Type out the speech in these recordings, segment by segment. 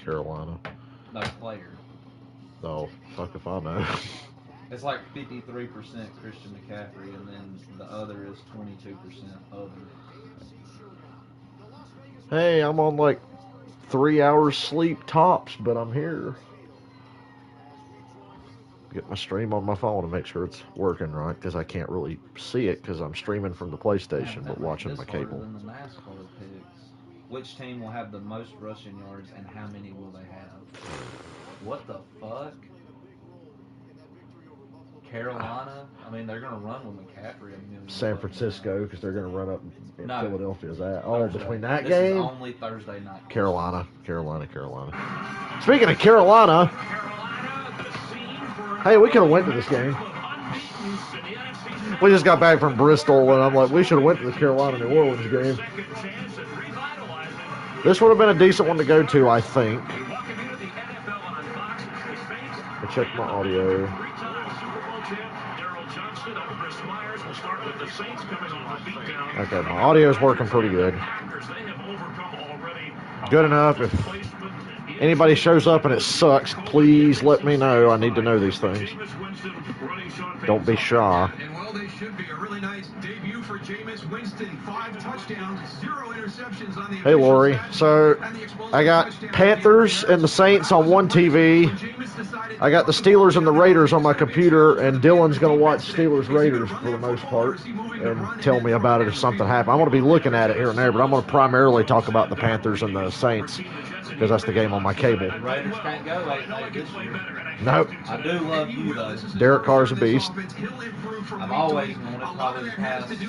Carolina. No, player. Oh, fuck if I know. It's like 53% Christian McCaffrey, and then the other is 22% other. Hey, I'm on like 3 hours sleep tops, but I'm here. Get my stream on my phone to make sure it's working right, because I can't really see it because I'm streaming from the PlayStation, but watching my cable. Than the NASCAR picks. Which team will have the most rushing yards, and how many will they have? What the fuck? Carolina? I mean, they're going to run with McCaffrey a million. San Francisco, because they're going to run up in Philadelphia's at. Oh, Thursday. Between that this game? Is only Thursday night. Carolina. Speaking of Carolina, hey, we could have went to this game. We just got back from Bristol, and I'm like, we should have went to the Carolina-New Orleans game. This would have been a decent one to go to, I think. I'll check my audio. Okay, my audio is working pretty good. Good enough. If anybody shows up and it sucks, please let me know. I need to know these things. Don't be shy. And well, they should be a really nice debut for Jameis Winston. 5 touchdowns, 0 interceptions on the. Hey, Lori. So I got Panthers and the Saints on one TV. I got the Steelers and the Raiders on my computer, and Dylan's going to watch Steelers Raiders for the most part and tell me about it if something happens. I'm going to be looking at it here and there, but I'm going to primarily talk about the Panthers and the Saints because that's the game on my cable. The Raiders can't go 8-8 this year. Nope. I do love you, though. Derek Carr's a beast. I've always wanted, probably the past 3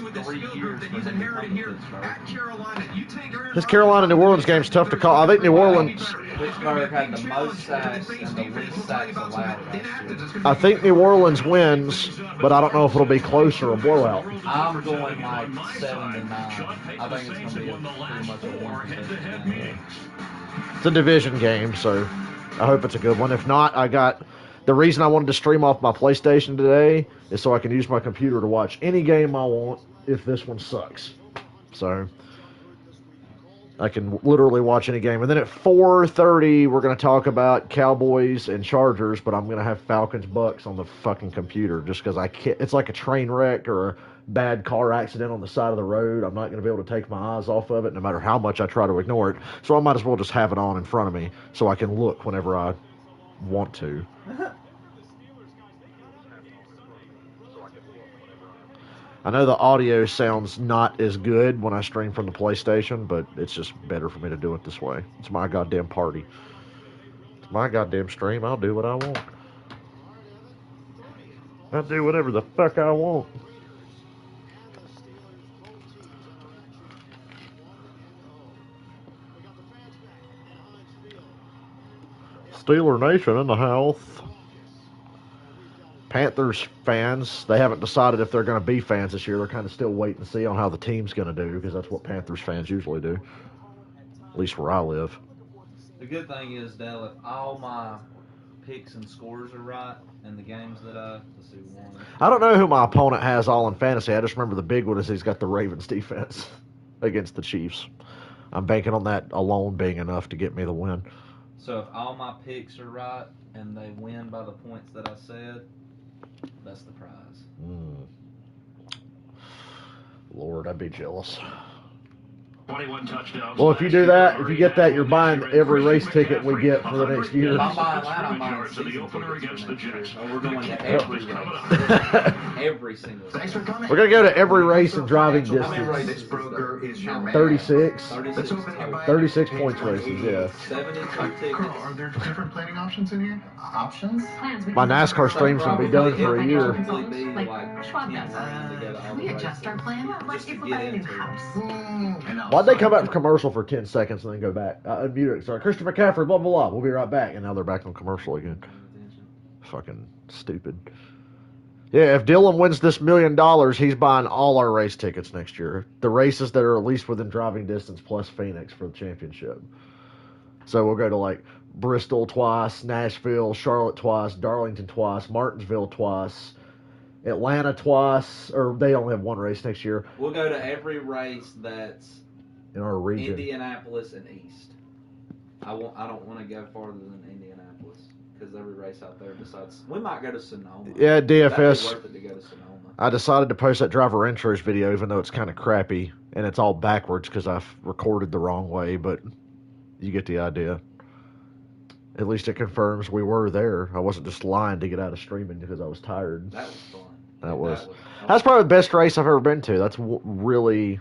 years, for him to come to Pittsburgh. This Carolina-New Orleans game's tough to call. I think New Orleans... Pittsburgh had the most sacks and the least sacks allowed last year. I think New Orleans wins, but I don't know if it'll be close or a blowout. I'm going like 7-9. I think it's going to be pretty much a one-possession game. It's a division game, so I hope it's a good one. If not, I got... The reason I wanted to stream off my PlayStation today is so I can use my computer to watch any game I want if this one sucks. So I can literally watch any game. And then at 4:30, we're going to talk about Cowboys and Chargers, but I'm going to have Falcons Bucks on the fucking computer just because I can't. It's like a train wreck or a bad car accident on the side of the road. I'm not going to be able to take my eyes off of it no matter how much I try to ignore it. So I might as well just have it on in front of me so I can look whenever I want to. I know the audio sounds not as good when I stream from the PlayStation, but it's just better for me to do it this way. It's my goddamn party. It's my goddamn stream. I'll do what I want. I'll do whatever the fuck I want. Steeler Nation in the house. Panthers fans, they haven't decided if they're going to be fans this year. They're kind of still waiting to see on how the team's going to do because that's what Panthers fans usually do, at least where I live. The good thing is, Dale, if all my picks and scores are right and the games that let's see, I don't know who my opponent has all in fantasy. I just remember the big one is he's got the Ravens defense against the Chiefs. I'm banking on that alone being enough to get me the win. So if all my picks are right and they win by the points that I said, that's the prize. Lord, I'd be jealous. 21 touchdowns. Well, if you do that, if you get that, you're buying every race ticket we get for the next year. If I'm buying that, I'm buying season tickets for next year. So we're going to every race. Every single Thanks for coming. We're going to go to every race in driving This distance. broker is your man. 36. 36 points races, yeah. 72 tickets. Are there different planning options in here? Options? My NASCAR stream's going to be done for a year. We adjust our plan like if we buy a new house. Why'd they come out for commercial for 10 seconds and then go back? Unmute it. Sorry, Christopher McCaffrey, blah, blah, blah. We'll be right back. And now they're back on commercial again. Fucking stupid. Yeah, if Dylan wins this $1 million, he's buying all our race tickets next year. The races that are at least within driving distance plus Phoenix for the championship. So we'll go to like Bristol twice, Nashville, Charlotte twice, Darlington twice, Martinsville twice, Atlanta twice, or they only have one race next year. We'll go to every race that's in our region. Indianapolis and East. I don't want to go farther than Indianapolis because every race out there besides we might go to Sonoma. Yeah, DFS. That'd be worth it to go to Sonoma. I decided to post that driver intros video, even though it's kind of crappy and it's all backwards because I've recorded the wrong way. But you get the idea. At least it confirms we were there. I wasn't just lying to get out of streaming because I was tired. That was fun. That's probably the best race I've ever been to. That's really,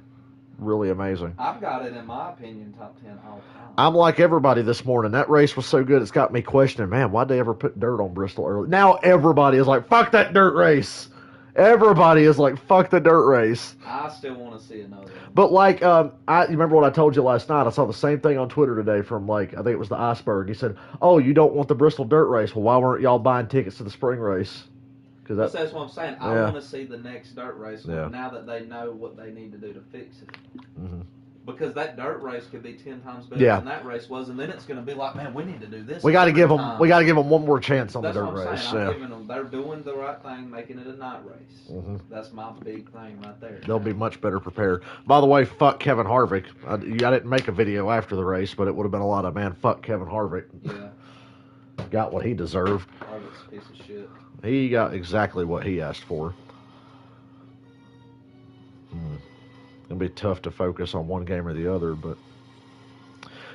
really amazing. I've got it in my opinion top 10 all time. I'm like everybody this morning. That race was so good, it's got me questioning, man, why'd they ever put dirt on Bristol early? Now everybody is like, fuck that dirt race. Everybody is like, fuck the dirt race. I still want to see another one. But like, you remember what I told you last night? I saw the same thing on Twitter today from like, I think it was the Iceberg. He said, oh, you don't want the Bristol dirt race. Well, why weren't y'all buying tickets to the spring race? Because that's what I'm saying. I want to see the next dirt race now that they know what they need to do to fix it. Mm-hmm. Because that dirt race could be 10 times better than that race was, and then it's going to be like, man, we need to do this. We got to give them. We got to give them one more chance on the dirt race. I'm giving them. They're doing the right thing, making it a night race. Mm-hmm. That's my big thing right there. They'll be much better prepared. By the way, fuck Kevin Harvick. I didn't make a video after the race, but it would have been a lot of, man, fuck Kevin Harvick. Yeah. Got what he deserved. Harvick's a piece of shit. He got exactly what he asked for. It'll be tough to focus on one game or the other, but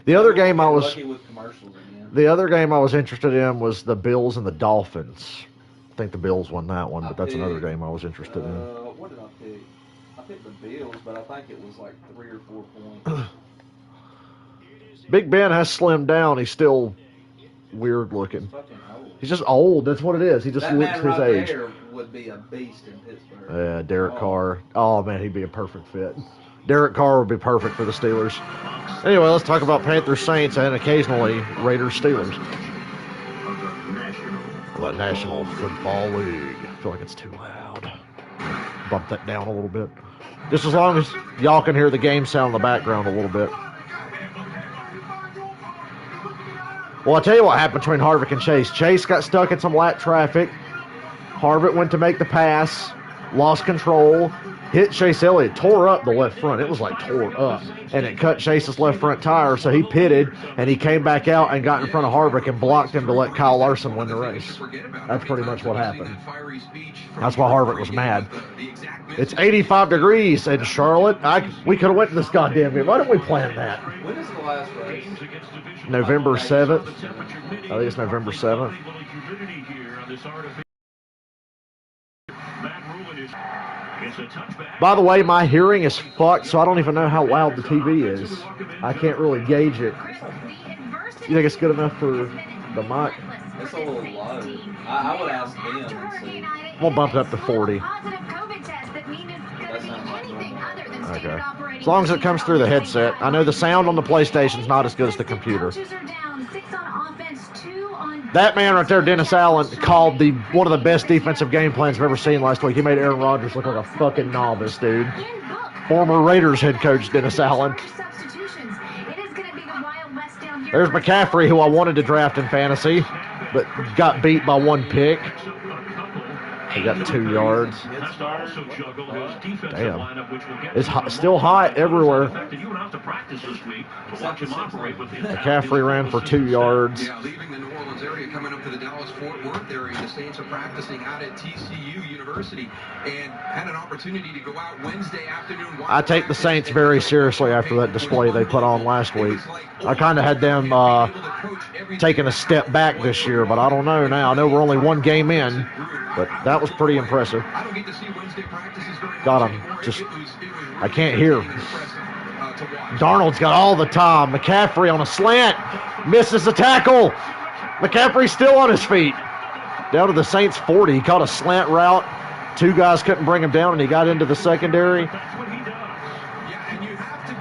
the other game I was lucky with commercials again. The other game I was interested in was the Bills and the Dolphins. I think the Bills won that one, but that's another game I was interested in. What did I pick? I picked the Bills, but I think it was like 3 or 4 points. Big Ben has slimmed down. He's still weird looking. He's just old. That's what it is. He just looks his age. There would be a beast in Pittsburgh. Yeah, Derek Carr. Oh man, he'd be a perfect fit. Derek Carr would be perfect for the Steelers. Anyway, let's talk about Panthers Saints and occasionally Raiders Steelers. The National Football League. I feel like it's too loud. Bump that down a little bit. Just as long as y'all can hear the game sound in the background a little bit. Well, I'll tell you what happened between Harvick and Chase. Chase got stuck in some lap traffic. Harvick went to make the pass, lost control, hit Chase Elliott, tore up the left front. It was like tore up. And it cut Chase's left front tire, so he pitted, and he came back out and got in front of Harvick and blocked him to let Kyle Larson win the race. That's pretty much what happened. That's why Harvick was mad. It's 85 degrees in Charlotte. We could have went to this goddamn game. Why didn't we plan that? When is the last race? November 7th. I think it's November 7th. By the way, my hearing is fucked, so I don't even know how loud the TV is. I can't really gauge it. You think it's good enough for the mic? It's a little low. I would ask them and see. We'll bump it up to 40. Okay. As long as it comes through the headset. I know the sound on the PlayStation's not as good as the computer. That man right there, Dennis Allen, called one of the best defensive game plans I've ever seen last week. He made Aaron Rodgers look like a fucking novice, dude. Former Raiders head coach Dennis Allen. There's McCaffrey, who I wanted to draft in fantasy, but got beat by 1 pick. He got 2 yards. Damn. It's still hot everywhere. McCaffrey ran for 2 yards. Yeah, leaving the New Orleans area, coming up to the Dallas-Fort Worth area, the Saints are practicing out at TCU University and had an opportunity to go out Wednesday afternoon. I take the Saints very seriously after that display they put on last week. I kind of had them taking a step back this year, but I don't know now. I know we're only 1 game in, but that was pretty impressive. God, I can't hear. Darnold's got all the time. McCaffrey on a slant. Misses the tackle. McCaffrey's still on his feet. Down to the Saints 40. He caught a slant route. 2 guys couldn't bring him down, and he got into the secondary.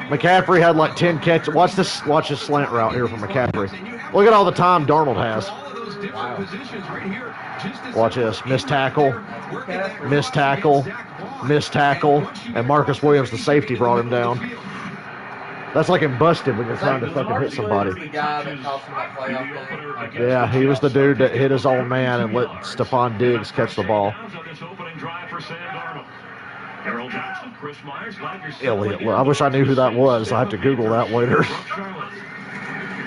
McCaffrey had like 10 catches. Watch this slant route here from McCaffrey. Look at all the time Darnold has. Wow. Watch this. Missed tackle. Missed tackle. Missed tackle. And Marcus Williams, the safety, brought him down. That's like him busted when you're trying to fucking hit somebody. Yeah, he was the dude that hit his own man and let Stephon Diggs catch the ball. Elliott. I wish I knew who that was. I have to Google that later.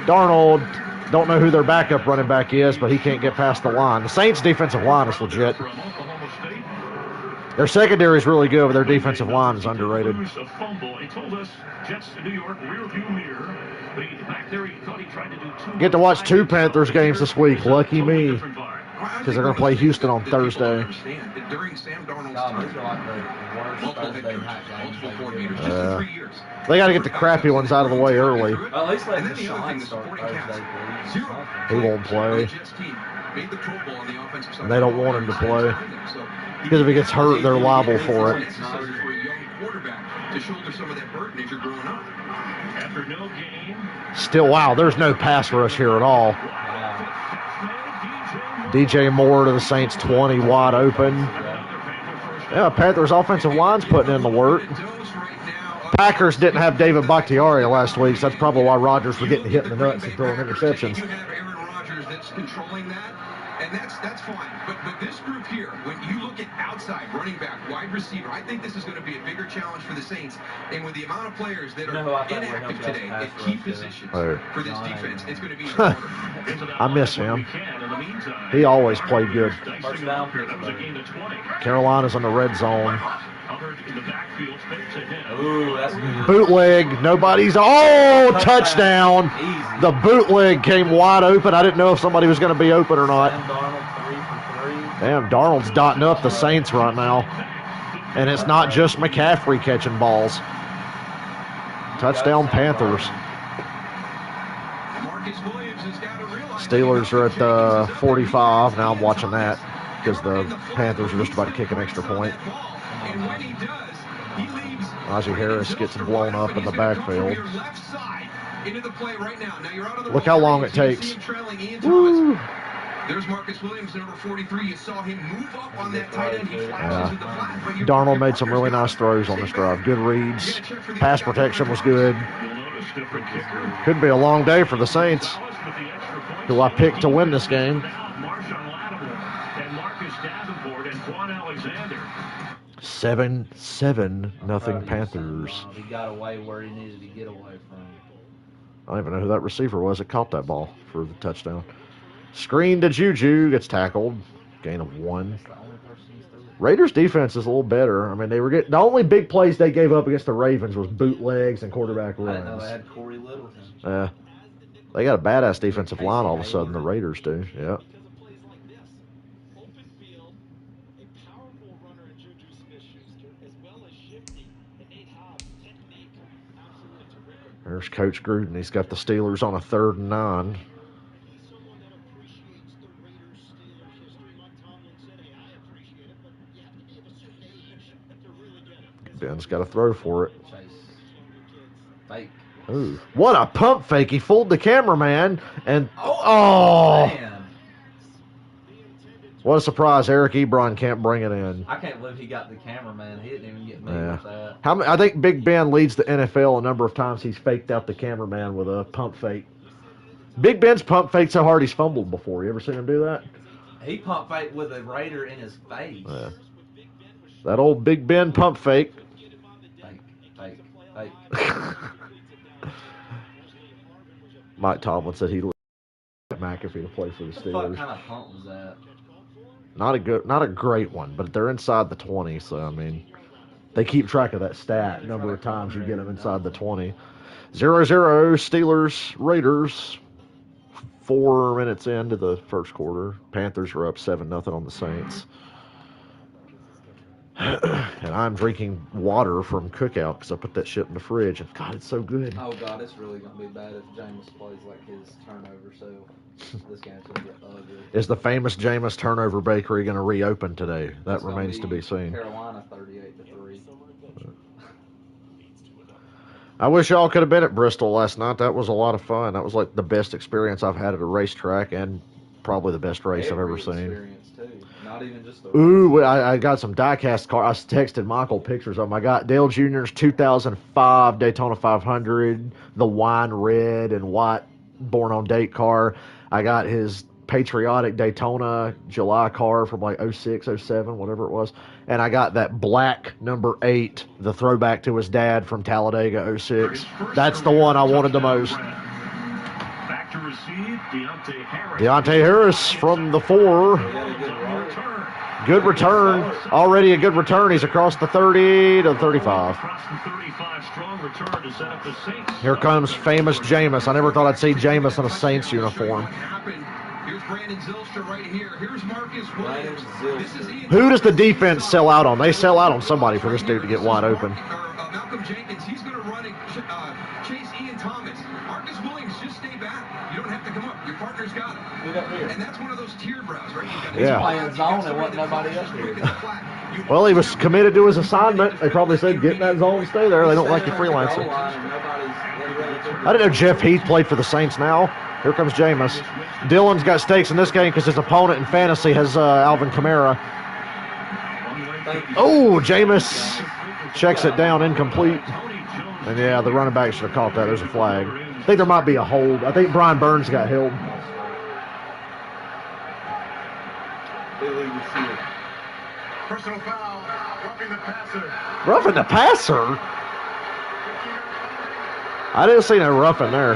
Darnold, don't know who their backup running back is, but he can't get past the line. The Saints' defensive line is legit. From Oklahoma State. Their secondary is really good, but their defensive line is underrated. A fumble. He told us Jets to New York rear view mirror. But back there, he thought he tried to do two. Get to watch 2 Panthers games this week. Lucky me. Because they're going to play Houston on Thursday. During Sam Darnold's God, time, those are like the worst multiple head Thursday coaches, night games. multiple they coordinators, do. just in 3 years. They got to get the crappy ones out of the way early. Well, at least let And then the other Deshaun thing, the start supporting Thursday, cast, please. zero. He won't play. The Jets team made the Pro Bowl on the offensive side. They don't want him to play. So Because if he gets hurt, they're liable for it. necessary for a young quarterback to shoulder some of that burden as you're growing up. After no game. Still, wow, there's no pass rush here at all. DJ Moore to the Saints 20, wide open. Yeah, Panthers offensive line's putting in the work. Packers didn't have David Bakhtiari last week, so that's probably why Rodgers was getting hit in the nuts and throwing interceptions. You have Aaron Rodgers that's controlling that, and that's fine. But this group here, when you look at outside, running back, wide receiver, I think this is going to be a bigger challenge for the Saints. And with the amount of players that are inactive today at key positions for this defense, it's going to be harder. I miss him. He always played good. First down, Carolina's in the red zone. Ooh, that's good. Bootleg, nobody's. Oh, touchdown! Easy. The bootleg came wide open. I didn't know if somebody was going to be open or not. Sam Darnold, 3 for 3. Damn, Darnold's dotting up the Saints right now. And it's not just McCaffrey catching balls. Touchdown Panthers. Steelers are at the 45. Now I'm watching that because the Panthers are just about to kick an extra point. Najee Harris gets blown up in the backfield. Look how long it takes. Woo. There's Marcus Williams, number 43. You saw him move up on that tight end. He flashes into the flat. But Darnold made some really nice throws on this drive. Good reads. Pass protection was good. Could be a long day for the Saints, who I picked to win this game. 7-7, nothing Panthers. He got away where he needed to get away from. I don't even know who that receiver was that caught that ball for the touchdown. Screen to Juju, gets tackled. Gain of 1. Raiders defense is a little better. I mean, they were getting the only big plays they gave up against the Ravens was bootlegs and quarterback runs. I didn't know they had Corey Littleton. Yeah. They got a badass defensive line all of a sudden, the Raiders do. Yeah. There's Coach Gruden. He's got the Steelers on a 3rd and 9. Ben's got to throw for it. Fake. Ooh, what a pump fake. He fooled the cameraman. And, Man. What a surprise. Eric Ebron can't bring it in. I can't believe he got the cameraman. He didn't even get me Yeah. with that. I think Big Ben leads the NFL a number of times he's faked out the cameraman with a pump fake. Big Ben's pump faked so hard he's fumbled before. You ever seen him do that? He pump faked with a Raider in his face. Yeah. That old Big Ben pump fake. Fake. Mike Tomlin said he'd let McAfee to play for the What Steelers. kind of pump was that? Not a great one, but they're inside the 20, so I mean, they keep track of that stat. Number of times you get them inside the 20. 0-0 Steelers Raiders. 4 minutes into the first quarter. Panthers are up 7-0 on the Saints. And I'm drinking water from Cookout because I put that shit in the fridge. And God, it's so good. Oh, God, it's really going to be bad if Jameis plays like his turnover, so this game's going to get ugly. Is the famous Jameis Turnover Bakery going to reopen today? That It's gonna remains to be seen. Carolina 38-3. I wish y'all could have been at Bristol last night. That was a lot of fun. That was like the best experience I've had at a racetrack and probably the best race I've ever seen. Experience, too. Not even just the Ooh, I got some diecast cars. I texted Michael pictures of them. I got Dale Jr.'s 2005 Daytona 500, the wine red and white born on date car. I got his patriotic Daytona July car from like 06, 07, whatever it was. And I got that black number 8, the throwback to his dad from Talladega 06. That's the one I wanted the most. receive. Deontay Harris from the 4. Good return. Already a good return. He's across the 30 to 35. Here comes famous Jameis. I never thought I'd see Jameis in a Saints uniform. Who does the defense sell out on? They sell out on somebody for this dude to get wide open. Malcolm Jenkins, he's going to run and chase Ian Thomas. Marcus Williams, just stay back. You don't have to come up. Your partner's got him. And that's one of those teardrops, right? He's playing zone and wasn't nobody up here. Well, he was committed to his assignment. They probably said, get in that zone and stay there. They don't like you freelancing. I didn't know Jeff Heath played for the Saints now. Here comes Jameis. Dylan's got stakes in this game because his opponent in fantasy has Alvin Kamara. Oh, Jameis checks it down, incomplete. And yeah, the running back should have caught that. There's a flag. I think there might be a hold. I think Brian Burns got held. Personal foul, roughing the passer. Roughing the passer? I didn't see no roughing there.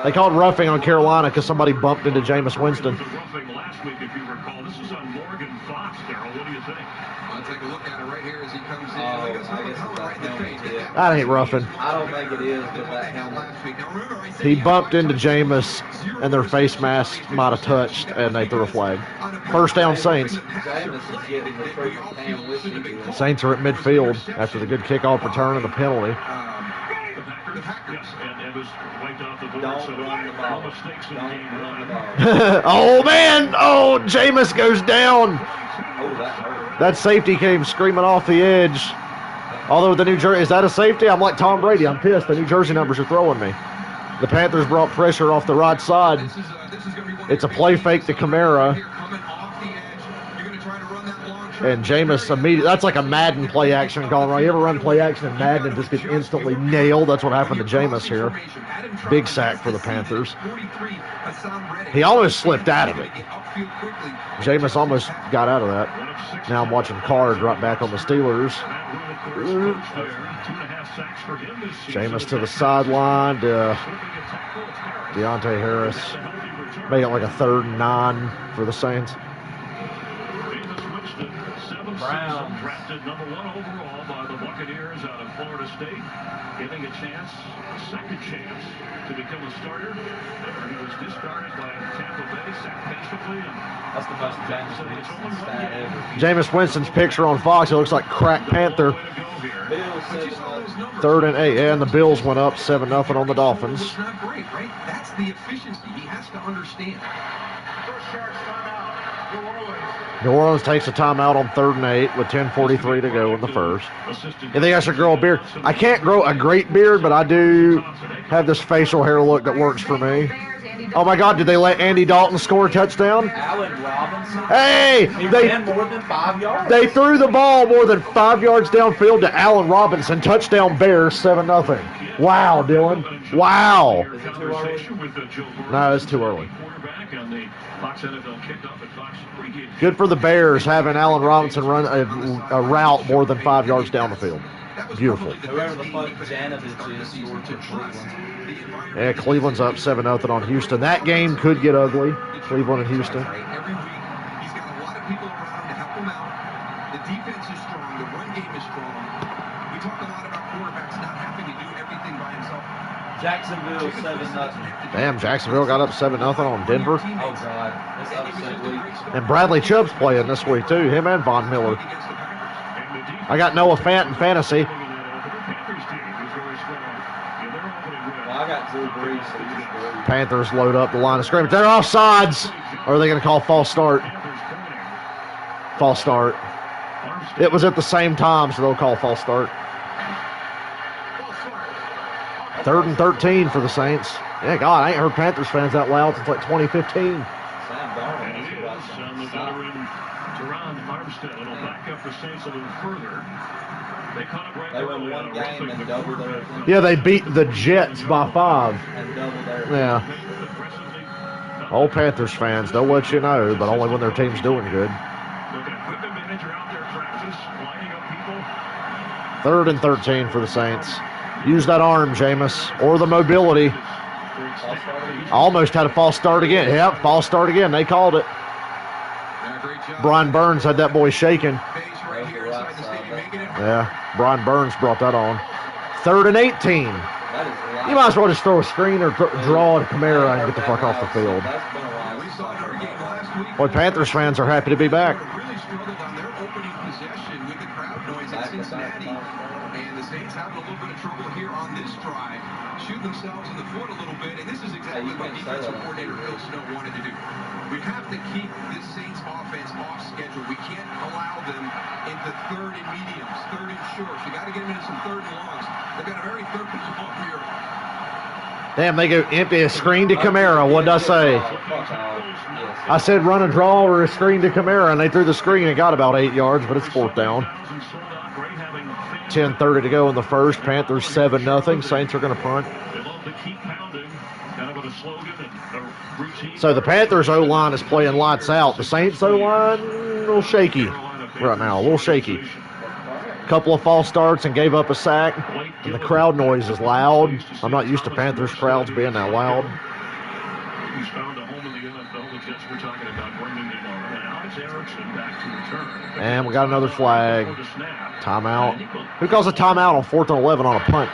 They called roughing on Carolina because somebody bumped into Jameis Winston. Last week, if you recall, this is on Morgan Fox, Darryl. What do you think? I'll take a look at it right here as he comes in. That ain't roughing. I don't think it is, but that helmet. He bumped into Jameis, and their face mask might have touched, and they threw a flag. First down, Saints. Jameis is getting the freaking damn whiskey. Saints are at midfield after the good kickoff return and the penalty. Yes, and it was wiped off the board. Don't So run the ball. no mistakes in Don't game run the one. ball. Oh, man! Oh, Jameis goes down. Oh, that hurt. That safety came screaming off the edge. Although the New Jersey, is that a safety? I'm like Tom Brady. I'm pissed. The New Jersey numbers are throwing me. The Panthers brought pressure off the right side. It's a play fake to Kamara. And Jameis immediately, that's like a Madden play action calling right. You ever run play action in Madden and just get instantly nailed? That's what happened to Jameis here. Big sack for the Panthers. He almost slipped out of it. Jameis almost got out of that. Now I'm watching Card right back on the Steelers. Jameis to the sideline to Deontay Harris. Made it like a 3rd and 9 for the Saints. Brown drafted number 1 overall by the Buccaneers out of Florida State, getting a chance, a second chance to become a starter. He was discarded by Tampa Bay, sacked patiently. That's the most Jameis Winston stat ever. Jameis Winston's picture on Fox, it looks like Crack Panther. Bills said 3rd and 8. Yeah, and the Bills went up 7-0 on the Dolphins. It's not great, right? That's the efficiency. He has to understand. First Sharks timeout, New Orleans. New Orleans takes a timeout on 3rd and 8 with 10:43 to go in the first. You think I should grow a beard? I can't grow a great beard, but I do have this facial hair look that works for me. Oh my God, did they let Andy Dalton score a touchdown? Allen Robinson. Hey, He ran more than 5 yards. they threw the ball more than 5 yards downfield to Allen Robinson. Touchdown Bears, 7-0. Wow, Dylan. Wow. Is it too early? No, it's too early. Good for the Bears having Allen Robinson run a route more than 5 yards down the field. Beautiful. Whoever the fuck Janovich is scored to Cleveland. Yeah, Cleveland's up 7-0 on Houston. That game could get ugly. Cleveland and Houston. Every week, he's got a lot of people around him to help him out. The defense is strong. The run game is strong. We talk a lot about quarterbacks not having to do everything by himself. Jacksonville 7-0. Damn, Jacksonville got up 7-0 on Denver. Oh God, it's upset week. And Bradley Chubb's playing this week too. Him and Von Miller. I got Noah Fant in fantasy. Well, I got Drew Brees. Panthers load up the line of scrimmage. They're offsides. Or are they going to call false start? False start. It was at the same time, so they'll call false start. 3rd and 13 for the Saints. Yeah, God, I ain't heard Panthers fans that loud since like 2015. Sam Darnold. And it is on the veteran Teron Armstead. It'll back up the Saints a little further. They caught up right They won early one on game and doubled their Yeah, they beat the Jets by 5. and doubled their. Yeah. All Panthers fans, they'll let you know, but only when their team's doing good. 3rd and 13 for the Saints. Use that arm, Jameis, or the mobility. Almost had a false start again. Yep, false start again. They called it. Brian Burns had that boy shaking. Yeah, Brian Burns brought that on. 3rd and 18. You might as well just throw a screen or draw to Kamara and get the fuck off the field. Boy, Panthers fans are happy to be back. Really struggled on their opening possession with the crowd noise in Cincinnati. And the Saints having a little bit of trouble here on this drive. Shooting themselves in the foot a little bit. And this is exactly what defensive coordinator Phil Snow wanted to do. We have to keep this Saints offense off schedule. We can't allow them into 3rd and mediums, 3rd and shorts. We got to get them into some 3rd and longs. They've got a very 3rd and long here. Damn, they go empty a screen to Kamara. What did I say? I said run a draw or a screen to Kamara, and they threw the screen and got about 8 yards, but it's 4th down. 10:30 to go in the first. Panthers 7-0. Saints are going to punt. So the Panthers O-line is playing lights out. The Saints O-line, a little shaky right now, a little shaky. Couple of false starts and gave up a sack, and the crowd noise is loud. I'm not used to Panthers crowds being that loud. He's found a home in the NFL. The Jets were talking about bringing in Alex Erickson back to return. And we got another flag. Timeout. Who calls a timeout on 4th and 11 on a punt?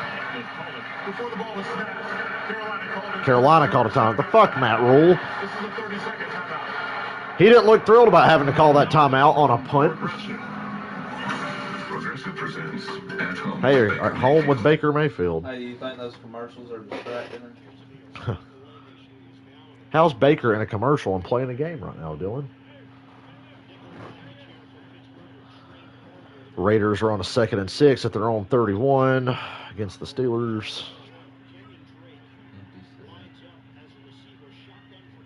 Before the ball was snapped, Carolina called a timeout. The fuck, Matt Rule? This is a 30-second timeout. He didn't look thrilled about having to call that timeout on a punt. Hey, at home with Baker Mayfield. Hey, do you think those commercials are distracting her? How's Baker in a commercial and playing a game right now, Dylan? Raiders are on a 2nd and 6 at their own 31 against the Steelers.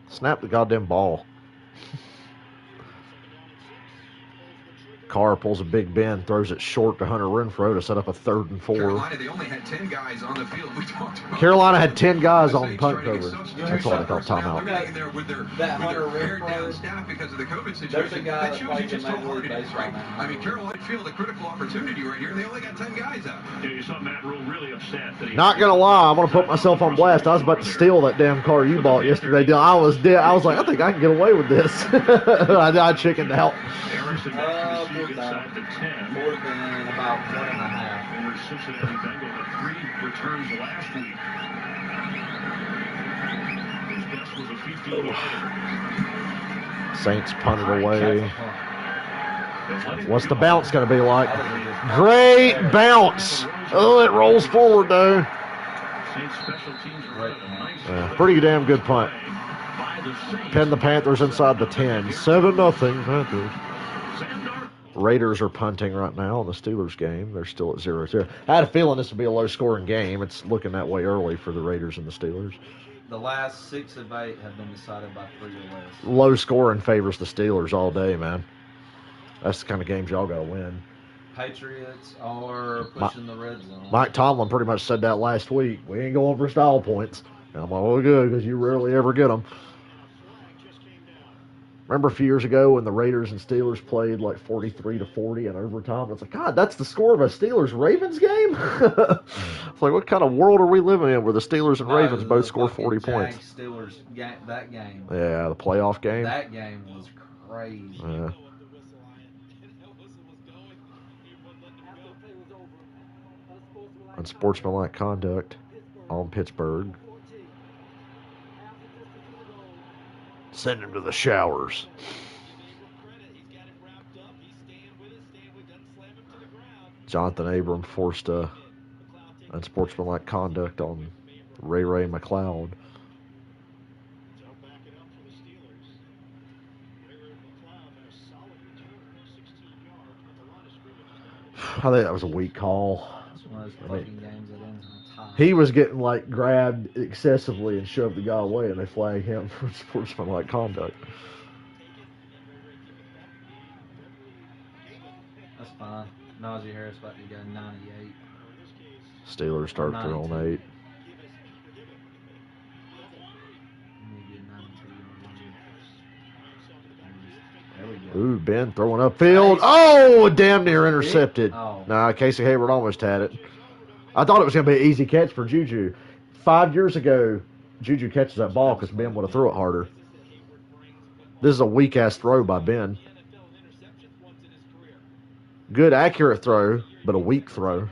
Snap the goddamn ball. Carr pulls a big bend, throws it short to Hunter Renfrow to set up a 3rd and 4. Carolina, they only had 10 guys on the field. We talked about Carolina had 10 guys on punt cover. That's why they called timeout. They're getting there with their pared down staff because of the COVID situation. That shows you just how hard it is, right? I mean, Carolina feel the critical opportunity right here. They only got 10 guys out. Yeah, you saw Matt Rule really upset that he Not gonna lie, I'm gonna put myself on blast. I was about to steal that damn car you bought yesterday, Dylan. I was dead. I was like, I think I can get away with this. I chickened out. Erickson back to receive inside the 10. 4th and about 1.5. Former Cincinnati Bengals had 3 returns last week. His best was a 15-yarder. Saints punted away. What's the bounce going to be like? Great bounce. Oh, it rolls forward, though. Saints special teams are right. Nice Pretty damn good punt. by the Saints. Pin the Panthers inside the 10. 7-0 Panthers. Raiders are punting right now in the Steelers game. They're still at 0-0. I had a feeling this would be a low-scoring game. It's looking that way early for the Raiders and the Steelers. The last 6 of 8 have been decided by 3 or less. Low scoring favors the Steelers all day, man. That's the kind of games y'all got to win. Patriots are pushing the red zone. Mike Tomlin pretty much said that last week. We ain't going for style points. And I'm like, oh, good, because you rarely ever get them. Remember a few years ago when the Raiders and Steelers played like 43-40 in overtime? It's like, God, that's the score of a Steelers-Ravens game? It's like, what kind of world are we living in where the Steelers and Ravens both score 40 points? Steelers, that game. Yeah, the playoff game. That game was crazy. Yeah. Unsportsmanlike conduct on Pittsburgh. Send him to the showers. Jonathan Abram forced unsportsmanlike conduct on Ray McLeod. I think that was a weak call. It's one of those fucking games that ends in a tie. He was getting like grabbed excessively and shoved the guy away, and they flagged him for sportsmanlike conduct. That's fine. Najee Harris about to go 98. Steelers start their own 8. There we go. Ooh, Ben throwing upfield. Oh, damn near intercepted. Oh. Nah, Casey Hayward almost had it. I thought it was going to be an easy catch for Juju. 5 years ago, Juju catches that ball because Ben would have threw it harder. This is a weak-ass throw by Ben. Good, accurate throw, but a weak throw.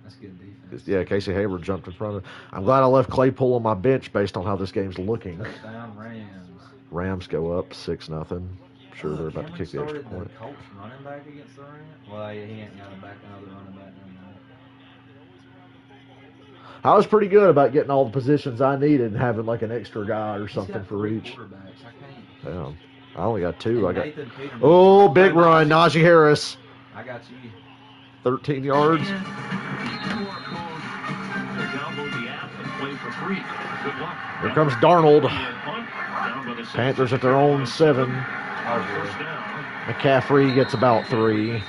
That's good defense. Yeah, Casey Hayward jumped in front of it. I'm glad I left Claypool on my bench based on how this game's looking. Touchdown Rams. Rams go up 6-0. I'm sure they're about to kick the extra point. The Colts running back against the Rams? Well, he ain't got another running back anymore. I was pretty good about getting all the positions I needed and having like an extra guy or something for each. Yeah, I only got 2. I got. Oh, big run, Najee Harris. I got you. 13 yards. Here comes Darnold. Panthers at their own 7. McCaffrey gets about 3.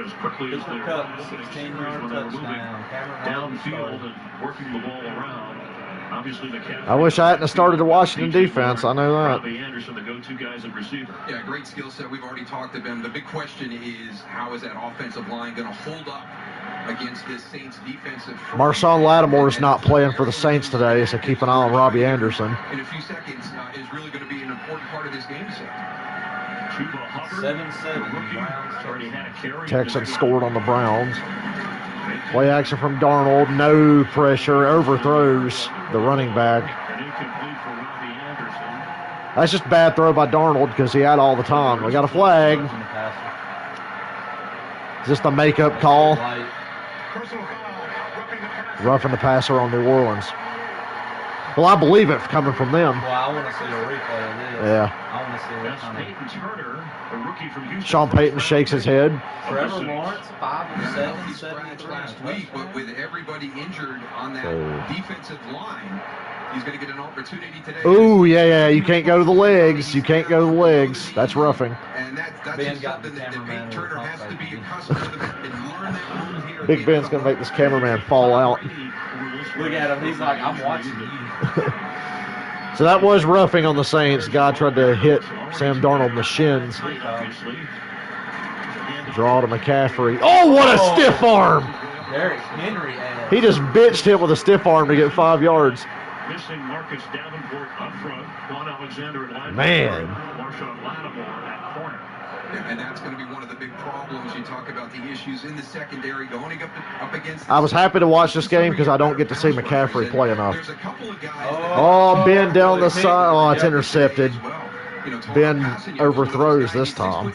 As quickly as they were 16-yard touchdown downfield and working the ball around. Obviously, I wish I hadn't started the Washington defense. I know that. Anderson, the go-to guy as a receiver. Yeah, great skill set. We've already talked about him. The big question is, how is that offensive line going to hold up against this Saints defensive front? Marshawn Lattimore is not playing for the Saints today, so keep an eye on Robbie Anderson. In a few seconds is really going to be an important part of this game set. 7-7. Texans scored on the Browns. Play action from Darnold. No pressure. Overthrows the running back. That's just a bad throw by Darnold because he had all the time. We got a flag. Is this the makeup call? Roughing the passer on New Orleans. Well, I believe it coming from them. Well, I want to see a replay of this. Yeah. I want to see what kind of... Sean Payton shakes his head. Trevor Lawrence, 5 of 7, He scratched last week, but with everybody injured on that defensive line, he's going to get an opportunity today. Ooh, yeah. You can't go to the legs. You can't go to the legs. That's roughing. And that's just something that Peyton Turner has to be accustomed to and learn that rule here. Big Ben's going to make this cameraman fall out. Look at him. He's like, I'm watching you. So that was roughing on the Saints. Guy tried to hit Sam Darnold in the shins. Draw to McCaffrey. Oh, what a stiff arm! Derrick Henry has. He just bitched him with a stiff arm to get 5 yards. Missing Marcus Davenport up front. Juan Alexander and Lattimore. Man. Marshawn Lattimore at corner. And that's going to be one of the big problems. You talk about the issues in the secondary going up against. I was happy to watch this game because I don't get to see McCaffrey play enough. There's a couple of guys Oh, Ben down the side. Oh, it's intercepted. Ben overthrows this time.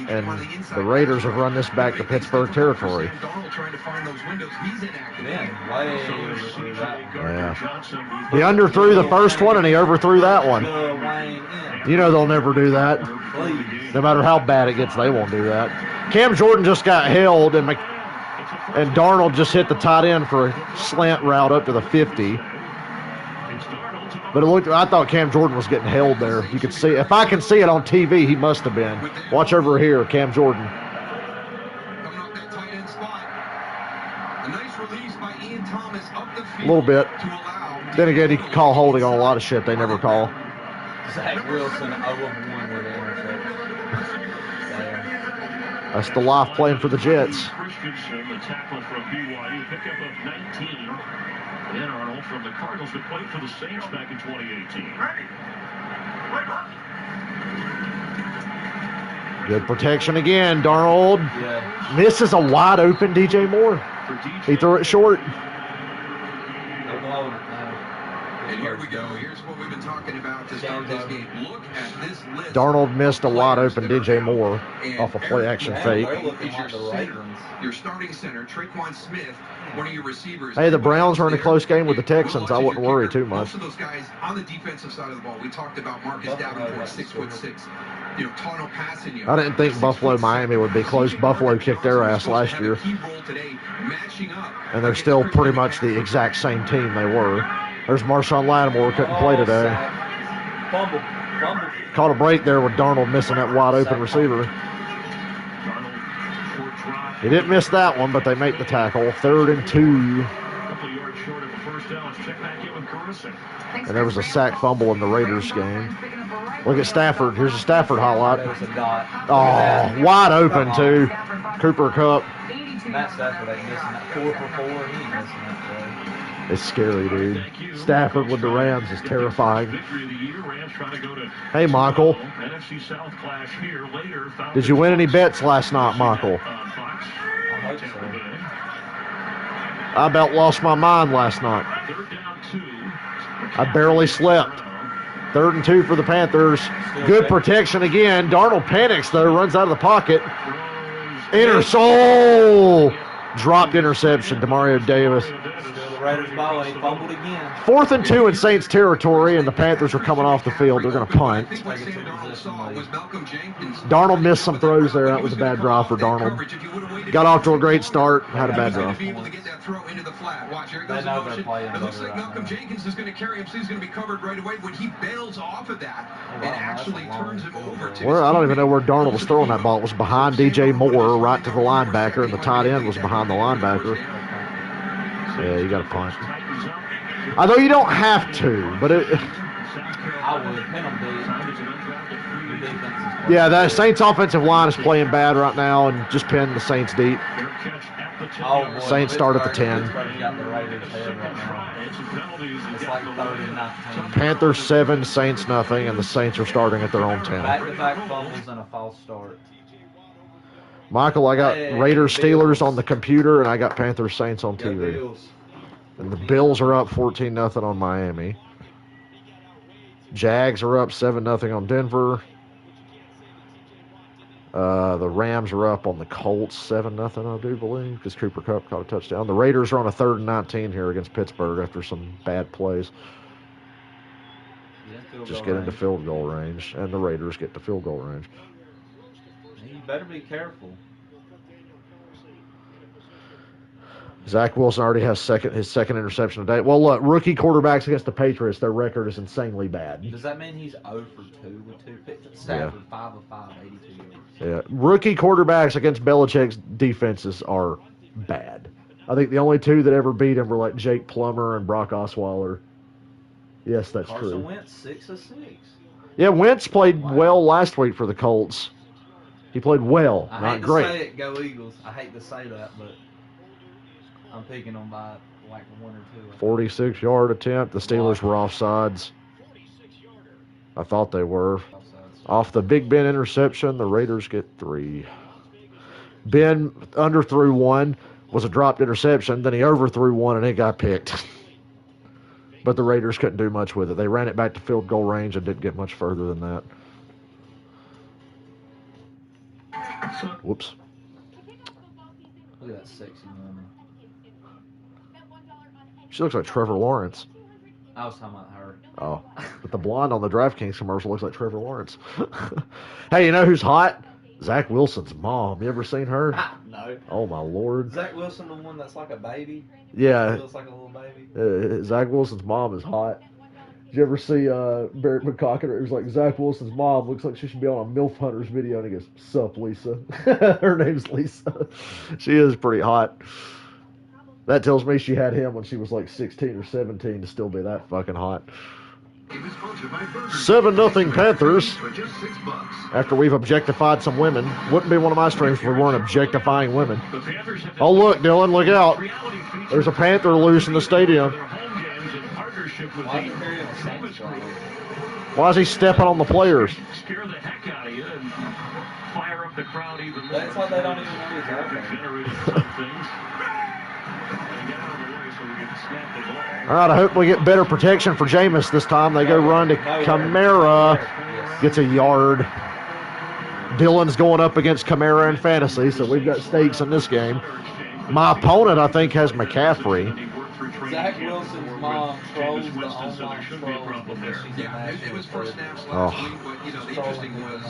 And the Raiders have run this back to Pittsburgh territory. Yeah. He underthrew the first one and he overthrew that one. You know they'll never do that. No matter how bad it gets, they won't do that. Cam Jordan just got held and Darnold just hit the tight end for a slant route up to the 50. But I thought Cam Jordan was getting held there. You could see, if I can see it on TV, he must have been. Watch over here, Cam Jordan. A little bit. Then again, he could call holding on a lot of shit they never call. Zach Wilson 0-1 with an interception. That's the life playing for the Jets. Christensen, the tackle from BYU, pickup of 19. And Arnold from the Cardinals who played for the Saints back in 2018. Good protection again. Darnold misses a wide open DJ Moore. He threw it short. And here we go. Here's what we've been talking about to start this game. Look at this list. Darnold missed a wide open DJ Moore off a play action fake. Your starting center, Traquan Smith, one of your receivers. Hey, the Browns are in a close game with the Texans. I wouldn't worry too much. Most of those guys on the defensive side of the ball. We talked about Marcus Davenport, 6'6". Tano passing. I didn't think Buffalo Miami would be close. Buffalo kicked their ass last year. And they're still pretty much the exact same team they were. There's Marshawn Lattimore, couldn't play today. Fumble. Caught a break there with Darnold missing that wide open receiver. He didn't miss that one, but they make the tackle. 3rd and 2. And there was a sack fumble in the Raiders game. Look at Stafford. Here's a Stafford highlight. Oh, wide open too. Cooper Kupp. Matt Stafford ain't missing that 4 for 4. He ain't missing that It's scary, dude. Stafford with the Rams is terrifying. Hey, Michael. Did you win any bets last night, Michael? play. I hope so. I about lost my mind last night. I barely slept. 3rd and 2 for the Panthers. Good protection again. Darnold panics, though, runs out of the pocket. Dropped interception to Mario Davis. Still the Raiders' ball, and he fumbled again. 4th and 2 in Saints territory, and the Panthers are coming off the field. They're going to punt. I think what Sam Darnold saw was Malcolm Jenkins. Darnold missed some throws there. That was a bad draw for Darnold. Got off to a great start. Had a bad draw. Be able to get that throw into the flat. Watch, here goes They know the they're motion. playing It looks better like right Malcolm now. Jenkins is going to carry him, so he's going to be covered right away. When he bails off of that and actually turns him over to Well, I don't even know where Darnold was throwing that ball. It was behind DJ Moore, right to the linebacker, and the tight end was behind the linebacker. Yeah, you got to punt. Although you don't have to, but it. I would. Pin them deep. The defense is playing. Yeah, the Saints offensive line is playing bad right now, and just pin the Saints deep. Oh, boy, Saints start at the 10. Pittsburgh's got the Raiders head right now. It's like 30-19. Panthers 7, Saints nothing, and the Saints are starting at their own 10. Back-to-back fumbles and a false start. Michael, I got Hey, Raiders Bills. Steelers on the computer, and I got Panthers Saints on Go TV. Bills. And the Bills are up 14-0 on Miami. Jags are up 7-0 on Denver. The Rams are up on the Colts 7-0, I do believe, because Cooper Kupp caught a touchdown. The Raiders are on a 3rd and 19 here against Pittsburgh after some bad plays. Yeah, field Just goal get into range. field goal range, and the Raiders get to field goal range. You better be careful. Zach Wilson already has his second interception today. Well, look, rookie quarterbacks against the Patriots, their record is insanely bad. Does that mean he's 0 for 2 with 2 picks? Stafford 5 of 5, 82 yards. Yeah, rookie quarterbacks against Belichick's defenses are bad. I think the only 2 that ever beat him were like Jake Plummer and Brock Osweiler. Yes, that's Carson true. Wentz 6 of 6. Yeah, Wentz played well last week for the Colts. He played well, I not hate to great. say it, go Eagles. I hate to say that, but I'm picking them by like 1 or 2. 46-yard attempt. The Steelers were offsides. I thought they were. Off the Big Ben interception, the Raiders get 3. Ben underthrew one, was a dropped interception. Then he overthrew one, and it got picked. But the Raiders couldn't do much with it. They ran it back to field goal range and didn't get much further than that. Whoops. Look at that sexy woman. She looks like Trevor Lawrence. I was talking about her. Oh, but the blonde on the DraftKings commercial looks like Trevor Lawrence. Hey, you know who's hot? Zach Wilson's mom. You ever seen her? No. Oh, my Lord. Zach Wilson, the one that's like a baby? Yeah, He looks like a little baby. Zach Wilson's mom is hot. Did you ever see Barrett McCockett? It was like Zach Wilson's mom looks like she should be on a MILF Hunters video, and he goes, "Sup, Lisa?" Her name's Lisa. She is pretty hot. That tells me she had him when she was like 16 or 17 to still be that fucking hot. 7-0 Panthers. After we've objectified some women. Wouldn't be one of my streams if we weren't objectifying women. Oh, look, Dylan, look out. There's a Panther loose in the stadium. Why is he stepping on the players? Scare the heck out of you and fire up the crowd even more. That's like they don't even know he's out there. Generated some things. And get out of the way so we can snap the ball. All right, I hope we get better protection for Jameis this time. They go run to Kamara. Gets a yard. Dylan's going up against Kamara in fantasy, so we've got stakes in this game. My opponent, I think, has McCaffrey. Zach Wilson's mom trolls the online trolls because she's a Yeah, it was first snaps last Oh. week, but you know the interesting was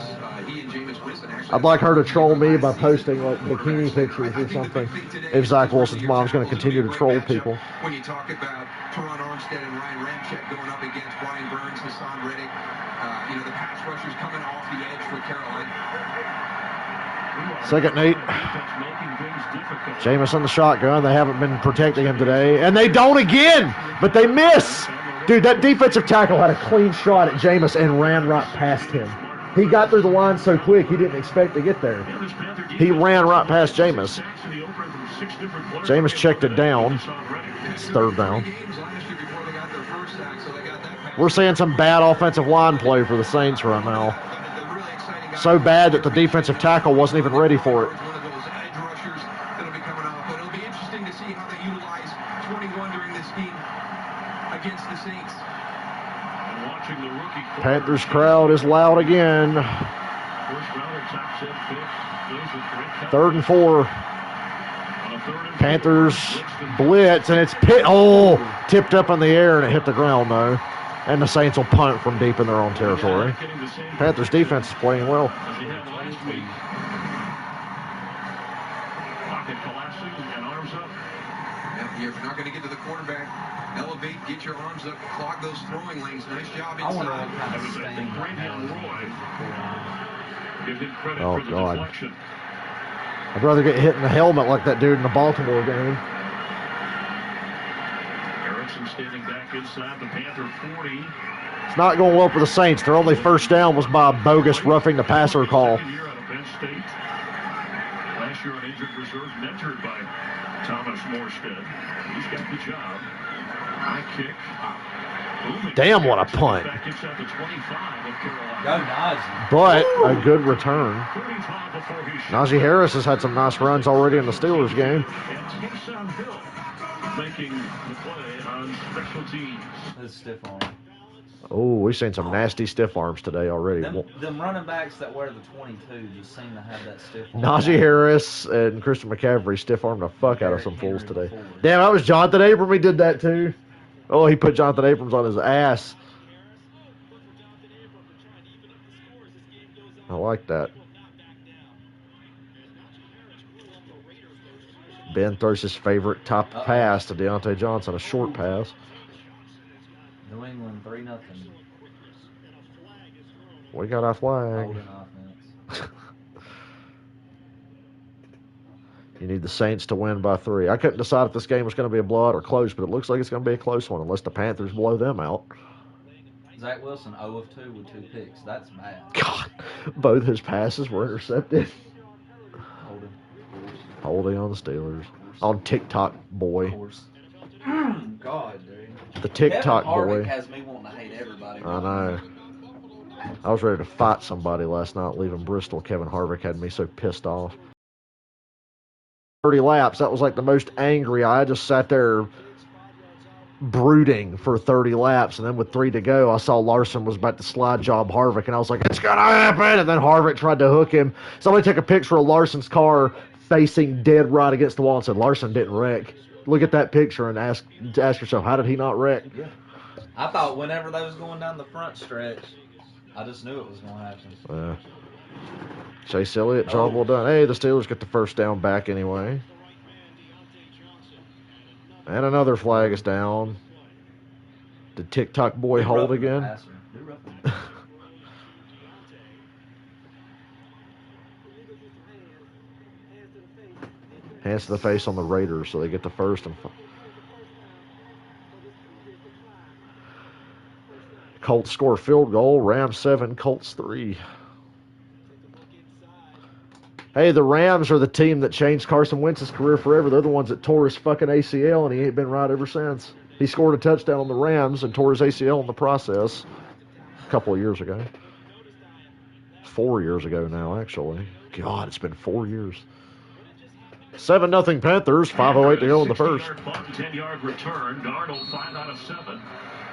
he and Jameis Winston actually. I'd like her to troll me by posting like bikini pictures or something. If Zach Wilson's mom's going to continue to troll people. When you talk about Teron Armstead and Ryan Ramczyk going up against Brian Burns, Hassan Reddick, you know the pass rushers coming off the edge for Carolina. Second and 8. Jameis on the shotgun. They haven't been protecting him today. And they don't again, but they miss. Dude, that defensive tackle had a clean shot at Jameis and ran right past him. He got through the line so quick, he didn't expect to get there. He ran right past Jameis. Jameis checked it down. It's third down. We're seeing some bad offensive line play for the Saints right now. So bad that the defensive tackle wasn't even ready for it. It'll be interesting to see how they utilize 21 during this game against the Saints. Panthers crowd is loud again. 3rd and 4. Panthers blitz, and it's tipped up in the air, and it hit the ground, though. And the Saints will punt from deep in their own territory. Panthers defense is playing well. If you're not going to get to the quarterback, elevate, get your arms up, clog those throwing lanes. Nice job inside. I wonder what kind of stain. Oh, God. I'd rather get hit in the helmet like that dude in the Baltimore game. Erickson standing back inside the Panther 40. It's not going well for the Saints. Their only first down was by a bogus roughing the passer call. Last year on injured reserve, mentored by Thomas Morstead. He's got the job. High kick. Damn, what a punt. Back inside the 25 of Carolina. Go Najee. But a good return. 35 before he shot. Najee Harris has had some nice runs already in the Steelers game. And Taysom Hill making the play on special teams. That's stiff arm. Oh, we've seen some nasty stiff arms today already. Them running backs that wear the 22 just seem to have that stiff arm. Najee Harris and Christian McCaffrey stiff-armed the fuck out of some fools today. Damn, that was Jonathan Abram. He did that too. Oh, he put Jonathan Abrams on his ass. I like that. Ben throws his favorite top pass to Deontay Johnson, a short pass. New England 3-0. We got our flag. Holding offense. You need the Saints to win by 3. I couldn't decide if this game was going to be a blowout or close, but it looks like it's going to be a close one unless the Panthers blow them out. Zach Wilson 0 of 2 with 2 picks. That's bad. God, both his passes were intercepted. Holding on the Steelers. On TikTok, boy. God, dude. The TikTok Kevin Harvick boy. has me wanting to hate everybody. I know. I was ready to fight somebody last night leaving Bristol. Kevin Harvick had me so pissed off. 30 laps. That was like the most angry. I just sat there brooding for 30 laps, and then with 3 to go, I saw Larson was about to slide job Harvick, and I was like, it's gonna happen. And then Harvick tried to hook him. Somebody took a picture of Larson's car facing dead right against the wall and said Larson didn't wreck. Look at that picture and ask yourself, how did he not wreck? Yeah. I thought whenever they was going down the front stretch, I just knew it was going to happen. Chase Elliott, job well done. Hey, the Steelers get the first down back anyway. And another flag is down. Did TikTok boy hold again? Hands to the face on the Raiders, so they get the first. And Colts score field goal. Rams 7, Colts 3. Hey, the Rams are the team that changed Carson Wentz's career forever. They're the ones that tore his fucking ACL, and he ain't been right ever since. He scored a touchdown on the Rams and tore his ACL in the process a couple of years ago. 4 years ago now, actually. God, it's been 4 years. 7-0 Panthers, 5:08 to go in the first. 10-yard return. Darnold 5 out of 7.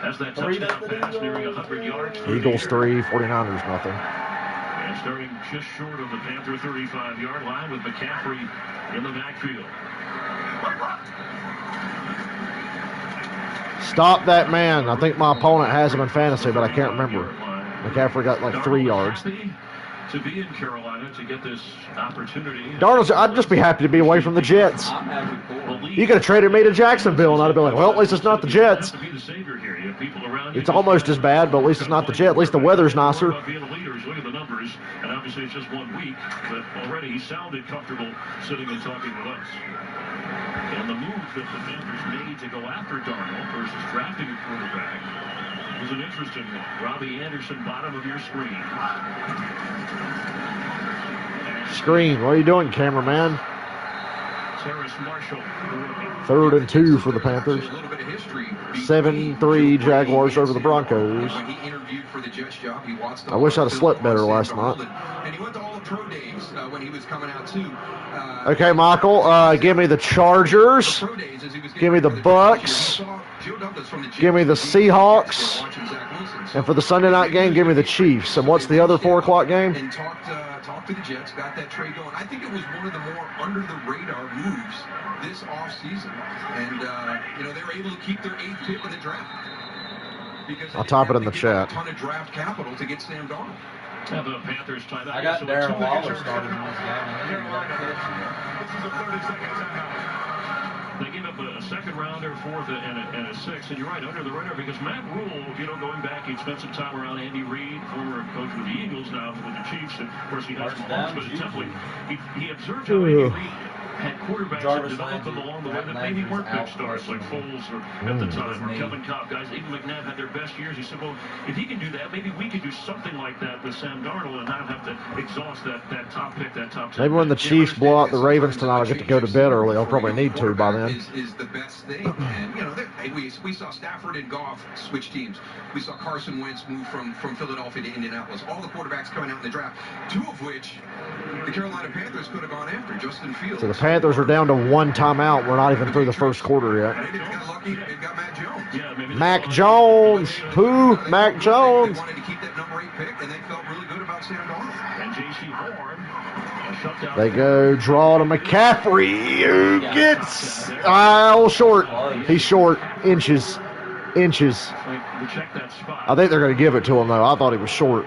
As that touchdown pass nearing 100 yards. Eagles 3, 49ers nothing. And starting just short of the Panther 35-yard line with McCaffrey in the backfield. Stop that man. I think my opponent has him in fantasy, but I can't remember. McCaffrey got like 3 yards. To be in Carolina to get this opportunity. Darnold, I'd just be happy to be away from the Jets. You could have traded me to Jacksonville, and I'd have been like, well, at least it's not the Jets. It's almost as bad, but at least it's not the Jets. At least the weather's nicer. Look at the numbers, and obviously it's just 1 week, but already he sounded comfortable sitting and talking with us. And the move that the Panthers made to go after Darnold versus drafting a quarterback was an interesting one. Robbie Anderson, bottom of your screen. Screen, what are you doing, cameraman? Terrace Marshall, the rookie. 3rd and 2 for the Panthers. A little bit of history. 7-3 Jaguars over the Broncos. When he interviewed for the Jets job, he watched I wish I'd have slept better last night. And he went to all the pro days when he was coming out too. Okay, Michael, give me the Chargers. Give me the Bucks. Give me the Seahawks. And for the Sunday night game, give me the Chiefs. And what's the other 4 o'clock game? And talked to the Jets, got that trade going. I think it was one of the more under-the-radar moves this offseason. And, they were able to keep their 8th pick in the draft. Because I'll top it in the chat. A ton of draft capital to get Sam Darnold. Yeah, the Panthers timeout. I got Darren Waller started in this game. This is a 30-second timeout. They gave up a second rounder, 4th, and a 6th. And you're right, under the radar, because Matt Rule, going back, he spent some time around Andy Reid, former coach with the Eagles, now with the Chiefs. And of course, he has Mahomes, but at Temple, he observed how Andy Reid had quarterbacks that developed them along the way that maybe weren't big stars, like Foles or at the time, or Kevin Cobb. Guys, even McNabb had their best years. He said, well, if he can do that, maybe we could do something like that with Sam Darnold and not have to exhaust that top pick, that top 10. Maybe when the Chiefs blow out the Ravens tonight, I'll get to go to bed early. I'll probably need to by then. Is the best thing. And, we saw Stafford and Goff switch teams. We saw Carson Wentz move from Philadelphia to Indianapolis. All the quarterbacks coming out in the draft, 2 of which the Carolina Panthers could have gone after, Justin Fields. So the Panthers are down to 1 timeout. We're not even through the first quarter yet. They got lucky. They got Mac Jones. Mac Jones. Who? Mac Jones. They wanted to keep that number 8 pick, and they felt really good about Sam Darnold. And J.C. Horn, a shutdown. They go draw to McCaffrey, who gets short. He's short. Inches. I think they're going to give it to him, though. I thought he was short.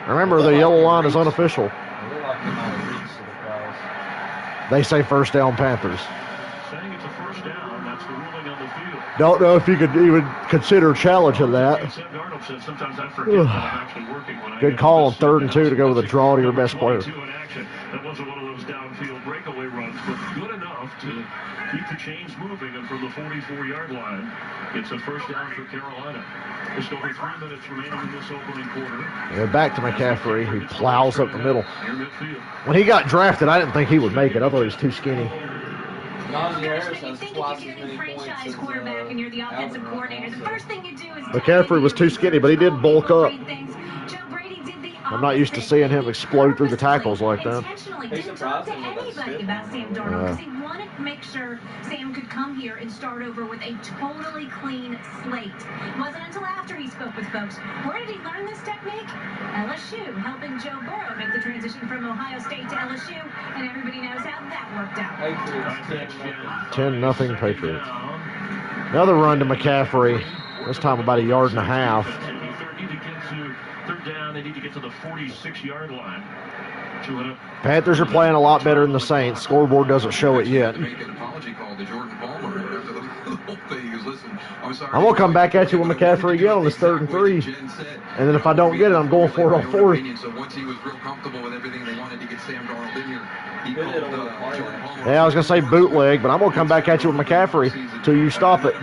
Remember, the yellow line is unofficial. They say first down Panthers. Saying it's a first down, that's the ruling on the field. Don't know if you could even consider challenging that. Sam Darnold said, sometimes I forget that I'm actually working when I Good call on 3rd and 2 to go with a draw to your best player. That wasn't one of those downfield breakaway runs, but good enough to keep the chains moving. And from the 44-yard line, it's a first down for Carolina. Just over 3 minutes remaining in this opening quarter. Yeah, back to McCaffrey, who plows up the middle. When he got drafted, I didn't think he would make it. I thought he was too skinny. McCaffrey was too skinny, but he did bulk up. I'm not used to seeing him explode through the tackles like that. Didn't talk to anybody about Sam Darnold because he wanted to make sure Sam could come here and start over with a totally clean slate. It wasn't until after he spoke with folks. Where did he learn this technique? LSU, helping Joe Burrow make the transition from Ohio State to LSU, and everybody knows how that worked out. 10-0 Patriots. Another run to McCaffrey. This time about 1.5 yards. Third down, they need to get to the 46-yard line. Panthers are playing a lot better than the Saints. Scoreboard doesn't show it yet. I'm going to come back at you with McCaffrey again on this 3rd and 3. And then if I don't get it, I'm going for it on 4th. So once he was real comfortable with everything, they wanted to get Sam Darnold in here. He called Jordan Palmer. Yeah, I was going to say bootleg, but I'm going to come back at you with McCaffrey until you stop it.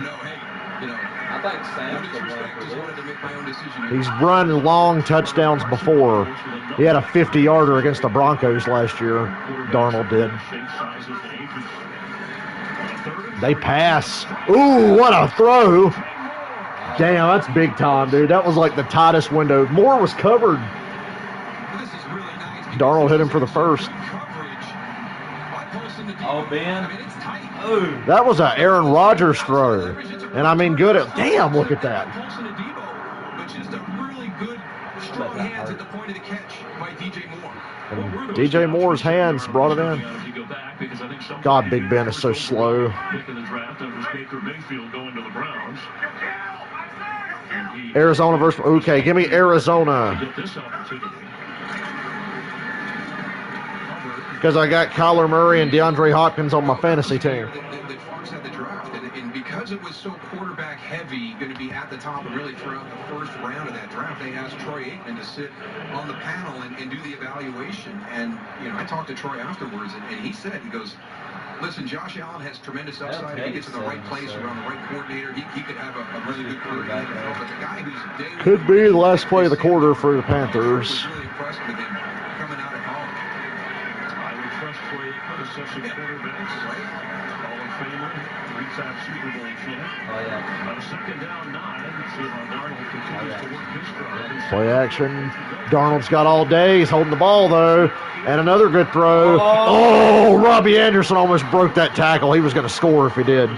He's run long touchdowns before. He had a 50-yarder against the Broncos last year. Darnold did. They pass. Ooh, what a throw. Damn, that's big time, dude. That was like the tightest window. Moore was covered. Darnold hit him for the first. Oh, Ben. Oh. That was an Aaron Rodgers throw. And I mean, good at, damn, look at that. Strong hands at the point of the catch by DJ Moore. And DJ Moore's hands brought it in. God, Big Ben is so slow. Arizona versus, okay, give me Arizona. Because I got Kyler Murray and DeAndre Hopkins on my fantasy team. Because it was so quarterback heavy, going to be at the top and really throughout the first round of that draft, they asked Troy Aikman to sit on the panel and do the evaluation. And, I talked to Troy afterwards, and he said, he goes, listen, Josh Allen has tremendous upside. If he gets in the right place around the right coordinator, he could have a really good career. But the guy who's could be the last play of the quarter for the Panthers. Really impressed with him coming out of college. I would trust Troy Aikman to such Classic quarterbacks. Hall of Famer, three-time Super Bowl champ. Oh, yeah. On a second down 9, see how Darnold continues to work his drive. Play action. Darnold's got all day. He's holding the ball, though. And another good throw. Oh, Robbie Anderson almost broke that tackle. He was going to score if he did.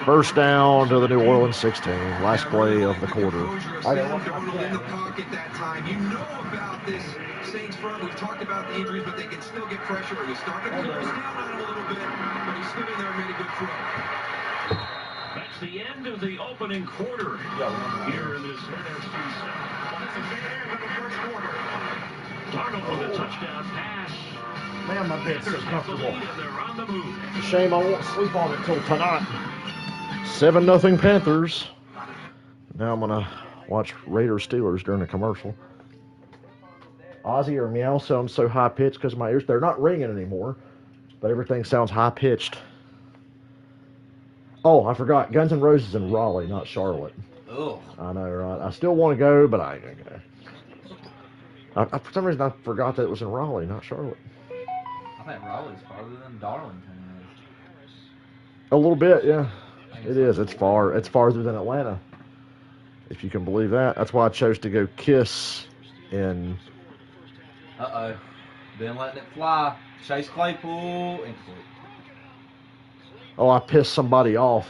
First down to the New Orleans 16. Last play of the quarter. Darnold in the pocket that time. You know about this Saints front. We've talked about the injuries, but they can still get pressure. It was starting to close down on him a little bit, but he stood in there and made a good throw. That's the end of the opening quarter here in this NFC South. That's the end of the first quarter. Darnold with a touchdown pass. Man, my bed's so comfortable. And they're on the move. It's a shame I won't sleep on it till tonight. 7-0 Panthers. Now I'm going to watch Raiders Steelers during the commercial. Ozzy or Meow sounds so high-pitched because of my ears. They're not ringing anymore, but everything sounds high-pitched. Oh, I forgot. Guns N' Roses in Raleigh, not Charlotte. Oh. I know, right? I still want to go, but I ain't going to go. For some reason, I forgot that it was in Raleigh, not Charlotte. I think Raleigh's farther than Darlington is. A little bit, yeah. It is. It's far. It's farther than Atlanta, if you can believe that. That's why I chose to go Kiss in. Uh-oh. Been letting it fly. Chase Claypool. Incomplete. Oh, I pissed somebody off.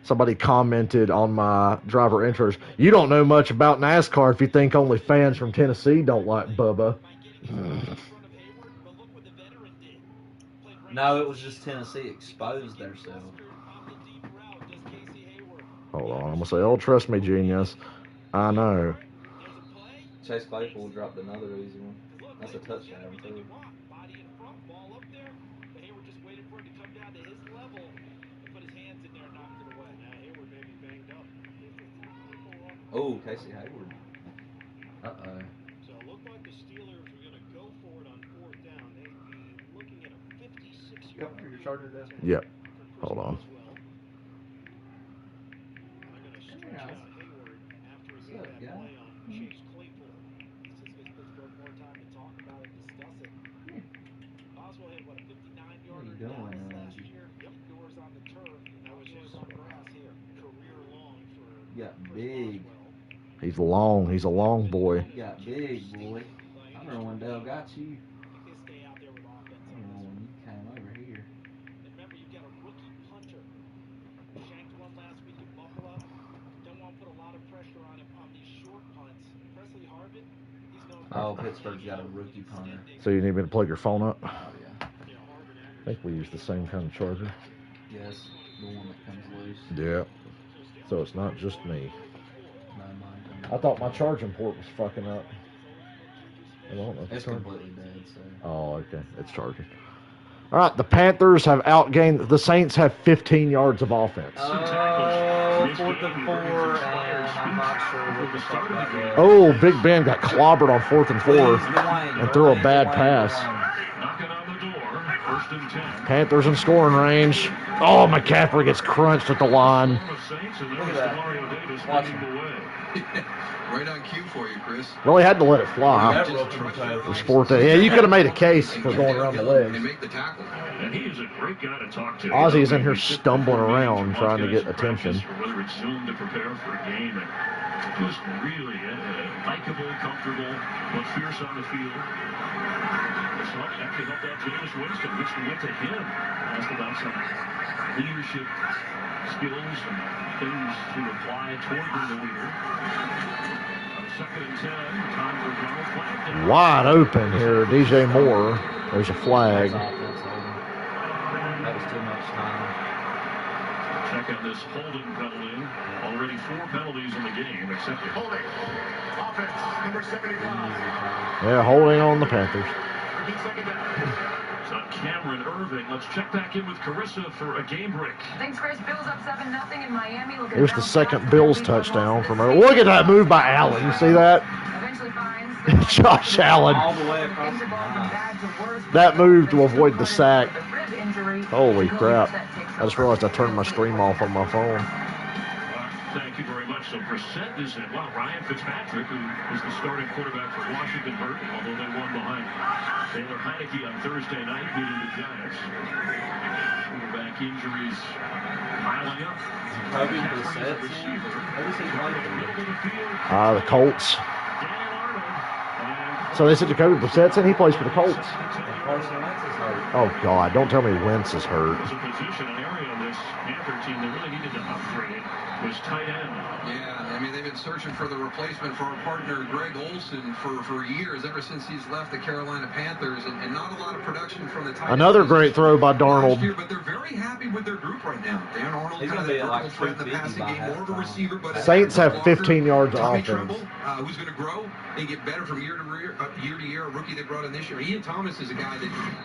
Somebody commented on my driver intros. You don't know much about NASCAR if you think only fans from Tennessee don't like Bubba. No, it was just Tennessee exposed themselves. Hold on. I'm going to say, oh, trust me, genius. I know. Chase Claypool dropped another easy one. That's a touchdown, too. Oh, Casey Hayward. Uh-oh. So it looked like the Steelers were going to go for it on fourth down. They'd be looking at a 56-yard. Yep, your charger does. Yep. Hold on. Got big. He's long. He's a long boy. You got big, boy. I remember when Dale got you. I remember when you came over here. Remember, you got a rookie punter. Shanked one last week in Buffalo. Don't want to put a lot of pressure on him on these short punts. Presley Harvin, he's known. Oh, Pittsburgh's got a rookie punter. So you need me to plug your phone up? Oh, yeah. I think we use the same kind of charger. Yes, the one that comes loose. Yeah. So it's not just me. No, mine. I thought my charging port was fucking up. I don't know if It's charging. completely dead, so. Oh, okay. It's charging. All right, the Panthers have outgained. The Saints have 15 yards of offense. Oh, 4th and 4, and I'm not sure what the fuck that was. Oh, Big Ben got clobbered on 4th and 4 and threw a bad pass. Knocking on the door. 1st and 10. Panthers in scoring range. Oh, McCaffrey gets crunched at the line. Look at that. Watch him. Right on cue for you, Chris. Well, he had to let it fly. That rookie was Sport day. Yeah, you could have made a case for going around the And legs. make the tackle. And he is a great guy to talk to. Ozzy's in here stumbling around trying to get attention. Whether it's Zoom to prepare for a game, and just really likable, comfortable, but fierce on the field. This actually helped out Jameis Winston. Winston went to him, asked about some leadership skills and things to apply toward being a leader. On 2nd and 10, time for Donald Flag. Wide open here, DJ Moore. There's a flag. That was too much time. Check out this holding penalty. Already 4 penalties in the game accepted. Holding. Offense, number 75. Yeah, holding on the Panthers. Second down. It's on Cameron Irving. Let's check back in with Carissa for a game break. Thanks, Chris. Bills up 7-0 in Miami. Here's the second Bills touchdown from her. Look at that move by Allen. You see that? Eventually finds Josh Allen. All the way across the line. That move to avoid the sack. Holy crap. I just realized I turned my stream off on my phone. Thank you very much. So Brissett is in. Well, Ryan Fitzpatrick, who was the starting quarterback for Washington, hurt, although they won behind Taylor Heineke on Thursday night, beating the Giants. Quarterback injuries piling up. Jacoby Brissett, receiver. The Colts. So they said Jacoby Brissett's in. He plays for the Colts. Carson Wentz is hurt. Oh God! Don't tell me Wentz is hurt. There's a position, an area of this Panther team that really needed to upgrade was tight end. Yeah, I mean, they've been searching for the replacement for our partner Greg Olsen for years, ever since he's left the Carolina Panthers, and not a lot of production from the tight end. Another great throw by Darnold. Year, but they're very happy with their group right now. Dan Arnold, He's kind of gonna the be like vertical threat in the passing game, more of a receiver. But Saints have 15 yards of Tommy offense. Tremble, who's going to grow and get better from year to year. A rookie they brought in this year. Ian Thomas is a guy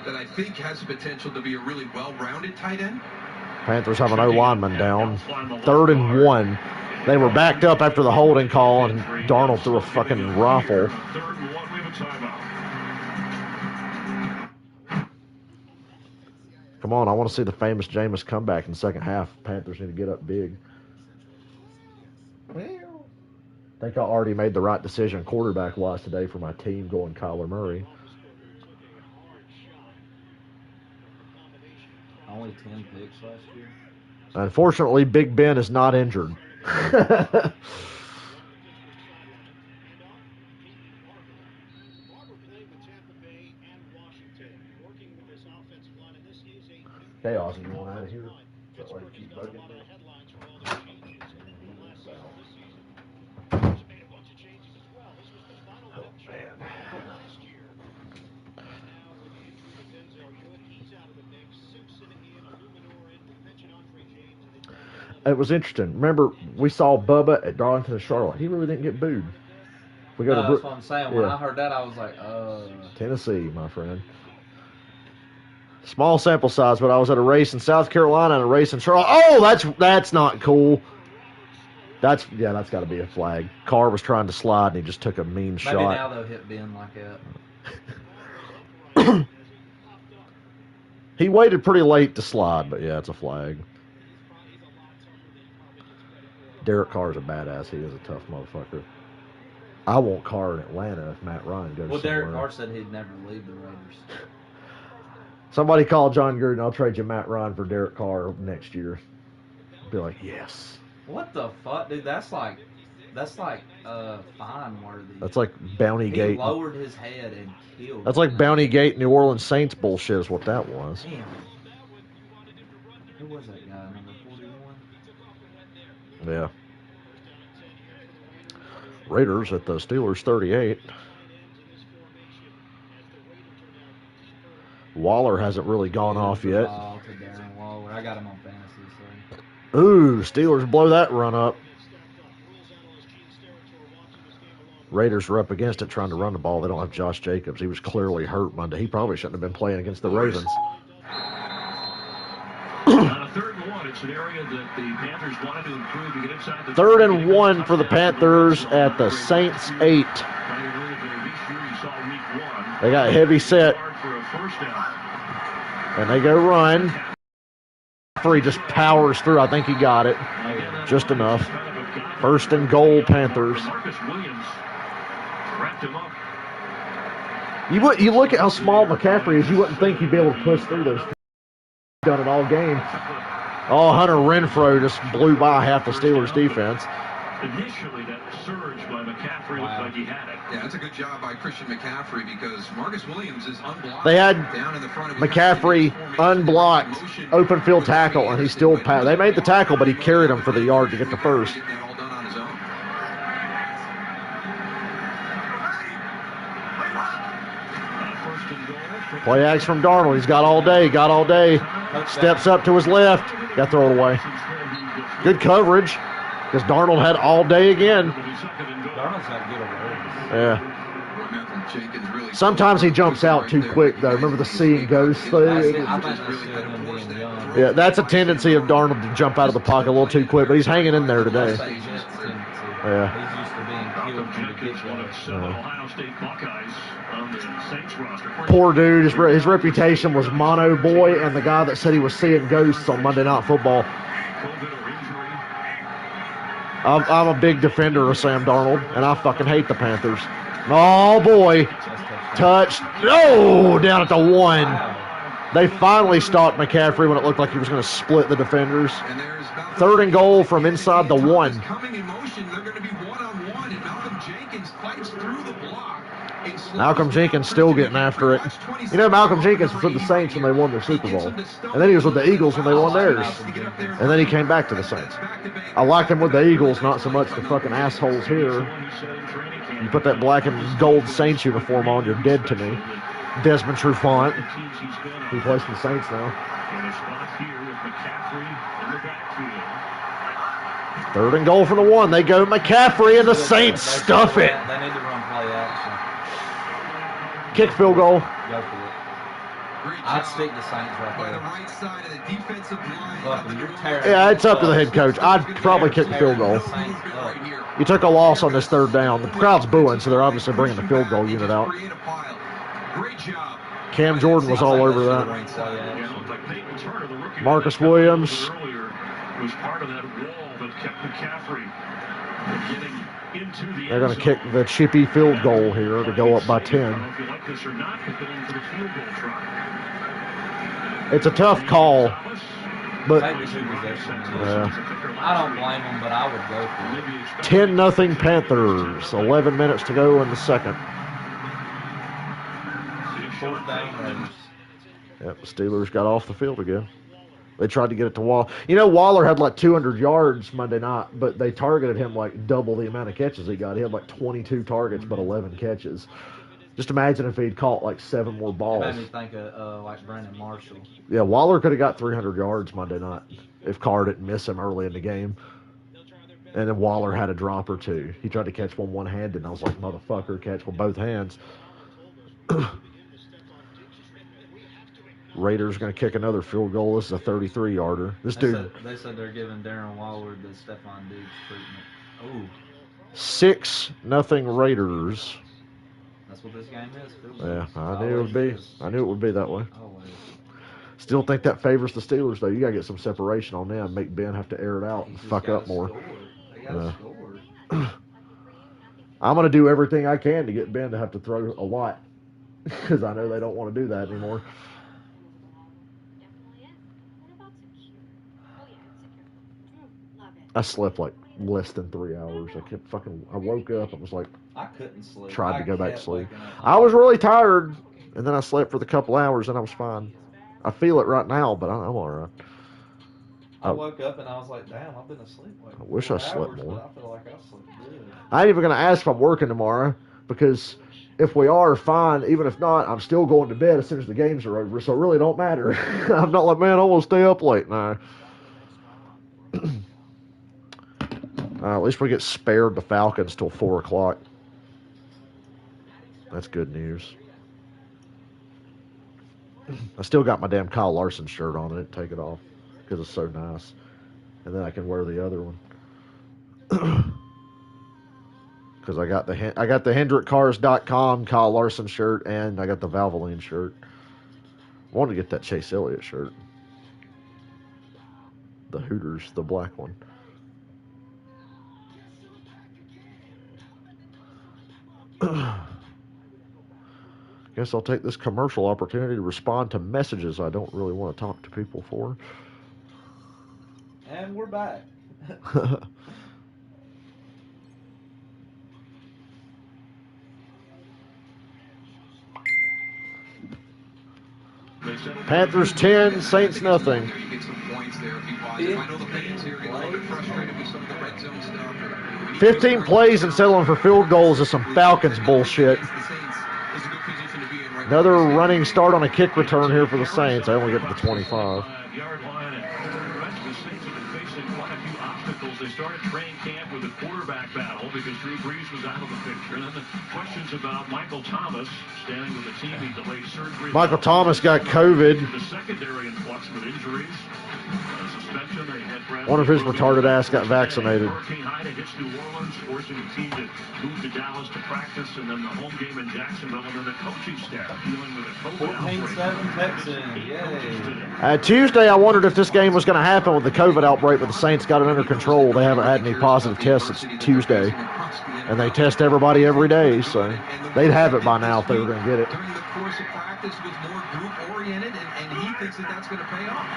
that I think has the potential to be a really well-rounded tight end. Panthers have an O lineman down. 3rd and 1. They were backed up after the holding call, and Darnold threw a fucking rifle. 3rd and 1, we have a timeout. Come on, I want to see the famous Jameis comeback in the second half. Panthers need to get up big. I think I already made the right decision quarterback-wise today for my team going Kyler Murray. Only 10 picks last year. Unfortunately, Big Ben is not injured. Chaos, you want out of here? That way you keep bugging me. Oh, man. It was interesting. Remember, we saw Bubba at Darlington and Charlotte. He really didn't get booed. We go to That's what I'm saying. When yeah. I heard that, I was like, Tennessee, my friend. Small sample size, but I was at a race in South Carolina and a race in Charlotte. Oh, that's not cool. That's got to be a flag. Carr was trying to slide and he just took a mean shot. Maybe now they'll hit Ben like that. He waited pretty late to slide, but yeah, it's a flag. Derek Carr's a badass. He is a tough motherfucker. I want Carr in Atlanta if Matt Ryan goes somewhere. Derek Carr said he'd never leave the Raiders. Somebody call John Gruden. I'll trade you Matt Ryan for Derek Carr next year. Be like, yes. What the fuck, dude? That's like fine worthy. That's like Bounty Gate. He lowered his head and killed. That's like Bounty Gate, New Orleans Saints bullshit is what that was. Damn. Who was that guy? Number 41? Yeah. Raiders at the Steelers 38. Waller hasn't really gone off yet. Waller. I got him on fantasy, so. Ooh, Steelers blow that run up. Raiders are up against it trying to run the ball. They don't have Josh Jacobs. He was clearly hurt Monday. He probably shouldn't have been playing against the Ravens. On a 3rd and 1, it's an area that the Panthers wanted to improve to get inside the 3rd and 1 for the Panthers at the Saints 8. They got heavy set. And they go run. Free just powers through. I think he got it. Just enough. 1st and goal, Panthers. You look at how small McCaffrey is, you wouldn't think he'd be able to push through those. Done it all game. Oh, Hunter Renfrow just blew by half the Steelers defense. Initially, that surge by McCaffrey looked like he had it. Yeah, that's a good job by Christian McCaffrey because Marcus Williams is unblocked. They had down in the front of McCaffrey unblocked, open field tackle, and he still passed. They made the tackle, but he carried him for the yard to get the first. Play action from Darnold. He's got all day. Steps up to his left. Got to throw it away. Good coverage because Darnold had all day again. Darnold's had good awareness. Yeah. Sometimes he jumps out too quick, though. Remember the seeing ghost thing? Yeah, that's a tendency of Darnold to jump out of the pocket a little too quick, but he's hanging in there today. Yeah. Poor dude. His reputation was Mono Boy and the guy that said he was seeing ghosts on Monday Night Football. I'm a big defender of Sam Darnold, and I fucking hate the Panthers. Oh, boy. Touch. No! Down at the 1. Wow. They finally stopped McCaffrey when it looked like he was going to split the defenders. And there's Malcolm 3rd and Jenkins. goal from And inside the Thomas 1. coming in motion. They're going to be one-on-one, and Malcolm Jenkins fights through the block. And slows Malcolm down Jenkins still Christian getting after it. McCaffrey. You know, Malcolm Jenkins was with the Saints when they won their Super Bowl. And then he was with the Eagles when they won theirs. And then he came back to the Saints. I liked him with the Eagles, not so much the fucking assholes here. You put that black and gold Saints uniform on, you're dead to me. Desmond Trufant. He plays for the Saints now. 3rd and goal from the 1. They go McCaffrey, and the Saints stuff it. They need to run play action. Kick field goal. Go for it. I'd stick the Saints right By the there. right side of the defensive line. Buckley, you're tearing Yeah, it's up to the head coach. I'd probably kick the field goal. You took a loss on this 3rd down. The crowd's booing, so they're obviously bringing the field goal unit out. Great job. Cam Jordan was all over that. Marcus Williams. Was part of that wall that kept McCaffrey getting into the They're going to kick the chippy field goal here to go up by 10. I don't know if you like this or not, but going for the field goal try. It's a tough call, but Maybe 2 possessions. yeah. I don't blame them, but I would go for it. 10-0 Panthers. 11 minutes to go in the second. 4th down Raiders. Yep, the Steelers got off the field again. They tried to get it to Waller. You know, Waller had like 200 yards Monday night, but they targeted him like double the amount of catches he got. He had like 22 targets, but 11 catches. Just imagine if he'd caught like 7 more It balls. made me think of like Brandon Marshall. Yeah, Waller could have got 300 yards Monday night if Carr didn't miss him early in the game. And then Waller had a drop or 2. He tried to catch one one-handed, and I was like, motherfucker, catch with both hands. Raiders going to kick another field goal. This is a 33-yarder. This dude. They said they're giving Darren Waller the Stephon Diggs treatment. Ooh. 6-0 Raiders. That's what this game is. Yeah, I knew it would be. I knew it would be that way. Always. Still think that favors the Steelers, though. You got to get some separation on them. Make Ben have to air it out and fuck up more. They got to score. I'm going to do everything I can to get Ben to have to throw a lot because I know they don't want to do that anymore. I slept like less than 3 hours. I woke up and was like, I couldn't sleep. tried to go back to kept sleep. waking up. I was really tired, and then I slept for the couple hours, and I was fine. I feel it right now, but I'm all right. I woke up and I was like, damn, I've been asleep like I wish 4 I slept hours, more. But I feel like I slept good. I ain't even going to ask if I'm working tomorrow, because if we are, fine. Even if not, I'm still going to bed as soon as the games are over, so it really don't matter. I'm not like, man, I want to stay up late. No. At least we get spared the Falcons till 4 o'clock. That's good news. I still got my damn Kyle Larson shirt on. I didn't take it off because it's so nice. And then I can wear the other one. Because I got the HendrickCars.com Kyle Larson shirt, and I got the Valvoline shirt. I wanted to get that Chase Elliott shirt. The Hooters, the black one. Guess I'll take this commercial opportunity to respond to messages I don't really want to talk to people for. And we're back. Panthers 10, Saints nothing. You get some points there if you positive. I know the fans here get a little bit frustrated with some of the red zone stuff. 15 plays and settling for field goals is some Falcons bullshit. Another running start on a kick return here for the Saints. I only get to the 25. They started training camp with a quarterback battle because Drew Brees was out of the picture. And then the questions about Michael Thomas standing with the team. He delayed surgery. Michael Thomas got COVID. The secondary influx with injuries. Suspension. They had One of his retarded ass got vaccinated. Hurricane Ida hits New Orleans, forcing the team to move to Dallas to practice, and then the home game in Jacksonville, and then the coaching staff dealing with a COVID outbreak. 14-7 Texans. Yay. Tuesday, I wondered if this game was going to happen with the COVID outbreak, but the Saints got it under control. school. They haven't had any positive tests since Tuesday. And they test everybody every day, so they'd have it by now if they were going to get it. During the course of practice was more group-oriented, and he thinks that that's going to pay off.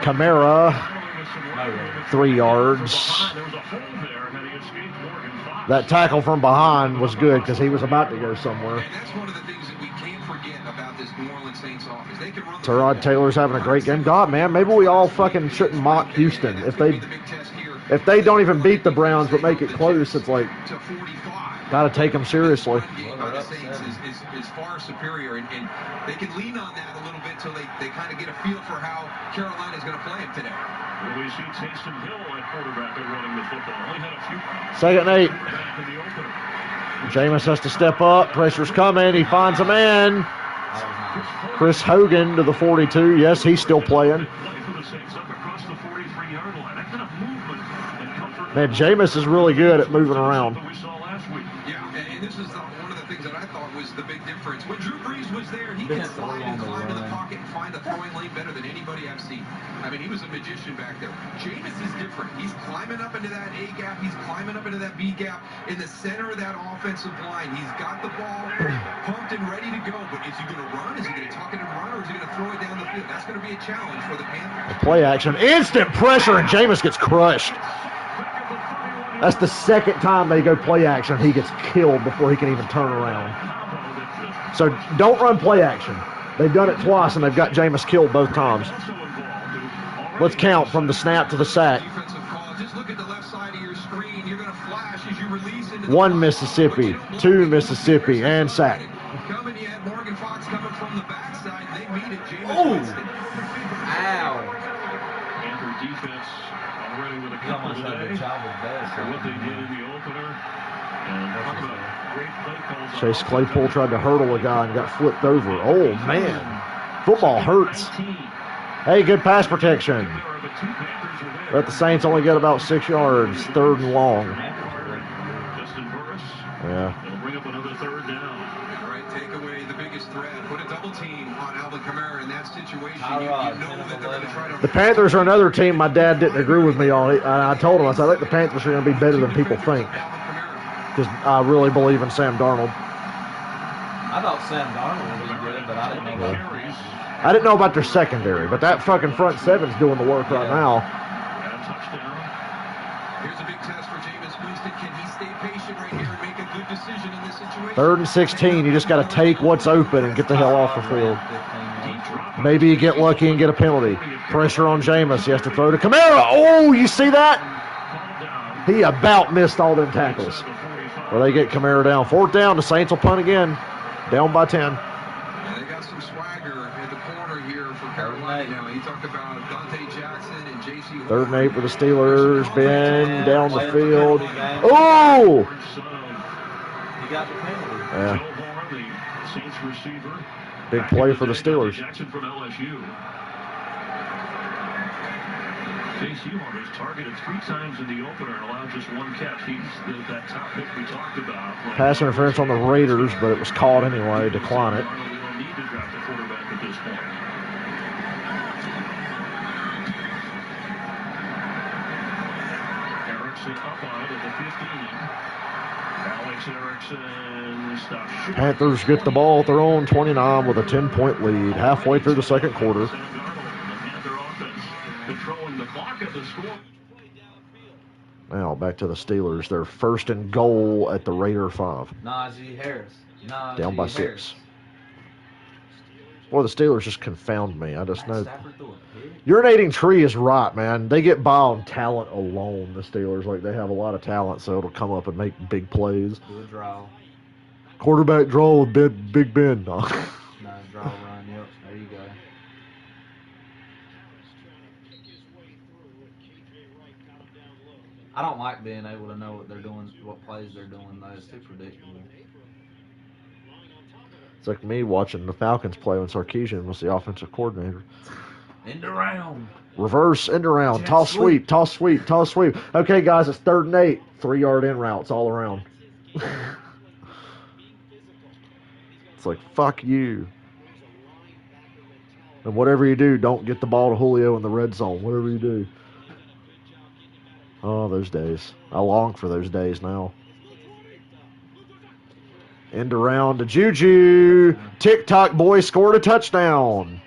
Kamara, 3 yards. That tackle from behind was good because he was about to go somewhere. And that's one of the things that we can't forget about this New Orleans Saints offense. They can run the Tyrod Taylor's having a great game. God, man, maybe we all fucking shouldn't mock Houston. If they don't even beat the Browns but make it close, it's like, to 45. got to take them seriously. The game by the Saints is far superior, and they can lean on that a little bit till they kind of get a feel for how Carolina's going to play him today. Well, we see Taysom Hill at quarterback running the football. Only had a few 2nd and 8. back in the opener. Jameis has to step up. Pressure's coming. He finds a man. Chris Hogan to the 42. Yes, he's still playing. Man, Jameis is really good at moving around. Yeah, and this is one of the things that I thought was the big difference. When Drew Brees was there, he could slide and climb to the pocket and find a throwing lane better than anybody I've seen. I mean, he was a magician back there. Jameis is different. He's climbing up into that A gap. He's climbing up into that B gap in the center of that offensive line. He's got the ball pumped and ready to go. But is he going to run? Is he going to tuck it and run? Or is he going to throw it down the field? That's going to be a challenge for the Panthers. Play action. Instant pressure, and Jameis gets crushed. That's the 2nd time they go play action. He gets killed before he can even turn around. So don't run play action. They've done it twice, and they've got Jameis killed both times. Let's count from the snap to the sack. Defensive call. Just look at the left side of your screen. You're going to flash as you release into 1 Mississippi, 2 Mississippi, and sack. Coming, you had Morgan Fox coming from the backside. They meet it. Jameis Oh! Winston. Ow. Panther defense already with a He couple almost had today the job of best. for what they did in the opener. And talk about great play calls on Chase offense. Claypool tried to hurdle a guy and got flipped over. Oh, man. Football hurts. 19. Hey, good pass protection. Let the Saints only get about 6 yards. 3rd and long. Justin Burris. Yeah. It'll bring up another 3rd down. All right, take away the biggest threat. Put a double team on Alvin Kamara in that situation. You Tyrod, know that they're going to try to... The Panthers are another team my dad didn't agree with me on. I told him, I said, I think the Panthers are going to be better than people think. Because I really believe in Sam Darnold. I thought Sam Darnold would be good, but I didn't know about Carries I didn't know about their secondary, but that fucking front seven's doing the work right now. and a touchdown. Here's a big test for Jameis Winston. Can he stay patient right here and make a good decision in this situation? 3rd and 16. You just got to take what's open and get the hell off the field. 15 yards. Maybe you get lucky and get a penalty. Pressure on Jameis. He has to throw to Kamara. Oh, you see that? He about missed all them tackles. Well, they get Kamara down. 4th down. The Saints will punt again. Down by 10. And they got some swagger at the corner here for Carolina now. You talk about Dante Jackson and J.C. 3rd and 8 for the Steelers. Ben down the field. Oh! He got the penalty. Yeah. Joe Horn, the Saints receiver. Big play for the Steelers. Jackson from LSU. J.C. Horn was targeted 3 times in the opener and allowed just 1 catch. He's that top pick we talked about. Pass interference on the Raiders, but it was called anyway. Decline it. We don't need to draft a quarterback at this point. Erickson up on it at the 15. Alex Erickson stops short. Panthers get the ball at their own 29 with a 10-point lead halfway through the 2nd quarter. Sam Darnold and the Panther offense controlling the clock at the score. Now back to the Steelers. They're 1st and goal at the Raider 5. Najee Harris. Down by 6. Boy, the Steelers just confound me. I just know. Stafford threw a pick. Urinating Tree is right, man. They get by on talent alone, the Steelers. Like, they have a lot of talent, so it'll come up and make big plays. Do a draw. Quarterback draw with Big Ben. No. No, draw run. Yep. There you go. I don't like being able to know what they're doing, what plays they're doing. Though it's too predictable. It's like me watching the Falcons play when Sarkisian was the offensive coordinator. End around. Reverse, end around, Jet toss sweep. sweep, toss sweep, toss sweep. Okay, guys, it's 3rd and 8. 3-yard in routes all around. It's like, fuck you. And whatever you do, don't get the ball to Julio in the red zone. Whatever you do. Oh, those days. I long for those days now. End around to Juju. TikTok boy scored a touchdown.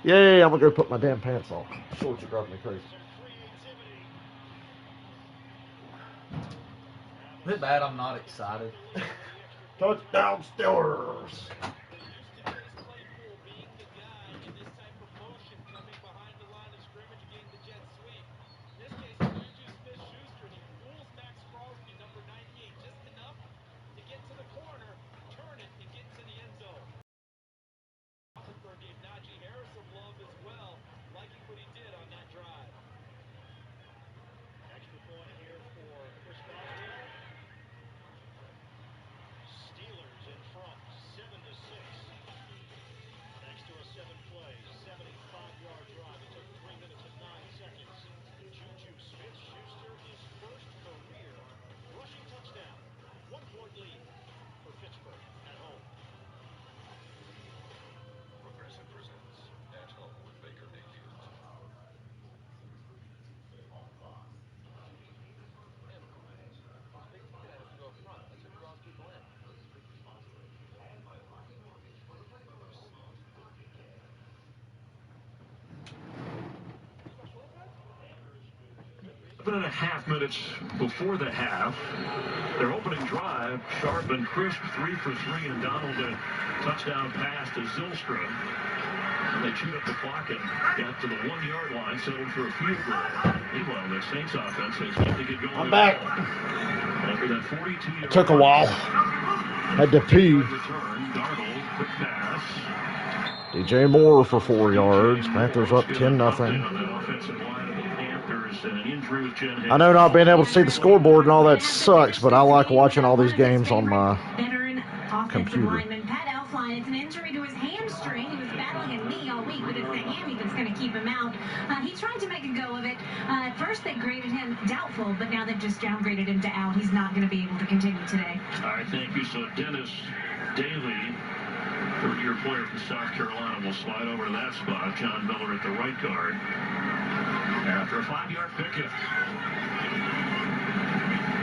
Yay, I'm going to go put my damn pants on. Shorts are driving me crazy. Is it bad I'm not excited? Touchdown Steelers. And a half minutes before the half. Their opening drive, sharp and crisp, 3 for 3, and Donald a touchdown pass to Zylstra. And they chewed up the clock and got to the 1-yard line, settled for a field goal. Meanwhile, the Saints offense has yet to get going. I'm back. After that 42-yard It took a while. Had to pee. return, Darnold, quick pass. DJ Moore for 4 yards. Panthers up 10-0. I know not being able to see the scoreboard and all that sucks, but I like watching all these games on my computer. Lineman Pat Elfline, it's an injury to his hamstring. He was battling a knee all week, but it's the hammy that's going to keep him out. He tried to make a go of it. At first, they graded him doubtful, but now they've just downgraded him to out. He's not going to be able to continue today. All right, thank you. So Dennis Daly, third-year player from South Carolina, will slide over to that spot. John Miller at the right guard. After a 5-yard pickup.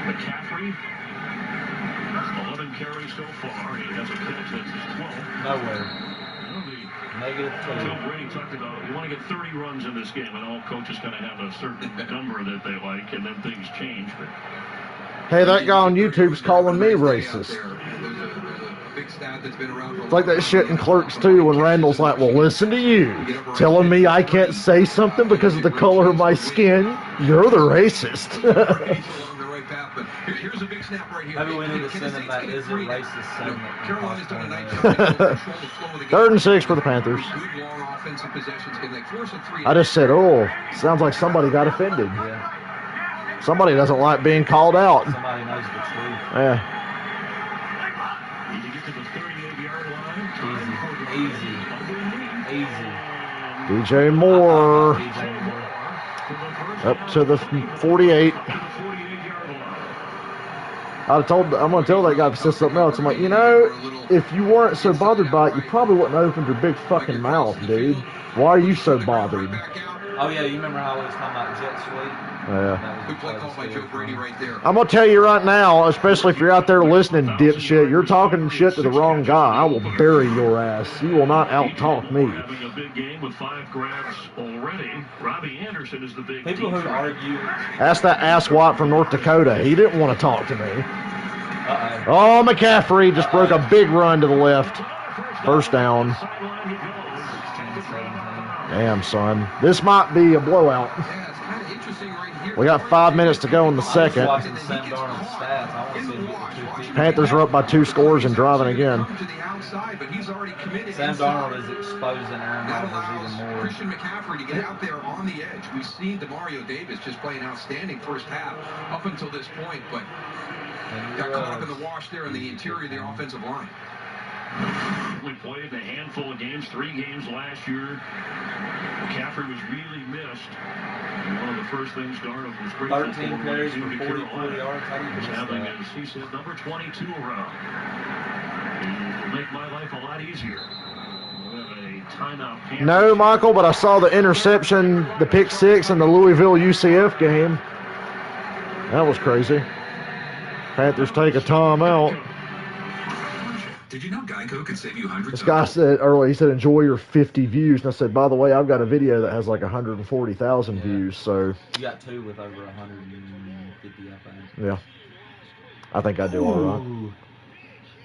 McCaffrey, 11 carries so far. He has a catch. That's his 12th. No way. -2. Joe Brady talked about you want to get 30 runs in this game, and all coaches kind of have a certain number that they like, and then things change. But Hey, that guy on YouTube's calling me racist. It's like that shit in Clerks 2 when Randall's like, well, listen to you. Telling me I can't say something because of the color of my skin? You're the racist. Here's a big snap right here. Maybe we need to send him that is a racist segment. Carolina's done a nice job control the flow of the game. 3rd and 6 for the Panthers. Good long offensive possessions. Can they force a 3? I just said, oh, sounds like somebody got offended. Yeah. Somebody doesn't like being called out. Somebody knows the truth. Yeah. need to get to the 38-yard line. Easy. DJ Moore up to the 48. I'm going to tell that guy if he says something else. I'm like, you know, if you weren't so bothered by it, you probably wouldn't have opened your big fucking mouth, dude. Why are you so bothered? Oh, yeah, you remember how we was talking about jet sweep? Yeah. Good play call by Joe Brady right there. I'm going to tell you right now, especially if you're out there listening, dipshit, you're talking shit to the wrong guy. I will bury your ass. You will not out-talk me. Having a big game with 5 grabs already. Robbie Anderson is the big People who argue. Ask that asswat from North Dakota. He didn't want to talk to me. Oh, McCaffrey just broke a big run to the left. First down. Damn, son. This might be a blowout. Yeah, it's kind of interesting right here. We got 5 minutes to go in the second. Watching Sam Darnold's stats, I want to see him get to 250. Panthers are up by 2 scores and driving again. To the outside, but he's already committed. Sam Darnold is exposing Aaron That Rodgers even allows more. Christian McCaffrey to get out there on the edge. We've seen Demario Davis just play an outstanding first half up until this point, but got caught up in the wash there in the interior of the offensive line. We played a handful of games, 3 games last year. McCaffrey was really missed. And one of the first things Darnold was grateful 13 for carries when he for came to 44 Carolina yards. How do you was miss having, that? as he said, number 22 around. It will make my life a lot easier. We'll have a timeout. No, Michael, but I saw the interception, the pick 6 in the Louisville UCF game. That was crazy. Panthers take a timeout. Did you know Geico could save you hundreds This of guy said earlier, he said, enjoy your 50 views. And I said, by the way, I've got a video that has like 140,000 views. So, You got two with over 150, I think. yeah. I think I do all right.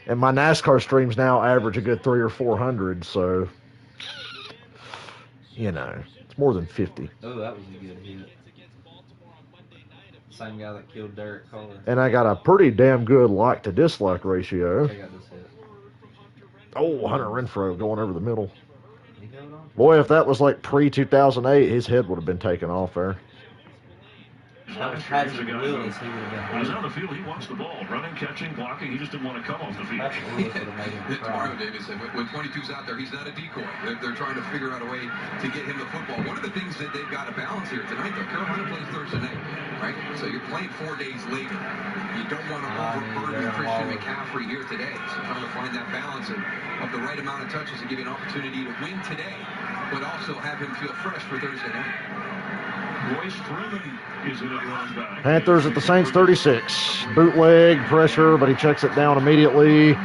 And my NASCAR streams now average a good 300 or 400. So, you know, it's more than 50. Oh, that was a good hit. Same guy that killed Derek Carr. And I got a pretty damn good like to dislike ratio. Check out this hit. Oh, Hunter Renfrow going over the middle. He held on. Boy, if that was like pre-2008, his head would have been taken off there. That was Patrick Willis. He would When have he's been. on the field, he wants the ball. Running, catching, blocking. He just didn't want to come off the field. Patrick Willis would have made him Tomorrow, cry. David said, when 22's out there, he's not a decoy. They're trying to figure out a way to get him the football. One of the things that they've got to balance here tonight, though, Carolina plays Thursday night, right? So you're playing 4 days later. You don't want to overburden Christian McCaffrey here today. So trying to find that balance of the right amount of touches to give you an opportunity to win today, but also have him feel fresh for Thursday night. Royce Freeman is in at running back. Panthers at the Saints 36. Bootleg, pressure, but he checks it down immediately.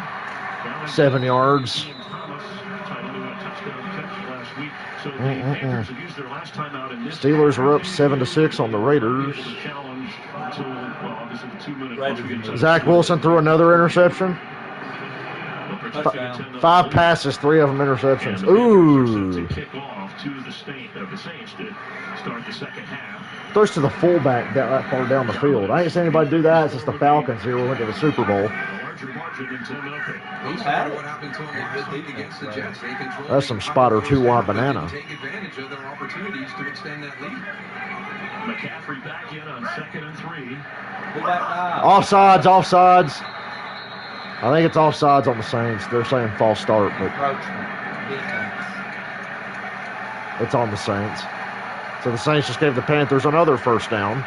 7 yards. Ian Thomas tied into a touchdown catch last week. So the Panthers have used their last time out in this Steelers are up 7-6 on the Raiders. able to challenge until, well, obviously the 2-minute Raiders. Zach Wilson threw another interception. Touchdown. 5 passes, 3 of them interceptions. Ooh. To kick off to the Saints to start the second half. Throws to the fullback that far down the field. I ain't seen anybody do that since the Falcons here went to the Super Bowl. A larger margin than 10-0. Those had are it. what happened to him last week against the Jets. They controlled That's some the spotter clock, 2-wide banana. Take advantage of their opportunities to extend that lead. McCaffrey back in on 2nd and 3. Fullback dive. Offsides. I think it's offsides on the Saints. They're saying false start, but Encroachment. Defense. it's on the Saints. So the Saints just gave the Panthers another first down.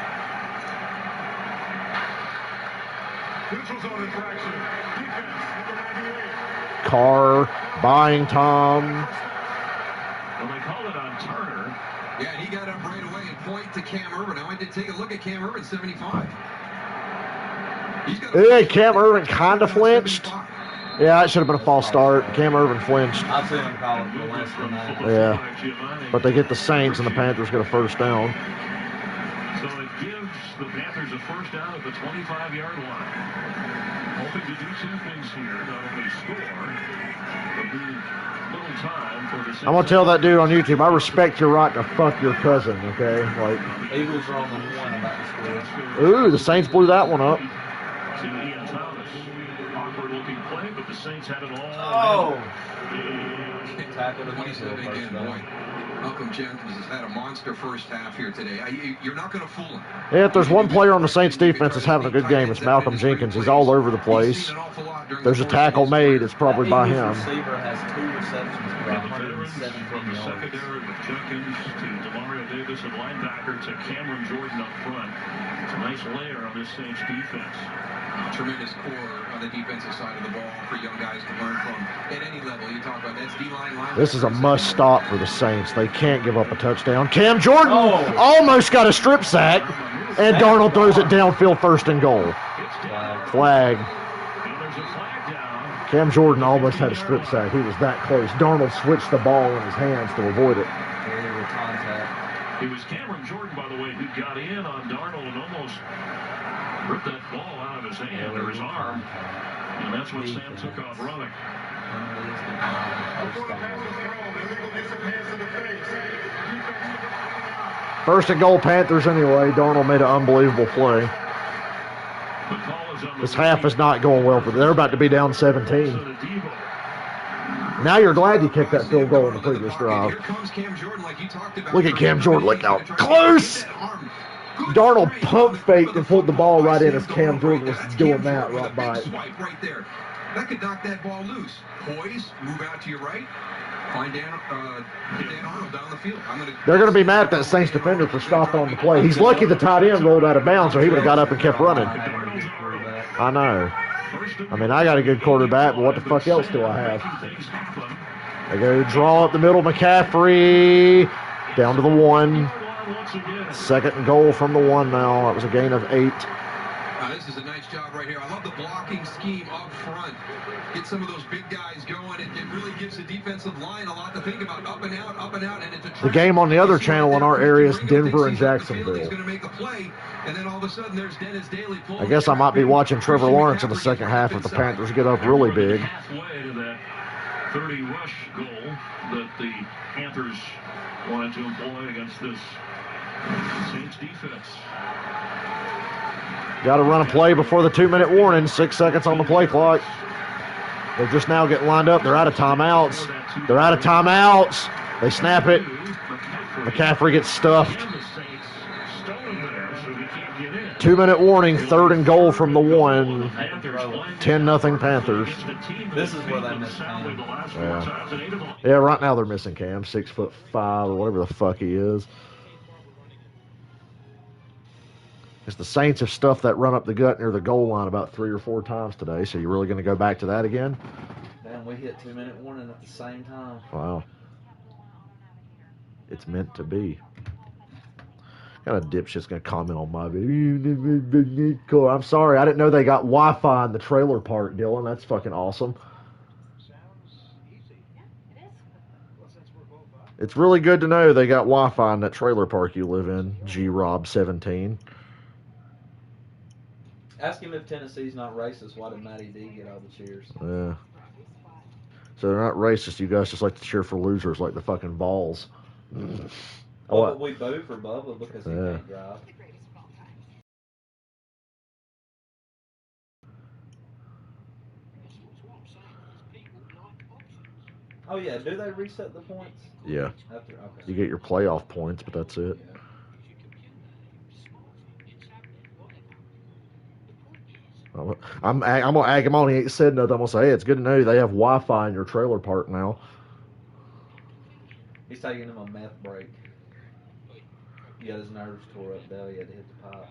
Neutral zone infraction. Defense, number 98. Carr buying time. Well, they call it on Turner. Yeah, and he got up right away and point to Cam Irvin. Now I did take a look at Cam Irvin, 75. He's got Yeah, Cam Irvin kind of flinched. Yeah, it should have been a false start. Cam Irvin flinched. I've seen him call it for less than that. Yeah. But they get the Saints and the Panthers get a first down. So it gives the Panthers a first down at the 25-yard line. Hoping to do 2 things here. Not only score, but do little time for the Saints. I'm going to tell that dude on YouTube, I respect your right to fuck your cousin, okay? Like, Eagles are on the 1 about to score. ooh, the Saints blew that one up. To Ian Thomas. Awkward looking play, but the Saints had it all. Oh! Tackle to 27 first again, down. boy. Malcolm Jenkins has had a monster first half here today. You're not going to fool him. Yeah, if there's one player on the Saints defense that's having a good game, it's Malcolm Jenkins. He's all over the place. There's a tackle made, it's probably by him. Eagles receiver has 2 receptions for And the veterans 117 from the yards. secondary with Jenkins to Demario Davis at linebacker to Cameron Jordan up front. It's a nice layer on this Saints defense. Tremendous core on the defensive side of the ball for young guys to learn from at any level. You talk about that's D-line. This is a must stop for the Saints. They can't give up a touchdown. Cam Jordan Oh. almost got a strip sack, and Darnold throws it downfield first and goal. Flag. And there's a flag down. Cam Jordan almost had a strip sack. He was that close. Darnold switched the ball in his hands to avoid it. Illegal contact. It was Cameron Jordan, by the way, who got in on Darnold and almost ripped that ball out of his hand or his arm. And that's when Sam took off running. First and goal, Panthers anyway. Darnold made an unbelievable play. The call is on the This half is not going well for them. They're about to be down 17. Now you're glad you kicked that field goal in the previous drive. Here comes Cam Jordan, like you talked about. Look at Cam Jordan. Look how close. Darnold pump faked and pulled the ball right in as Cam Jordan was doing that right by it. Swipe right there. That could knock that ball loose. Poise, move out to your right. Find Dan Arnold down the field. They're going to be mad at that Saints defender for stopping on the play. He's lucky the tight end rolled out of bounds, or he would have got up and kept running. I know. I mean, I got a good quarterback, but what the fuck else do I have? They go draw up the middle. McCaffrey down to the 1. Second and goal from the 1 now. That was a gain of 8. job right here. I love the blocking scheme up front. Get some of those big guys going. It really gives the defensive line a lot to think about. Up and out, and it's a The game on the other channel in our area is Denver and He's Jacksonville. going to make a play, and then all of a sudden there's Dennis Daly. I guess I might be watching Trevor Lawrence in the second half if the Panthers get up really big. Halfway to that 30 rush goal that the Panthers wanted to employ against this Saints defense. Got to run a play before the 2-minute warning. 6 seconds on the play clock. They're just now getting lined up. They're out of timeouts. They're out of timeouts. They snap it. McCaffrey gets stuffed. 2-minute warning. 3rd and goal from the 1. 10-0 Panthers. This is where they miss Cam. Yeah, right now they're missing Cam. 6'5" or whatever the fuck he is. The Saints have stuffed that run up the gut near the goal line about 3 or 4 times today, so you're really going to go back to that again? Damn, we hit 2-minute warning at the same time. Wow. It's meant to be. Kind of dipshit's going to comment on my video. I'm sorry, I didn't know they got Wi-Fi in the trailer park, Dylan. That's fucking awesome. It's really good to know they got Wi-Fi in that trailer park you live in, G-Rob17. Ask him if Tennessee's not racist. Why did Matty D get all the cheers? Yeah. So they're not racist. You guys just like to cheer for losers like the fucking balls. Oh, but we boo for Bubba because he can't drive. Oh, yeah. Do they reset the points? Yeah. Okay. You get your playoff points, but that's it. Yeah. I'm gonna ag him on. He ain't said nothing. I'm gonna say, hey, it's good to know they have Wi-Fi in your trailer park now. He's taking him a meth break. He got his nerves tore up, though. He had to hit the pipe.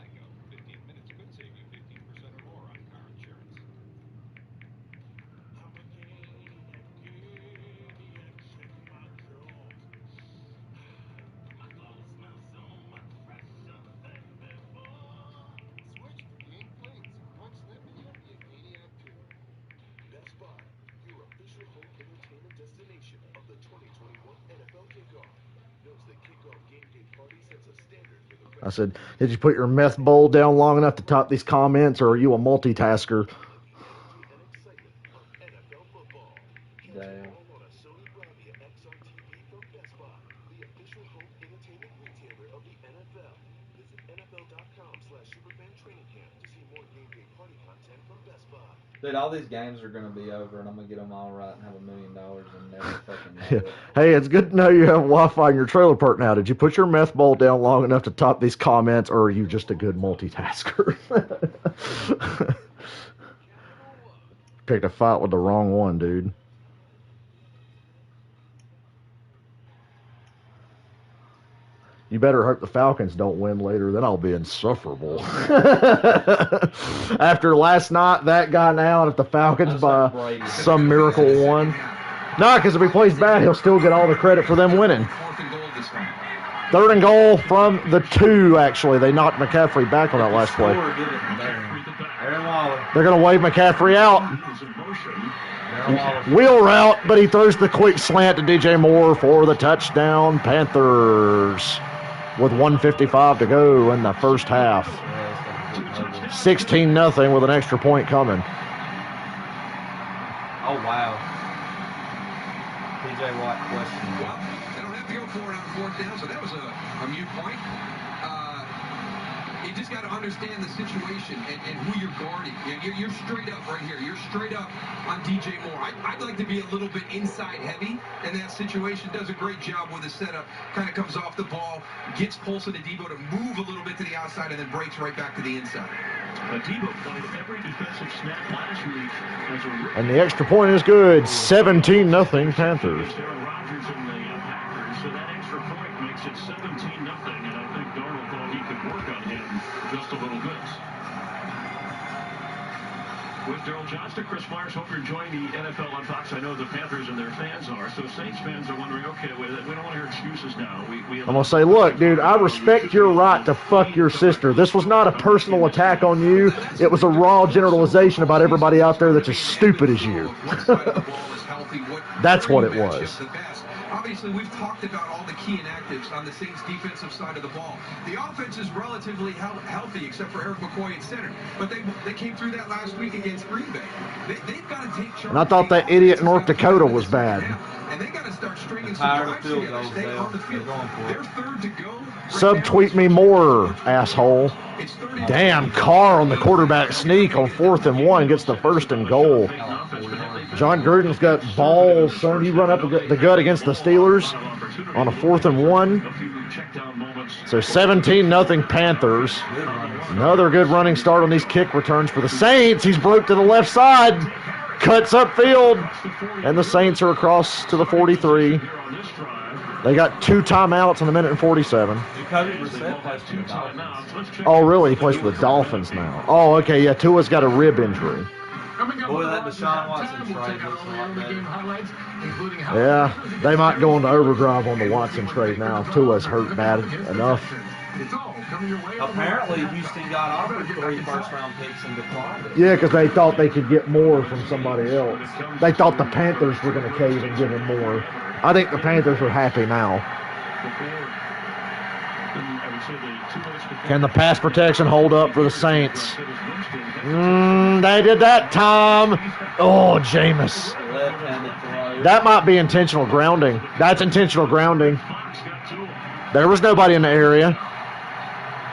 I said, did you put your meth bowl down long enough to top these comments, or are you a multitasker? Damn. Dude, all these games are going to be over, and I'm going to get them all right and have $1 million and never fucking know it. Hey, it's good to know you have Wi-Fi in your trailer park now. Did you put your meth bowl down long enough to top these comments, or are you just a good multitasker? Picked a fight with the wrong one, dude. You better hope the Falcons don't win later, then I'll be insufferable. After last night, that guy now, and if the Falcons by some miracle won. No, because if he plays bad, he'll still get all the credit for them winning. 3rd and goal from the 2, actually. They knocked McCaffrey back on that last play. They're going to wave McCaffrey out. Wheel route, but he throws the quick slant to DJ Moore for the touchdown. Panthers with 1:55 to go in the first half. 16-0 with an extra point coming. Oh, wow. TJ Watt question. Well, they don't have to go for it on 4th down, so that was a mute point. You just got to understand the situation and who you're guarding. You're straight up right here. You're straight up on DJ Moore. I'd like to be a little bit inside heavy in that situation. Does a great job with the setup. Kind of comes off the ball, gets Paulson and Debo to move a little bit to the outside, and then breaks right back to the inside. Debo played every defensive snap last week as a rookie. And the extra point is good. 17-0 Panthers. Aaron Rodgers and the Packers, so that extra point makes it 17-0, and I think Darnold thought he could work on him just a little bit. With Daryl Johnston, Chris Myers, hope you're enjoying the NFL on Fox. I know the Panthers and their fans are. So Saints fans are wondering, okay, we don't want to hear excuses now. I'm going to say, look, dude, I respect your right to fuck your sister. This was not a personal attack on you. It was a raw generalization about everybody out there that's as stupid as you. That's what it was. Obviously, we've talked about all the key inactives on the Saints' defensive side of the ball. The offense is relatively healthy, except for Eric McCoy at center. But they came through that last week against Green Bay. They've got to take charge. And I thought that idiot in North Dakota was bad. And they got to start stringing some drives together, stay on the field. They're third to go. Subtweet me more, asshole. Damn, Carr on the quarterback sneak on 4th and 1 gets the 1st and goal. John Gruden's got balls, son. You run up the gut against the Steelers on a 4th and 1. So 17-0 Panthers. Another good running start on these kick returns for the Saints. He's broke to the left side. Cuts upfield. And the Saints are across to the 43. They got 2 timeouts in a minute and 47. Oh, really? He plays for the Dolphins now. Oh, okay. Yeah, Tua's got a rib injury. Boy, that Deshaun Watson trade looks a lot better. Yeah, they might go into overdrive on the Watson trade now. Tua's hurt bad enough. Apparently, Houston got offered 3 first-round picks and declined it. Yeah, because they thought they could get more from somebody else. They thought the Panthers were going to cave and give him more. I think the Panthers are happy now. Can the pass protection hold up for the Saints? They did that, Tom. Oh, Jameis. That might be intentional grounding. That's intentional grounding. There was nobody in the area.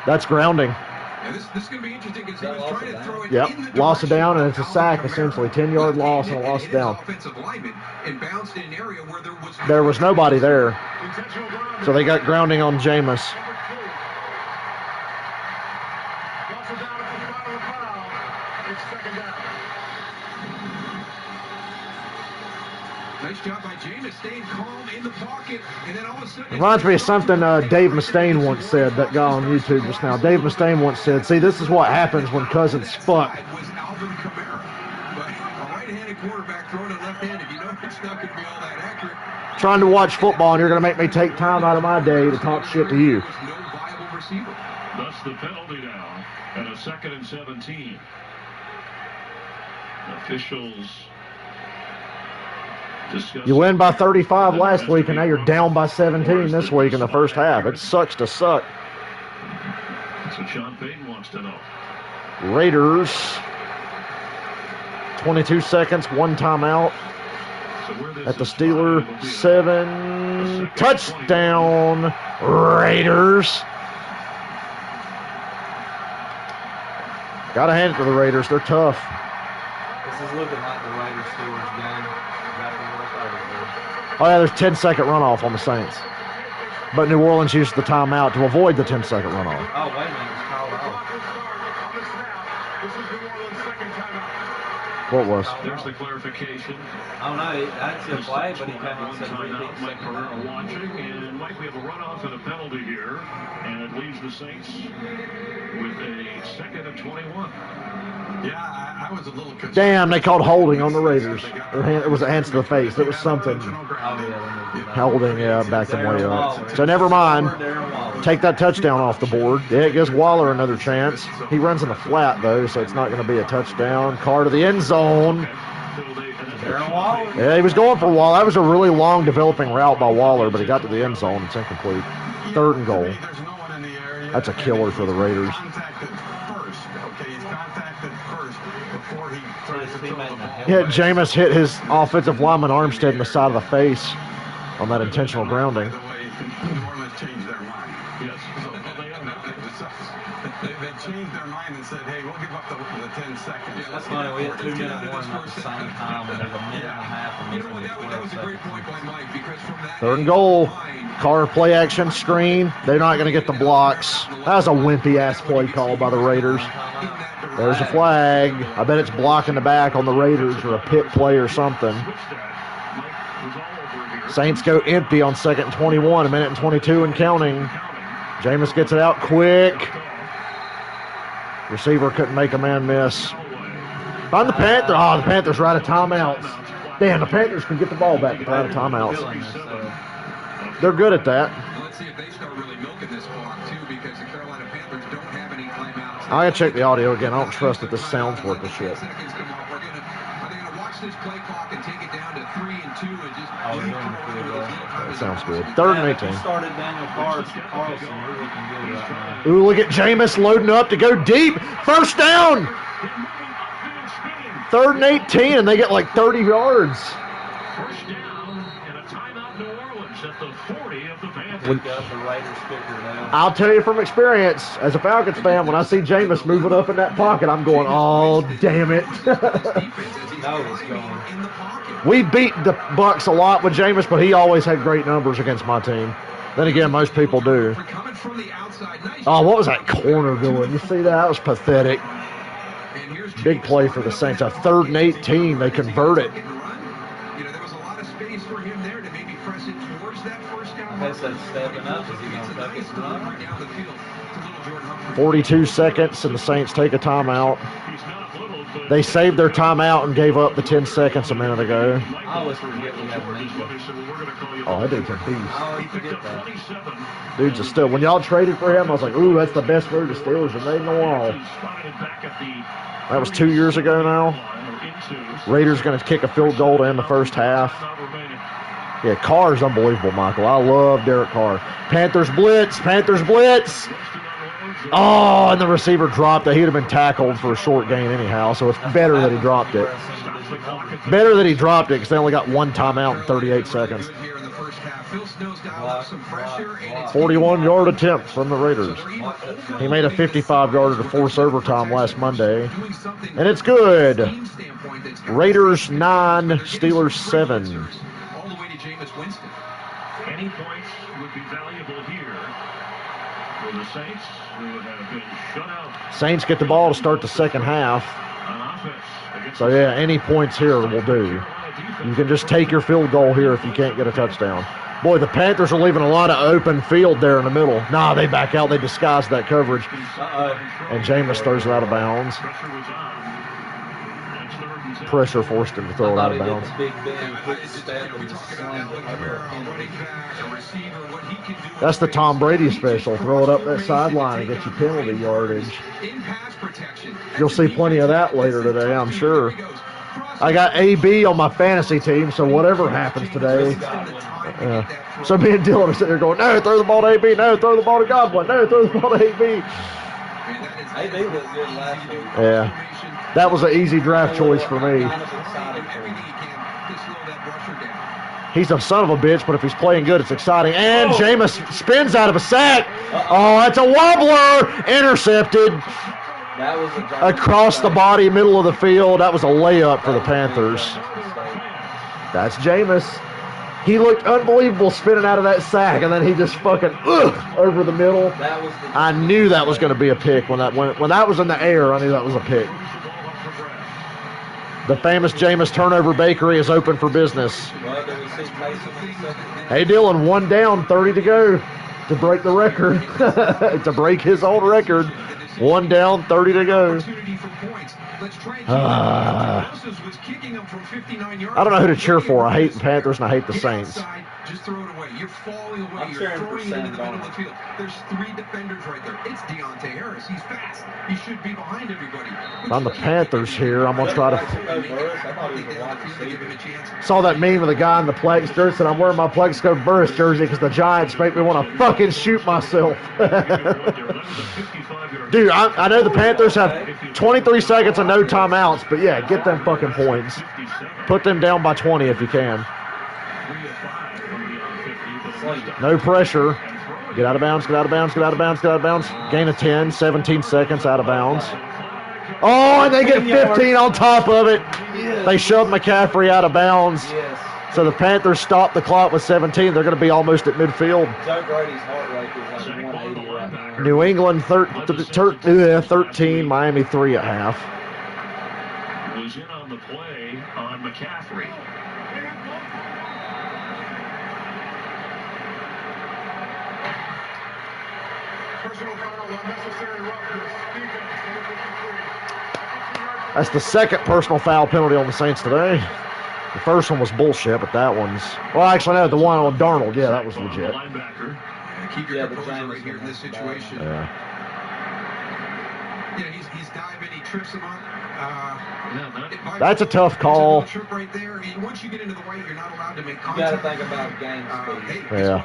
That's grounding. Yeah, this is going to be interesting because he was trying to throw it. Yep, loss it down, and it's a sack, essentially. 10-yard loss and a loss down. There was nobody there. So they got grounding on Jameis. Nice job by Jameis staying calm in the pocket, and then all of a sudden... Reminds me of something Dave Mustaine once said, that guy on YouTube just now. Dave Mustaine once said, see, this is what happens when Cousins fuck. Was Alvin Kamara, but a right-handed quarterback throwing it left-handed. You know it's not going to be all that accurate. Trying to watch football, and you're going to make me take time out of my day to talk shit to you. No viable receiver. Thus the penalty now, and a 2nd and 17. Officials... You win by 35 last week, and now you're down by 17 this week in the first half. It sucks to suck. That's what Sean Payton wants to know. Raiders, 22 seconds, 1 timeout. At the Steeler 7. Touchdown, Raiders. Got to hand it to the Raiders. They're tough. This is looking like the Raiders-Steelers game. Oh, yeah, there's 10-second runoff on the Saints. But New Orleans used the timeout to avoid the 10-second runoff. Oh, wait a minute. It's called off. What was? There's the clarification. Oh, no, that's a play, but he came out and said Timeout. Mike Pereira watching, and Mike, we have a runoff and a penalty here, and it leaves the Saints with a 2nd and 21. Yeah, I was a little concerned. Damn, they called holding on the Raiders. It was a hands to the face. It was something. Holding, yeah, back them way up. So never mind. Take that touchdown off the board. Yeah, it gives Waller another chance. He runs in the flat, though, so it's not going to be a touchdown. Carr to the end zone. Yeah, he was going for Waller. That was a really long developing route by Waller, but he got to the end zone. It's incomplete. 3rd and goal. That's a killer for the Raiders. Yeah, Jameis hit his offensive lineman Armstead in the side of the face on that intentional grounding. They changed their mind and said, hey, we'll give up the 10 seconds. That's funny. We had 2-minute warning at the same time, and there's a minute and a half. You know, that was a great point by Mike, because from that 3rd and goal. Carr play action screen. They're not going to get the blocks. That was a wimpy-ass play call by the Raiders. There's a flag. I bet it's blocking the back on the Raiders or a pit play or something. Saints go empty on 2nd and 21, 1 minute and 22 and counting. Jameis gets it out quick. Receiver couldn't make a man miss. Find the Panthers. Oh, the Panthers are out of timeouts. Damn, the Panthers can get the ball back, but they're out of timeouts. They're good at that. Let's see if they start really milking this clock, too, because the Carolina Panthers don't have any timeouts. I gotta check the audio again. I don't trust that this sound's worth of shit. Seconds come off. Are they going to watch this play clock and take it down to 3 and 2 and just That sounds good. 3rd and 18. Started Daniel Carlson. We're looking good right now. Ooh, look at Jameis loading up to go deep. First down. 3rd and 18, and they get like 30 yards. First down and a timeout New Orleans at the 40 of the Panthers. Pick up the Raiders kicker now. I'll tell you from experience, as a Falcons fan, when I see Jameis moving up in that pocket, I'm going, oh, damn it. We beat the Bucs a lot with Jameis, but he always had great numbers against my team. Then again, most people do. Oh, what was that corner doing? You see that? That was pathetic. Big play for the Saints. A 3rd and 18. They convert it. There was a lot of space for him there to maybe press it towards that first down. I guess that's stepping up. Is he going to tuck it and run? 42 seconds, and the Saints take a timeout. They saved their timeout and gave up the 10 seconds a minute ago. I always forget we have an eagle. Oh, that dude's a beast. I always forget that. Dude's a steal. When y'all traded for him, I was like, ooh, that's the best move the Steelers have made in a while. That was 2 years ago now. Raiders going to kick a field goal to end the first half. Yeah, Carr's unbelievable, Michael. I love Derek Carr. Panthers blitz. Panthers blitz. Oh, and the receiver dropped it. He'd have been tackled for a short gain anyhow, so it's better that he dropped it. Better that he dropped it because they only got one timeout in 38 seconds. 41-yard attempt from the Raiders. He made a 55-yarder to force overtime last Monday. And it's good. Raiders 9, Steelers 7. All the way to Jameis Winston. Any points would be valuable here for the Saints, who have been shut out Saints get the ball to start the second half. on offense. So, yeah, any points here will do. You can just take your field goal here if you can't get a touchdown. Boy, the Panthers are leaving a lot of open field there in the middle. Nah, they back out. They disguised that coverage. And Jameis throws it out of bounds. Pressure forced him to throw it out of bounds. That's the Tom Brady special. Throw it up that sideline and get you penalty yardage. You'll see plenty of that later today, I'm sure. I got AB on my fantasy team, so whatever happens today. So me and Dylan are sitting there going, no, throw the ball to AB. No, throw the ball to Godwin. No, throw the ball to AB. AB was good last week. Yeah. That was an easy draft choice for me. He's a son of a bitch, but if he's playing good, it's exciting. And Jameis spins out of a sack. Oh, that's a wobbler. Intercepted. That was Across the body, middle of the field. That was a layup for the Panthers. That's Jameis. He looked unbelievable spinning out of that sack, and then he just fucking over the middle. I knew that was going to be a pick when that was in the air. I knew that was a pick. The famous Jameis Turnover Bakery is open for business. Hey, Dylan, 1 down, 30 to go to break the record. To break his own record. 1 down, 30 to go. I don't know who to cheer for. I hate the Panthers and I hate the Saints. Just throw it away. You're falling away. I'm You're cheering for throwing it in the Sam middle of the field. There's 3 defenders right there. It's Deontay Harris. He's fast. He should be behind everybody. On the Panthers here, I'm going to try to... Saw that meme of the guy in the Plex jersey, and I'm wearing my Plexico Burris jersey because the Giants make me want to fucking shoot myself. Dude, I know the Panthers have 23 seconds and no timeouts, but yeah, get them fucking points. Put them down by 20 if you can. No pressure. Get out of bounds, get out of bounds, get out of bounds, get out of bounds. Gain of 10, 17 seconds out of bounds. Oh, and they get 15 on top of it. They shove McCaffrey out of bounds. So the Panthers stop the clock with 17. They're going to be almost at midfield. Joe Brady's heart rate is like 180 right now. New England 13, Miami 3 at half. Was in on the play on McCaffrey. Personal foul, unnecessary roughness. Defense, number 53. That's the second personal foul penalty on the Saints today. The first one was bullshit, but that one's... Well, actually, no, the one on Darnold, yeah, that was legit. Keep your composure right here in this situation. Yeah. You know, he's diving, he trips him up. That's a tough call. Trip right there. Once you get into the white, you're not allowed to make You got to contact. think about game speed. Yeah.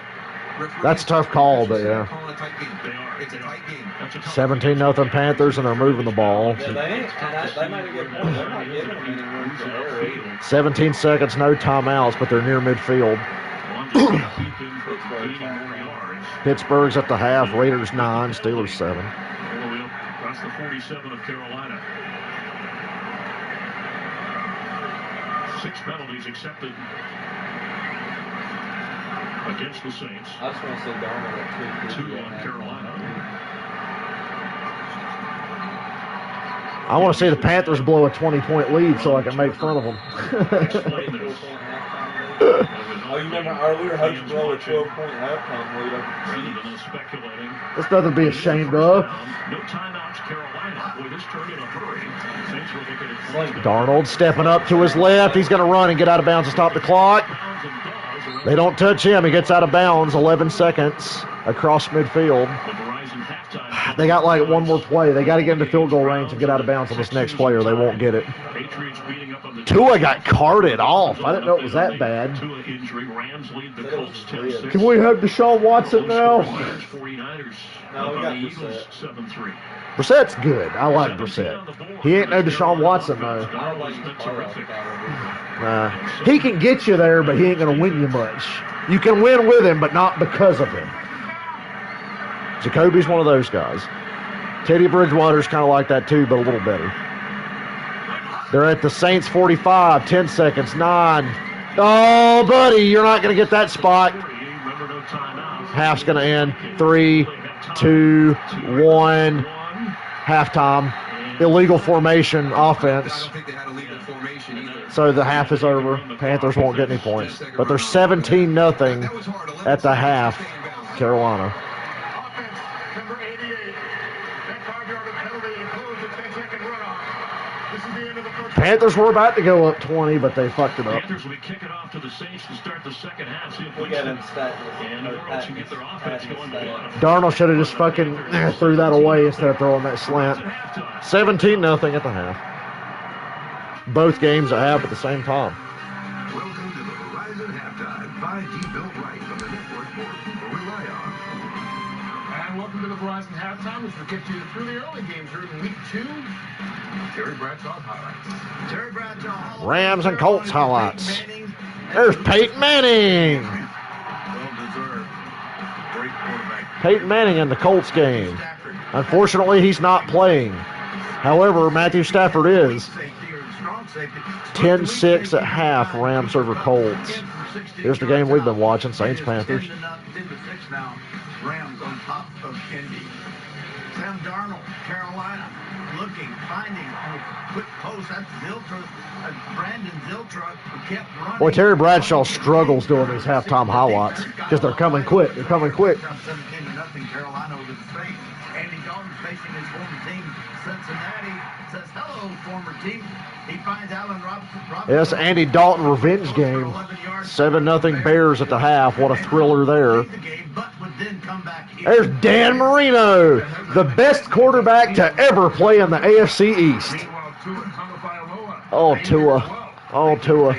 That's a tough call, but yeah. It's a tight game. 17-0 Panthers, and they're moving the ball. Yeah, they ain't. They made a good point. They're not giving them any room for error. 17 seconds, no timeouts, but they're near midfield. Pittsburgh's at the half, Raiders 9, Steelers 7. That's the 47 of Carolina. 6 penalties accepted against the Saints. I just want to say Darnold at 2 on Carolina. I want to see the Panthers blow a 20-point lead so I can make fun of them. Oh, you remember earlier how you blow a 12-point halftime lead over the Chiefs? Speculating. There's nothing to be ashamed of. No timeouts, Carolina. Boy, this turned in a hurry. Saints were looking at Darnold stepping up to his left. He's going to run and get out of bounds to stop the clock. They don't touch him. He gets out of bounds. 11 seconds across midfield. They got like one more play. They got to get into field goal range and get out of bounds on this next play or they won't get it. Tua got carted off. I didn't know it was that bad. Can we have Deshaun Watson now? No, we got Brissett. Brissett's good. I like Brissett. He ain't no Deshaun Watson, though. I don't like his He can get you there, but he ain't going to win you much. You can win with him, but not because of him. Jacoby's one of those guys. Teddy Bridgewater's kind of like that too, but a little better. They're at the Saints 45, 10 seconds, 9. Oh, buddy, you're not going to get that spot. Half's going to end. 3, 2, 1. Halftime. Illegal formation offense. I don't think they had a legal formation either. So the half is over. Panthers won't get any points. But they're 17-0 at the half. Carolina. Number 88. That 5-yard penalty includes a 10-second runoff. This is the end of the first. Panthers were about to go up 20, but they fucked it up. Panthers will be kicking off to the Saints to start the second half. See if We got him stat. and the Worlds can get their offense going. Darnold should have just fucking threw that away instead of throwing that slant. 17-0 at the half. Both games at half at the same time. Welcome to the Verizon Halftime. 5G built right from the network more people rely on. And welcome to the Verizon Halftime, which will get you through the early games here in Week 2. Terry Bradshaw highlights. Terry Bradshaw. Rams and Colts highlights. There's Peyton Manning. Well deserved. Great quarterback. Peyton Manning in the Colts game. Unfortunately, he's not playing. However, Matthew Stafford is. 10-6 at half, Rams over Colts. Here's the game we've been watching, Saints Panthers. 10-6 now. Rams on top of Indy. Sam Darnold, Carolina, looking, finding on a quick post. That's Ziltra, Brandon Ziltra, who kept running. Boy, Terry Bradshaw struggles doing these halftime highlights because they're coming quick. They're coming quick. 17-0 Carolina over the Saints. Andy Dalton facing his former team, Cincinnati. Says, hello, former team. He finds Allen Robinson. Yes, Andy Dalton revenge game. 7-0 Bears at the half. What a thriller there. There's Dan Marino, the best quarterback to ever play in the AFC East. Oh, Tua. Oh, Tua.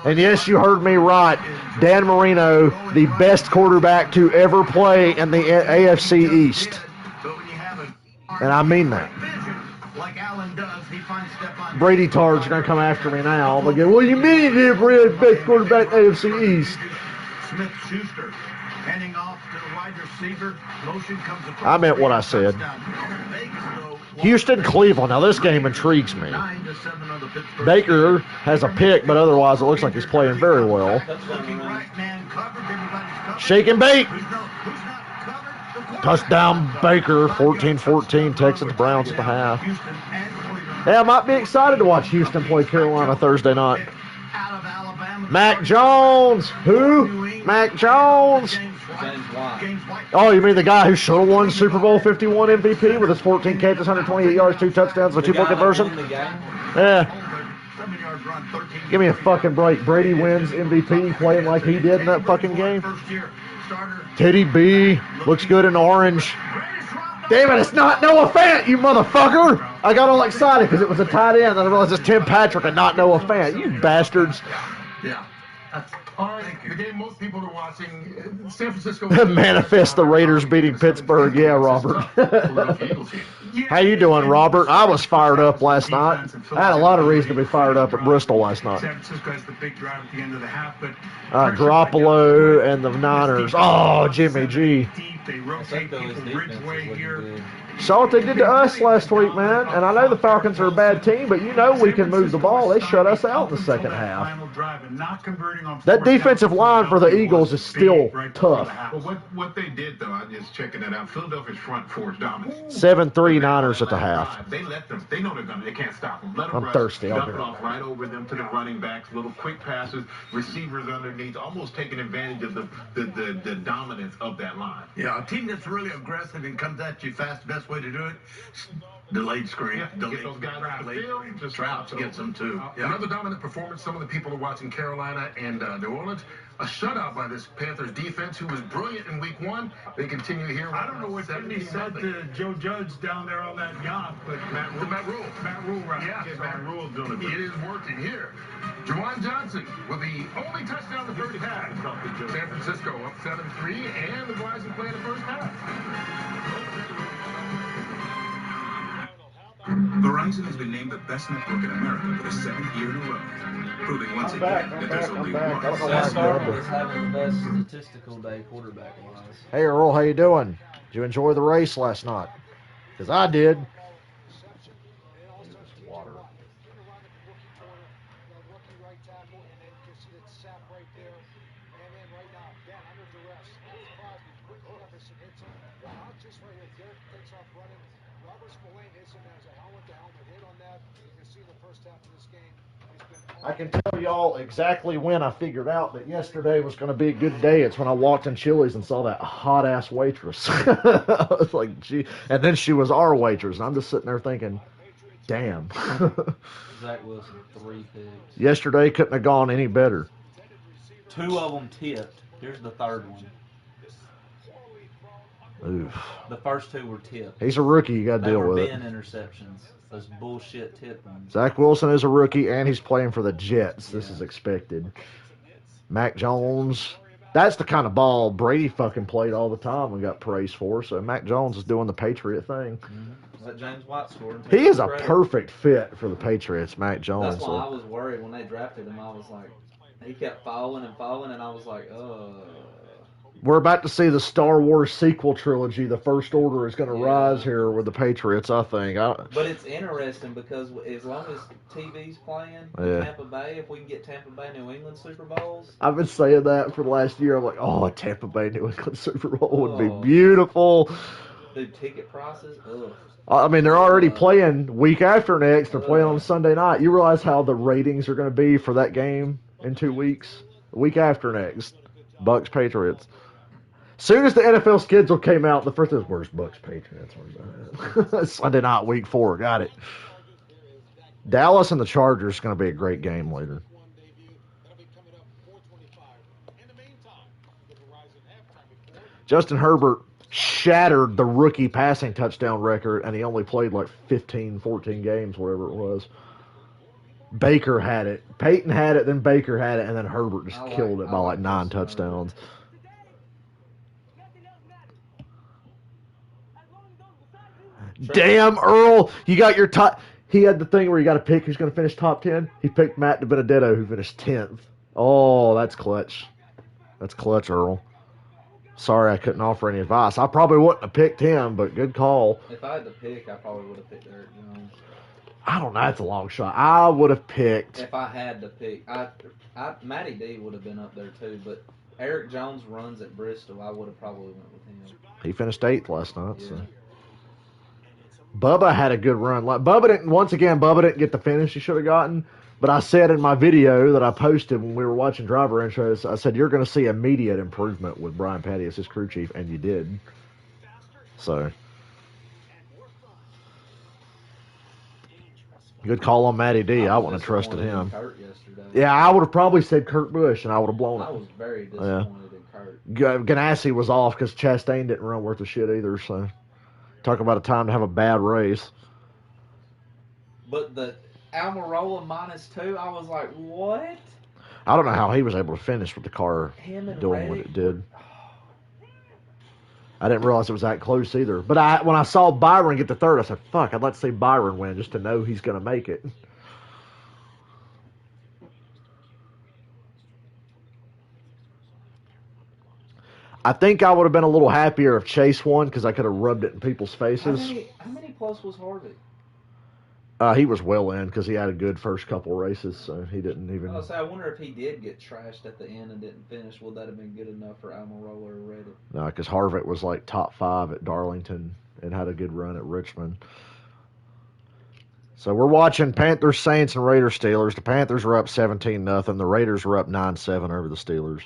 And yes, you heard me right. Dan Marino, the best quarterback to ever play in the AFC East. And I mean that. Brady Tards going to come after me now. They'll go, well, you mean he's the best quarterback in the AFC East. Smith-Schuster handing off to the wide receiver. Motion comes across. I meant what I said. Houston, Cleveland. Now, this game intrigues me. Baker has a pick, but otherwise it looks like he's playing very well. Shake and bait. Touchdown, Baker. 14-14. Texans, Browns at the half. Yeah, I might be excited to watch Houston play Carolina Thursday night. Mac Jones. Who? Mac Jones. James White. James White. Oh, you mean the guy who should have won Super Bowl 51 MVP with his 14 catches, 128 yards, 2 touchdowns, and a The 2-point guy that conversion? won the game. Yeah. 7-yard run, 13. Give me a fucking break. Brady wins MVP playing like he did in that fucking game. First year starter. Teddy B looks good in orange. Damn it, it's not Noah Fant, you motherfucker! I got all excited because it was a tight end, and I realized it's Tim Patrick and not Noah Fant. You bastards. Yeah. That's All right, the game most people are watching, San Francisco. Manifest the Raiders beating Pittsburgh. Yeah, Robert. How you doing, Robert? I was fired up last night. I had a lot of reason to be fired up at Bristol last night. San Francisco has the big drive at the end of the half, but Garoppolo and the Niners. Oh, Jimmy G. They rotate people Bridgeway here. Saw what they did to us last week, man. And I know the Falcons are a bad team, but you know we can move the ball. They shut us out in the second half. That defensive line for the Eagles is still tough. Well, what they did, though, I'm just checking that out. Philadelphia's front four is dominant. 7-3 Niners at the half. They let them. They know they can't stop them. Let them I'm rush. thirsty. I'll Dump be it right off back. right over them to the running backs. Little quick passes. Receivers underneath, almost taking advantage of the dominance of that line. Yeah, a team that's really aggressive and comes at you fast, the best way to do it, delayed screen. Yeah, get those guys out of the field. Just Trouts gets them too. Another dominant performance. Some of the people are watching Carolina and New Orleans. A shutout by this Panthers defense, who was brilliant in Week 1. They continue here. I don't know what Indy said to Joe Judge down there on that yacht, but Matt Rule. Matt Rule, right? Yeah, Matt Rule's doing it. It is working here. Juwan Johnson with the only touchdown in the first half. San Francisco up 7-3, and the Blyes are playing the first half. Verizon has been named the best network in America for the 7th year in a row, proving once again that there's only one. I don't know why Seth I grabbed Darnold it. is having the best statistical day quarterback-wise. Hey, Earl, how you doing? Did you enjoy the race last night? Because I did. Water. I can tell y'all exactly when I figured out that yesterday was going to be a good day. It's when I walked in Chili's and saw that hot-ass waitress. I was like, gee. And then she was our waitress. And I'm just sitting there thinking, damn. Zach Wilson, 3 picks. Yesterday couldn't have gone any better. 2 of them tipped. Here's the third one. Oof. The first 2 were tipped. He's a rookie. You got to They deal were with it. bin interceptions. Those bullshit tip ones. Zach Wilson is a rookie, and he's playing for the Jets. This Yeah. is expected. Mac Jones. That's the kind of ball Brady fucking played all the time and got praised for. So Mac Jones is doing the Patriot thing. Mm-hmm. That James White scored. He is a perfect fit for the Patriots, Mac Jones. That's why I was worried when they drafted him. I was like, he kept falling, and I was like, We're about to see the Star Wars sequel trilogy. The First Order is going to rise here with the Patriots, I think. But it's interesting because as long as TV's playing Tampa Bay, if we can get Tampa Bay New England Super Bowls. I've been saying that for the last year. I'm like, oh, a Tampa Bay New England Super Bowl would be beautiful. Dude, ticket prices, ugh. I mean, they're already playing week after next. They're playing on Sunday night. You realize how the ratings are going to be for that game in 2 weeks? Week after next. Bucks Patriots. Soon as the NFL schedule came out, the first thing was, where's Bucks Patriots? Where's that? Sunday night, week 4. Got it. Dallas and the Chargers is going to be a great game later. Justin Herbert shattered the rookie passing touchdown record, and he only played like 15, 14 games, whatever it was. Baker had it. Peyton had it, then Baker had it, and then Herbert just killed it by like 9 touchdowns. Damn, Earl, you got your top. He had the thing where you got to pick who's going to finish top 10. He picked Matt DiBenedetto, who finished 10th. Oh, that's clutch. That's clutch, Earl. Sorry I couldn't offer any advice. I probably wouldn't have picked him, but good call. If I had to pick, I probably would have picked Eric Jones. I don't know. That's a long shot. I would have picked. If I had to pick, Matty D would have been up there too, but Eric Jones runs at Bristol. I would have probably went with him. He finished 8th last night. Yeah. So. Bubba had a good run. Like Bubba didn't get the finish he should have gotten. But I said in my video that I posted when we were watching driver intros, I said you're going to see immediate improvement with Brian Patty as his crew chief, and you did. So good call on Matty D. I wouldn't have trusted him. Yeah, I would have probably said Kurt Busch, and I would have blown it. I was very disappointed in Kurt. Ganassi was off because Chastain didn't run worth a shit either. So talk about a time to have a bad race. But the Almirola -2, I was like, what? I don't know how he was able to finish with the car doing what it did. I didn't realize it was that close either. But when I saw Byron get the third, I said, fuck, I'd like to see Byron win just to know he's going to make it. I think I would have been a little happier if Chase won because I could have rubbed it in people's faces. How many plus was Harvick? He was well in because he had a good first couple races, so he didn't even. I wonder if he did get trashed at the end and didn't finish. Would that have been good enough for Almirola or Reddick? No, because Harvick was like top 5 at Darlington and had a good run at Richmond. So we're watching Panthers, Saints, and Raiders, Steelers. The Panthers were up 17-0. The Raiders were up 9-7 over the Steelers.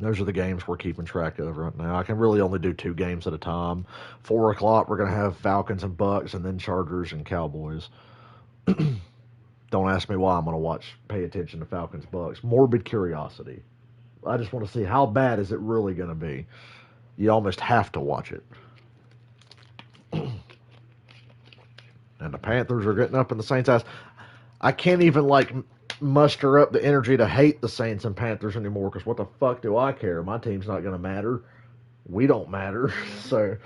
Those are the games we're keeping track of right now. I can really only do 2 games at a time. 4 o'clock, we're going to have Falcons and Bucks, and then Chargers and Cowboys. Don't ask me why I'm going to pay attention to Falcons, Bucks. Morbid curiosity. I just want to see how bad is it really going to be. You almost have to watch it. And the Panthers are getting up in the Saints' ass. I can't even, muster up the energy to hate the Saints and Panthers anymore because what the fuck do I care? My team's not going to matter. We don't matter. So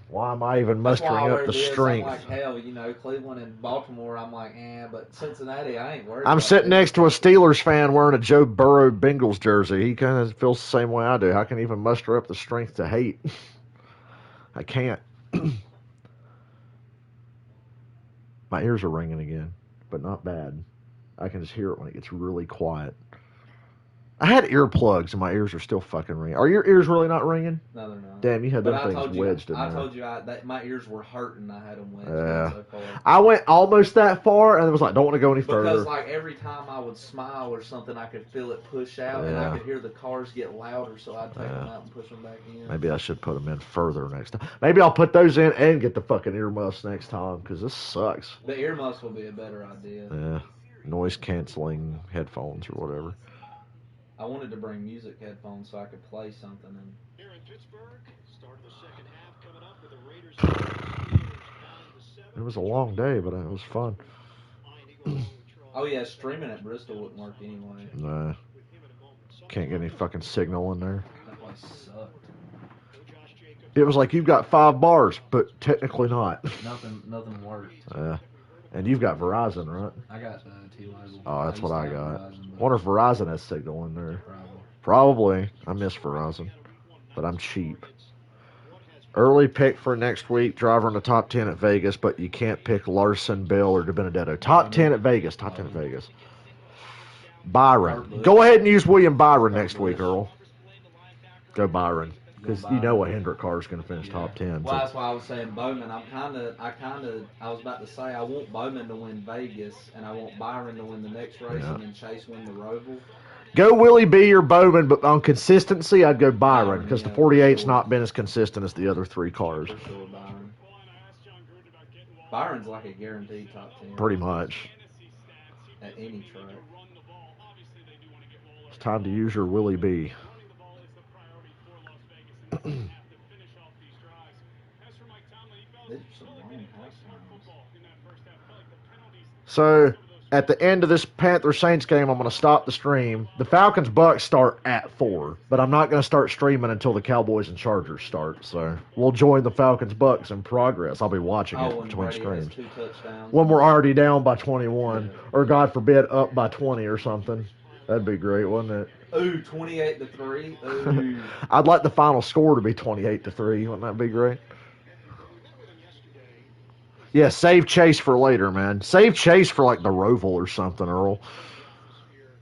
why am I even mustering up the strength? I'm like, hell, Cleveland and Baltimore, I'm like, but Cincinnati, I ain't worried. I'm sitting next to a Steelers fan wearing a Joe Burrow Bengals jersey. He kind of feels the same way I do. How can I even muster up the strength to hate? I can't. My ears are ringing again, but not bad. I can just hear it when it gets really quiet. I had earplugs and my ears are still fucking ringing. Are your ears really not ringing? No, they're not. Damn, you had them things wedged in there. I told you that my ears were hurting. I had them wedged so far. I went almost that far and it was like, don't want to go any further. Because every time I would smile or something, I could feel it push out and I could hear the cars get louder, so I'd take them out and push them back in. Maybe I should put them in further next time. Maybe I'll put those in and get the fucking earmuffs next time because this sucks. The earmuffs will be a better idea. Yeah. Noise canceling headphones or whatever. I wanted to bring music headphones so I could play something. Here in Pittsburgh, start of the second half coming up with the Raiders. It was a long day, but it was fun. Oh yeah, streaming at Bristol wouldn't work anyway. Nah. Can't get any fucking signal in there. That place sucked. It was like you've got 5 bars, but technically not. Nothing worked. Yeah. And you've got Verizon, right? I got T-Mobile. Oh, that's what I got. Wonder if Verizon has signal in there. Probably. I miss Verizon, but I'm cheap. Early pick for next week. Driver in the top 10 at Vegas, but you can't pick Larson, Bell, or DiBenedetto. Top 10 at Vegas. Top 10 at Vegas. Byron. Go ahead and use William Byron next week, Earl. Go Byron. Because you know a Hendrick car is going to finish top 10. Well, that's why I was saying Bowman. I was about to say I want Bowman to win Vegas, and I want Byron to win the next race, and then Chase win the Roval. Go Willie B or Bowman, but on consistency, I'd go Byron, because the 48's not been as consistent as the other 3 cars. For sure, Byron. Byron's like a guaranteed top 10. Pretty much. At any track. It's time to use your Willie B. So, at the end of this Panthers-Saints game, I'm going to stop the stream. The Falcons-Bucks start at 4, but I'm not going to start streaming until the Cowboys and Chargers start. So, we'll join the Falcons-Bucks in progress. I'll be watching it between streams. When we're already down by 21, or God forbid, up by 20 or something. That'd be great, wouldn't it? Ooh, 28-3. Ooh. I'd like the final score to be 28-3. Wouldn't that be great? Yeah, save Chase for later, man. Save Chase for like the Roval or something, Earl.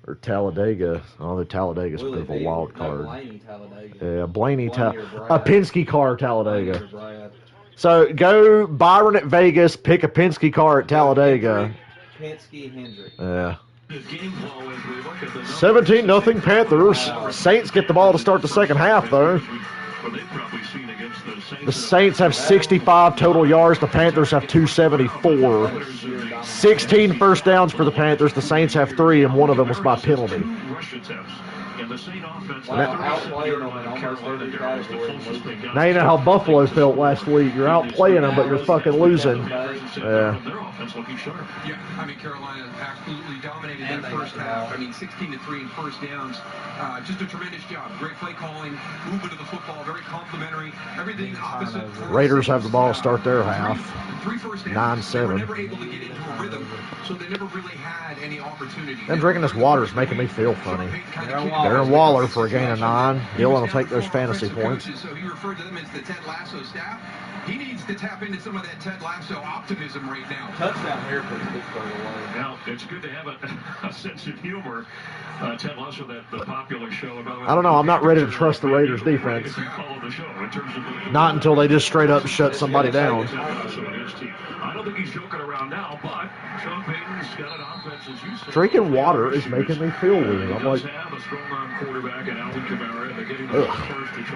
Or Talladega. Oh, the Talladega's a bit of a wild card. Blaney Talladega. Yeah, Blaney a Penske car Talladega. So go Byron at Vegas, pick a Penske car at Talladega. Penske Hendrick. Yeah. The game flow as we look at the 17-0 Panthers. Saints get the ball to start the second half, though. The Saints have 65 total yards. The Panthers have 274. 16 first downs for the Panthers. The Saints have 3, and one of them was by penalty. Now you know how Buffalo felt last week. You're outplaying them, but you're fucking losing. Yeah. Yeah, I mean, Carolina absolutely dominated that first half. I mean, 16-3 in first downs. Just a tremendous job. Great play calling, movement of the football, very complimentary. Everything opposite. Raiders have the ball to start their half. 9-7. They were never able to get into a rhythm, so they never really had any opportunity. And drinking this water is making me feel funny. Darren Waller for a gain of 9. Dylan will take those fantasy points. So he referred to them as the Ted Lasso staff. He needs to tap into some of that Ted Lasso optimism right now. Touchdown here puts Pittsburgh away. Now, it's good to have a sense of humor. Ted Lasso, the popular show. I don't know. I'm not ready to trust the Raiders defense. Not until they just straight up shut somebody down. I don't think he's joking around now, but Sean Payton's got an offense as you said. Drinking water is making me feel weird. I'm like,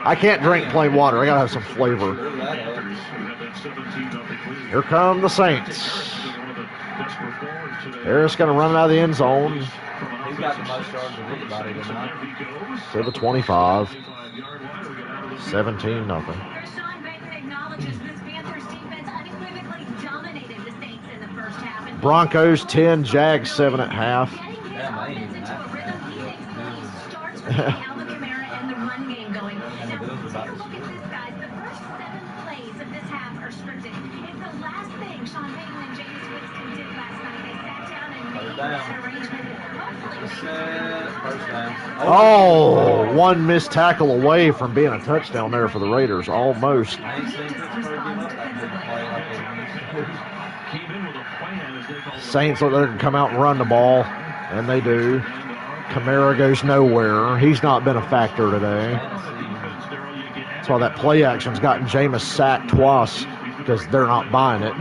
I can't drink plain water. I gotta have some flavor. Here come the Saints. Harris gonna run it out of the end zone. He's got the most yards of anybody tonight. To the 25. 17-0. Sean Payton acknowledges this Panthers defense unequivocally dominated the Saints in the first half. And Broncos 10, Jags 7 at half. starts with Alvin Kamara and the run game going. Now, take a look at this, guys. The first 7 plays of this half are scripted. It's the last thing Sean Payton and James Winston did last night. They sat down and made this arrangement. Oh, one missed tackle away from being a touchdown there for the Raiders. Almost. Saints look like they can come out and run the ball, and they do. Kamara goes nowhere. He's not been a factor today. That's why that play action's gotten Jameis sacked twice, because they're not buying it.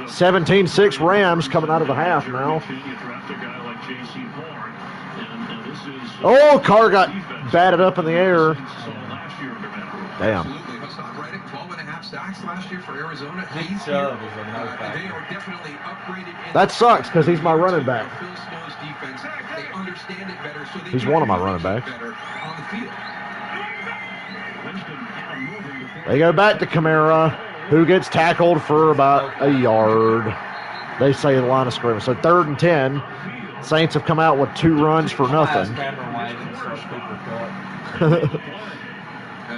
17-6 Rams coming out of the half now. Oh, Carr got batted up in the air. Damn. 12.5 sacks last year for Arizona. That sucks because he's my running back. He's one of my running backs. They go back to Kamara, who gets tackled for about a yard. They say the line of scrimmage. So 3rd and 10. Saints have come out with 2 runs for nothing.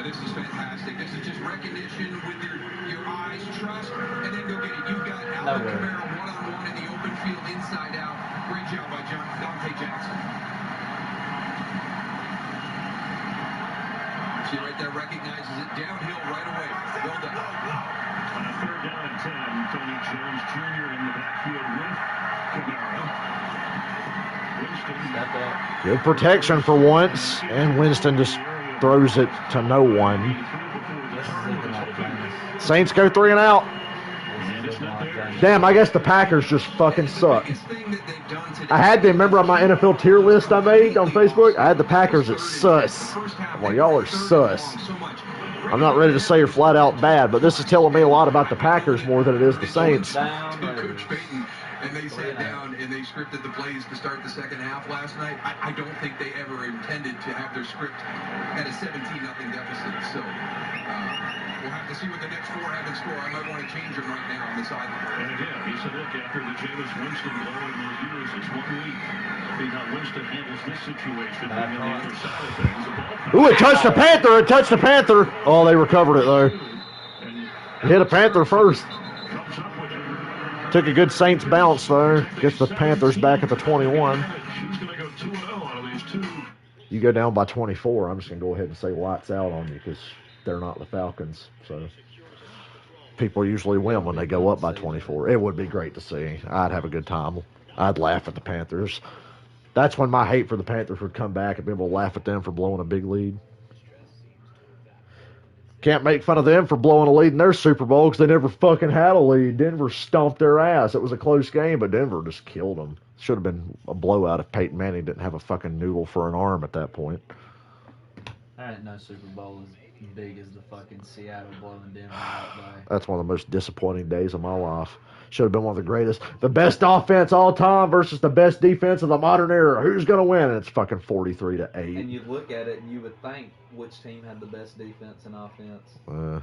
This is fantastic. This is just recognition with your eyes, trust, and then go get it. You've got Alvin Kamara one-on-one in the open field, inside out. Great job by Dante Jackson. See right there, recognizes it downhill right away. Well done. On a 3rd down and 10, Tony Jones Jr. in the backfield with Kamara. Good protection for once, and Winston just throws it to no one. Saints go 3 and out. Damn, I guess the Packers just fucking suck. I had to remember on my NFL tier list I made on Facebook, I had the Packers at sus. Well, y'all are sus. I'm not ready to say you're flat out bad, but this is telling me a lot about the Packers more than it is the Saints. Coach Payton, and they sat down and they scripted the plays to start the second half last night. I don't think they ever intended to have their script at a 17-0 deficit. So we'll have to see what the next 4 have in store. I might want to change them right now on the sideline. And again, he said, look, after the Jameis Winston blow in reviews, it's 1 week. See how Winston handles this situation. On the other side of things, Ooh, it touched the Panther. It touched the Panther. Oh, they recovered it, though. Hit a Panther first. Took a good Saints bounce, though. Gets the Panthers back at the 21. You go down by 24, I'm just going to go ahead and say lights out on you because they're not the Falcons. So people usually win when they go up by 24. It would be great to see. I'd have a good time. I'd laugh at the Panthers. That's when my hate for the Panthers would come back and be able to laugh at them for blowing a big lead. Can't make fun of them for blowing a lead in their Super Bowl because they never fucking had a lead. Denver stomped their ass. It was a close game, but Denver just killed them. Should have been a blowout if Peyton Manning didn't have a fucking noodle for an arm at that point. I didn't know Super Bowl as big as the fucking Seattle blowing Denver out day. That's one of the most disappointing days of my life. Should have been one of the greatest. The best offense all time versus the best defense of the modern era. Who's going to win? And it's fucking 43-8. And you look at it and you would think which team had the best defense and offense. Welcome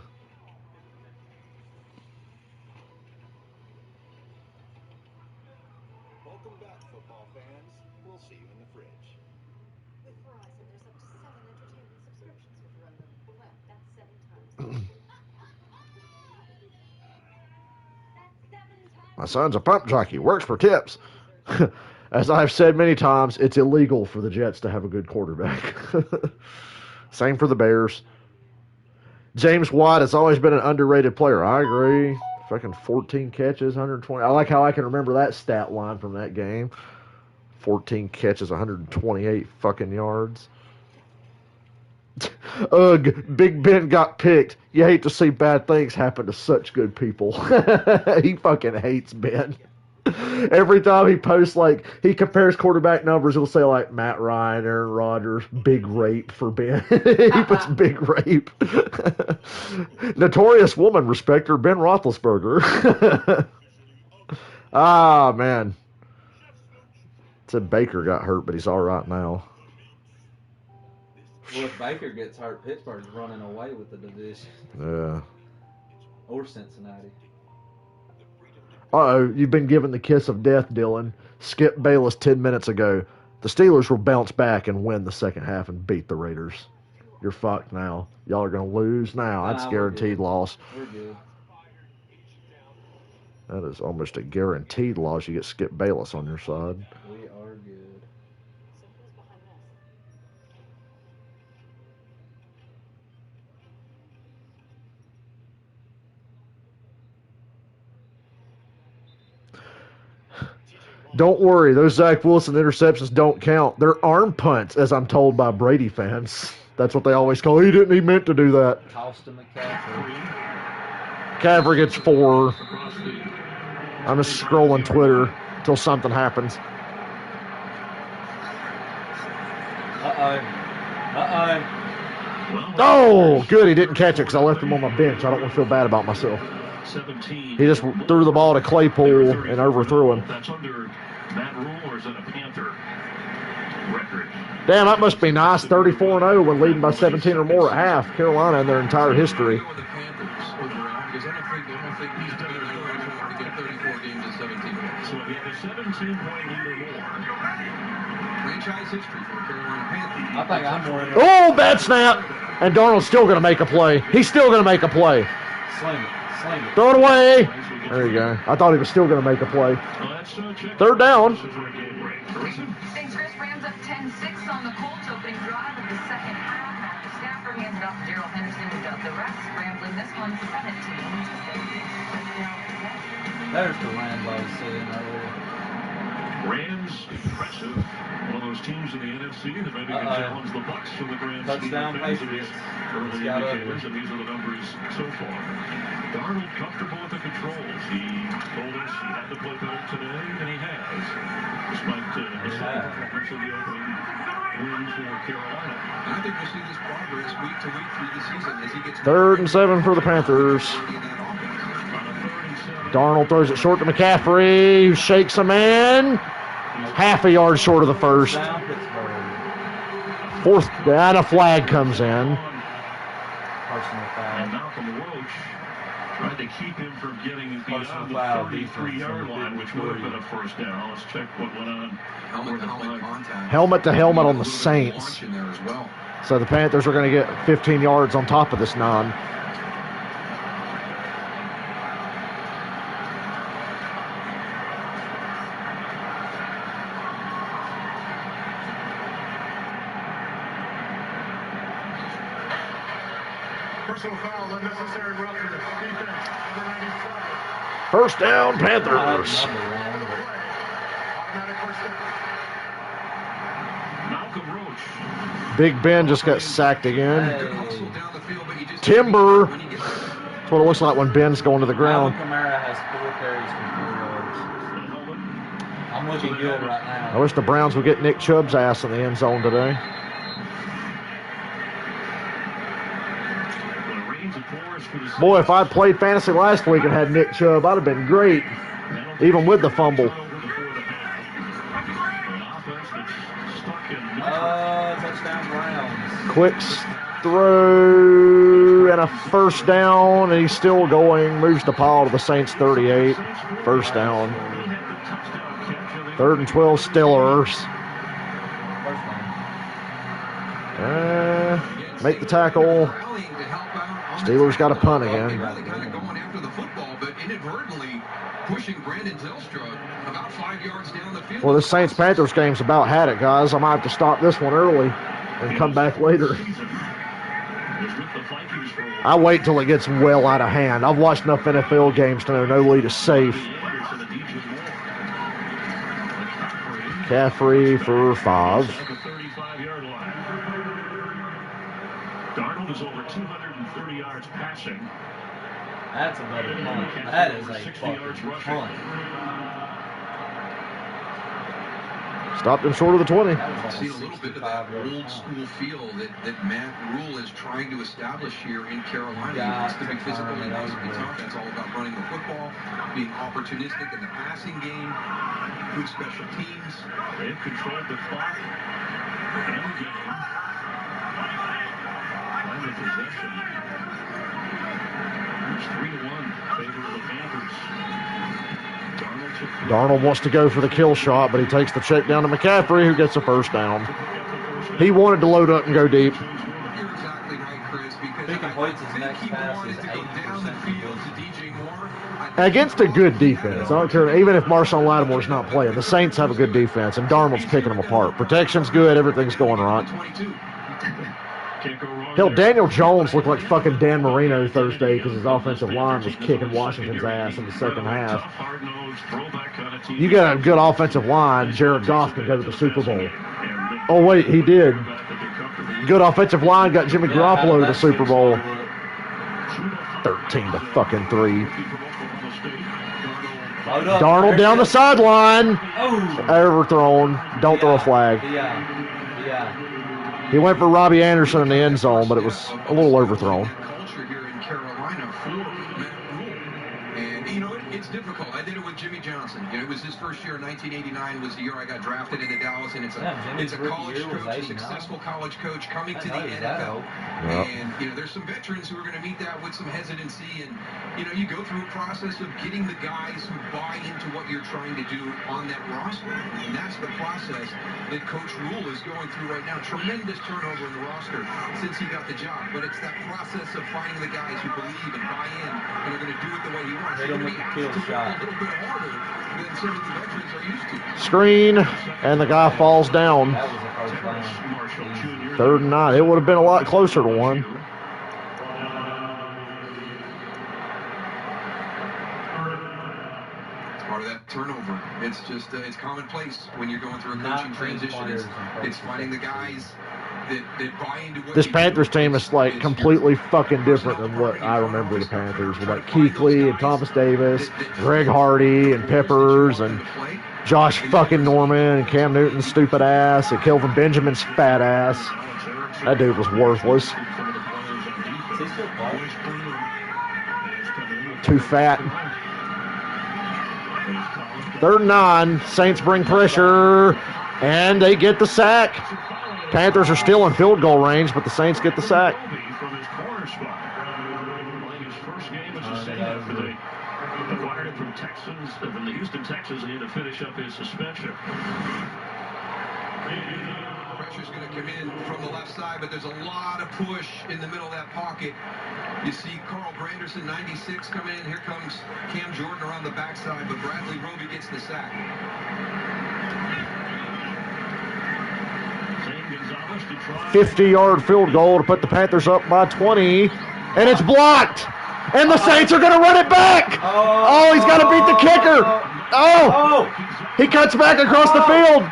back, football fans. We'll see you in the fridge. With Verizon, there's up to 7 entertainment subscriptions with Roto. Well, that's 7 times. My son's a pump jockey. Works for tips. As I've said many times, it's illegal for the Jets to have a good quarterback. Same for the Bears. James White has always been an underrated player. I agree. Fucking 14 catches, 120. I like how I can remember that stat line from that game. 14 catches, 128 fucking yards. Ugh, Big Ben got picked. You hate to see bad things happen to such good people. He fucking hates Ben. Every time he posts, like, he compares quarterback numbers, he'll say, like, Matt Ryan, Aaron Rodgers, big rape for Ben. He puts big rape. Notorious woman respecter, Ben Roethlisberger. Ah, man. Said Baker got hurt, but he's all right now. Well, if Baker gets hurt, Pittsburgh's running away with the division. Yeah. Or Cincinnati. Uh-oh, you've been given the kiss of death, Dylan. Skip Bayless 10 minutes ago. The Steelers will bounce back and win the second half and beat the Raiders. You're fucked now. Y'all are going to lose now. That's guaranteed loss. We're good. That is almost a guaranteed loss. You get Skip Bayless on your side. We are good. Don't worry, those Zach Wilson interceptions don't count. They're arm punts, as I'm told by Brady fans. That's what they always call. He meant to do that. Austin McCaffrey. McCaffrey gets 4. I'm just scrolling Twitter until something happens. Oh, good. He didn't catch it because I left him on my bench. I don't want to feel bad about myself. 17. He just threw the ball to Claypool and overthrew him. That's under that rule, or is it a Panther record? Damn, that must be nice. 34-0 when leading by 17 or more at half. Carolina in their entire history. The Panthers overall, because I don't think he's done it to get 34 games at 17 points. So he had a 17-point lead or more. Franchise history for the Carolina Panthers. I think I'm more in. Oh, bad snap. And Darnold's still going to make a play. He's still going to make a play. Sling it. Sling it. Throw it away. There you go. I thought he was still going to make a play. Third down. Thanks, Chris. Rams up 10-6 on the Colts opening drive of the second half. Matthew Stafford hands it off to Gerald Henderson, who dubbed the rest, scrambling this one 17-6. There's the Rambo sitting earlier. Rams, impressive. One of those teams in the NFC that maybe can challenge the Bucs for the grand Touchdown Patriots. Early indicators, and these are the numbers so far. Darnold comfortable with the controls. He told us he had to play better today, and he has. Despite the slight performance of the opening win for Carolina. I think we'll see this progress week to week through the season as he gets 3rd and 7 for the Panthers. Darnold throws it short to McCaffrey, who shakes a man. Half a yard short of the first. 4th down, a flag comes in. And Malcolm Roach tried to keep him from getting beyond the 33-yard line, which would have been a first down. Let's check what went on. Helmet contact. Helmet to helmet on the Saints. So the Panthers are going to get 15 yards on top of this 9. Personal foul, unnecessary roughness. Defense, number 97. First down, Panthers. Malcolm Roach. Big Ben just got sacked again. timber. That's what it looks like when Ben's going to the ground. Alvin Kamara has 4 carries for 4 yards. I'm looking good right now. I wish the Browns would get Nick Chubb's ass in the end zone today. Boy, if I'd played fantasy last week and had Nick Chubb, I'd have been great, even with the fumble. Touchdown Browns. Quick throw and a first down, and he's still going. Moves the ball to the Saints 38. First down. 3rd and 12 Steelers. Make the tackle. Steelers got a punt again. Really kind of going after the football, but inadvertently pushing Brandon Zylstra about 5 yards down the field. Well, this Saints-Panthers game's about had it, guys. I might have to stop this one early and come back later. I wait till it gets well out of hand. I've watched enough NFL games to know no lead is safe. McCaffrey for 5. Darnold is over 230 yards passing. That's a better punt. That is a fucking punt. Stopped him short of the 20. See a little bit of that old school feel that Matt Rule is trying to establish here in Carolina. He wants to be physical, he wants to be tough. That's all about running the football, being opportunistic in the passing game, good special teams. They've controlled the clock and the game. Time of possession. It's 3-1 favor of the Panthers. Darnold wants to go for the kill shot, but he takes the check down to McCaffrey, who gets a first down. He wanted to load up and go deep. You're exactly right, Chris, because Picking points is next pass is 80%. Against a good defense. I don't care, even if Marshawn Lattimore's not playing. The Saints have a good defense, and Darnold's picking them apart. Protection's good, everything's going right. Hell, Daniel Jones looked like fucking Dan Marino Thursday because his offensive line was kicking Washington's ass in the second half. You got a good offensive line, Jared Goff can go to the Super Bowl. Oh, wait, he did. Good offensive line got Jimmy Garoppolo to the Super Bowl. 13-3. Darnold down the sideline. Overthrown. Don't throw a flag. He went for Robbie Anderson in the end zone, but it was a little overthrown. Culture here in Carolina for Matt Rule. And, you know, it's difficult. I did it with Jimmy Johnson. You know, it was his first year in 1989 was the year I got drafted into Dallas, and it's a college coach, a successful college coach coming to the NFL. And, you know, there's some veterans who are going to meet that with some hesitancy. And, you know, you go through a process of getting the guys who buy into what you're trying to do on that roster. And that's the process that Coach Rule is going through right now. Tremendous turnover in the roster since he got the job. But it's that process of finding the guys who believe and buy in and are going to do it the way he wants. They're going to be asked to work a little bit harder than some of the veterans are used to. Screen, and the guy falls down. 3rd and 9. It would have been a lot closer to 1. Part of that turnover. It's just it's commonplace when you're going through a coaching transition. It's finding the guys that buy into what This Panthers team is like completely fucking different than what I remember the Panthers with, like Kuechly and Thomas Davis, Greg Hardy and Peppers and Josh fucking Norman and Cam Newton's stupid ass and Kelvin Benjamin's fat ass. That dude was worthless. Too fat. 3rd and 9. Saints bring pressure, and they get the sack. Panthers are still in field goal range, but the Saints get the sack. Acquired it from Texans, from the Houston Texans, and he had to finish up his suspension. Pressure's going to come in from the left side, but there's a lot of push in the middle of that pocket. You see Carl Granderson, 96, come in. Here comes Cam Jordan around the backside, but Bradley Roby gets the sack. 50-yard field goal to put the Panthers up by 20, and it's blocked. And the Saints are going to run it back. Oh, he's got to beat the kicker. Oh, he cuts back across the field.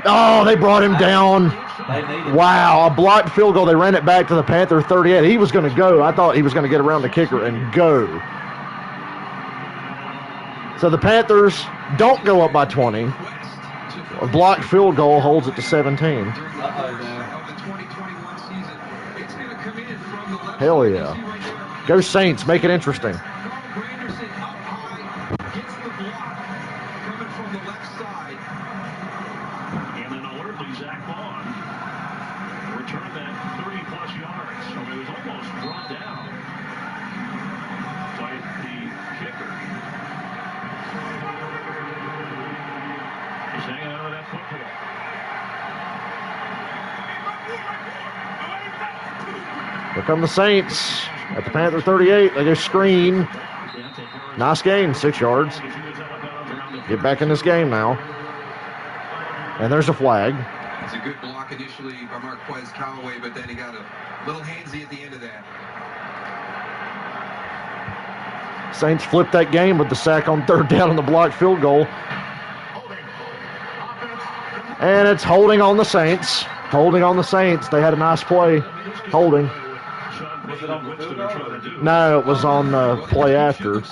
Oh, they brought him down. They needed Wow, a blocked field goal. They ran it back to the Panther 38. He was going to go. I thought he was going to get around the kicker and go. So the Panthers don't go up by 20. A blocked field goal holds it to 17. Hell yeah. Go Saints. Make it interesting. Here come the Saints at the Panther 38. They go screen. Nice game, 6 yards. Get back in this game now. And there's a flag. It's a good block initially by Marquez Callaway, but then he got a little handsy at the end of that. Saints flipped that game with the sack on 3rd down on the blocked field goal. And it's holding on the Saints. Holding on the Saints. They had a nice play. Holding. Was it on the field goal? No, it was on the play after. You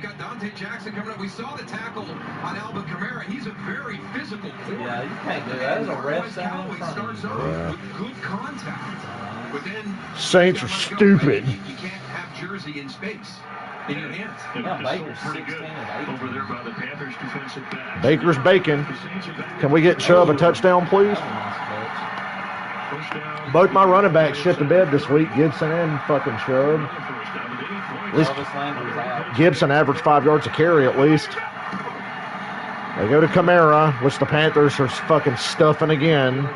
got Dante Jackson coming up. We saw the tackle on Alvin Kamara. He's a very physical player. Yeah, you can't do that. There's a ref standing in front starts of off with good contact. But then Saints are stupid. You can't have jersey in space in your hands. Yeah, Baker's 16 good over there by the Panthers defensive back. Baker's bacon. Can we get Chubb a touchdown, please? Both my running backs shit the bed this week, Gibson and fucking Chubb. At least Gibson averaged 5 yards a carry at least. They go to Kamara, which the Panthers are fucking stuffing again.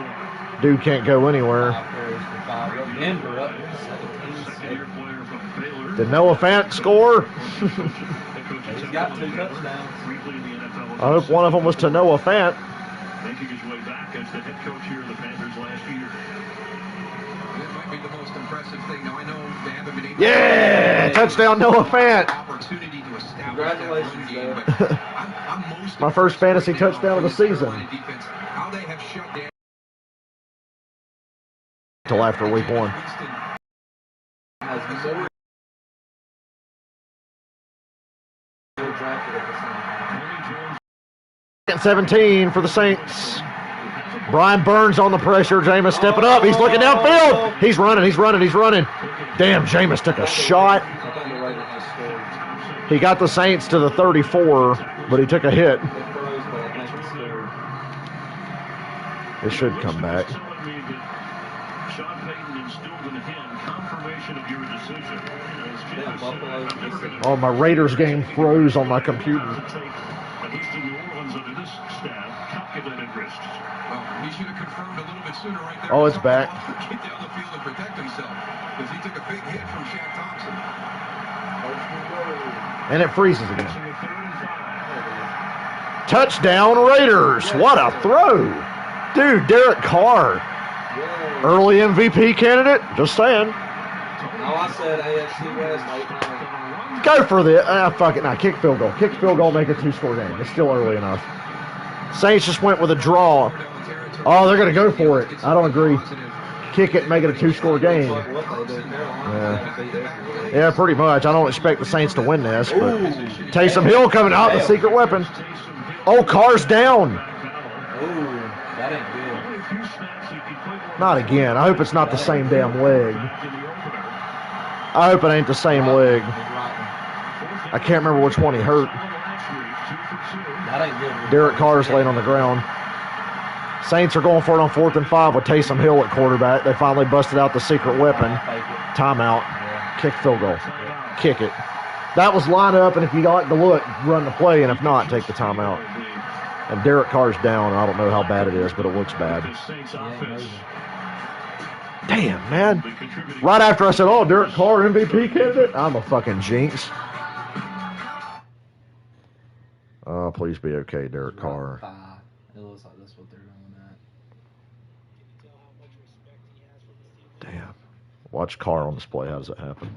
Dude can't go anywhere. Did Noah Fant score? He's got 2 touchdowns. I hope one of them was to Noah Fant. Making his way back as the head coach here of the Panthers last year. It might be the most impressive thing. Now I know they haven't been able Yeah! Touchdown Noah Fant. Opportunity to establish Congratulations, that run game, but I'm most My first fantasy touchdown of the season. How they have shut down Till after week 1. 17 for the Saints. Brian Burns on the pressure. Jameis stepping up. He's looking downfield. He's running. Damn, Jameis took a shot. He got the Saints to the 34, but he took a hit. It should come back. Oh, my Raiders game froze on my computer. He should have confirmed a little bit sooner right there. Oh, it's back. Get down the field and protect himself because he took a big hit from Shaq Thompson. And it freezes again. Touchdown Raiders. What a throw. Dude, Derek Carr. Early MVP candidate. Just saying. No, I said AFC West. Go for the fuck it. Nah, kick field goal. Kick field goal, make a 2-score game. It's still early enough. Saints just went with a draw. Oh, they're going to go for it. I don't agree. Kick it, make it a 2-score game. Yeah, pretty much. I don't expect the Saints to win this, but Taysom Hill coming out, the secret weapon. Oh, Carr's down. That ain't good. Not again. I hope it's not the same damn leg. I hope it ain't the same leg. I can't remember which one he hurt. That ain't good. Derek Carr's laying on the ground. Saints are going for it on 4th and 5 with Taysom Hill at quarterback. They finally busted out the secret weapon. Timeout. Kick field goal. Kick it. That was line up, and if you like the look, run the play, and if not, take the timeout. And Derek Carr's down. I don't know how bad it is, but it looks bad. Damn, man. Right after I said, oh, Derek Carr, MVP candidate, I'm a fucking jinx. Oh, please be okay, Derek Carr. It looks like that's what they're going at. Damn. Watch Carr on display. How does that happen?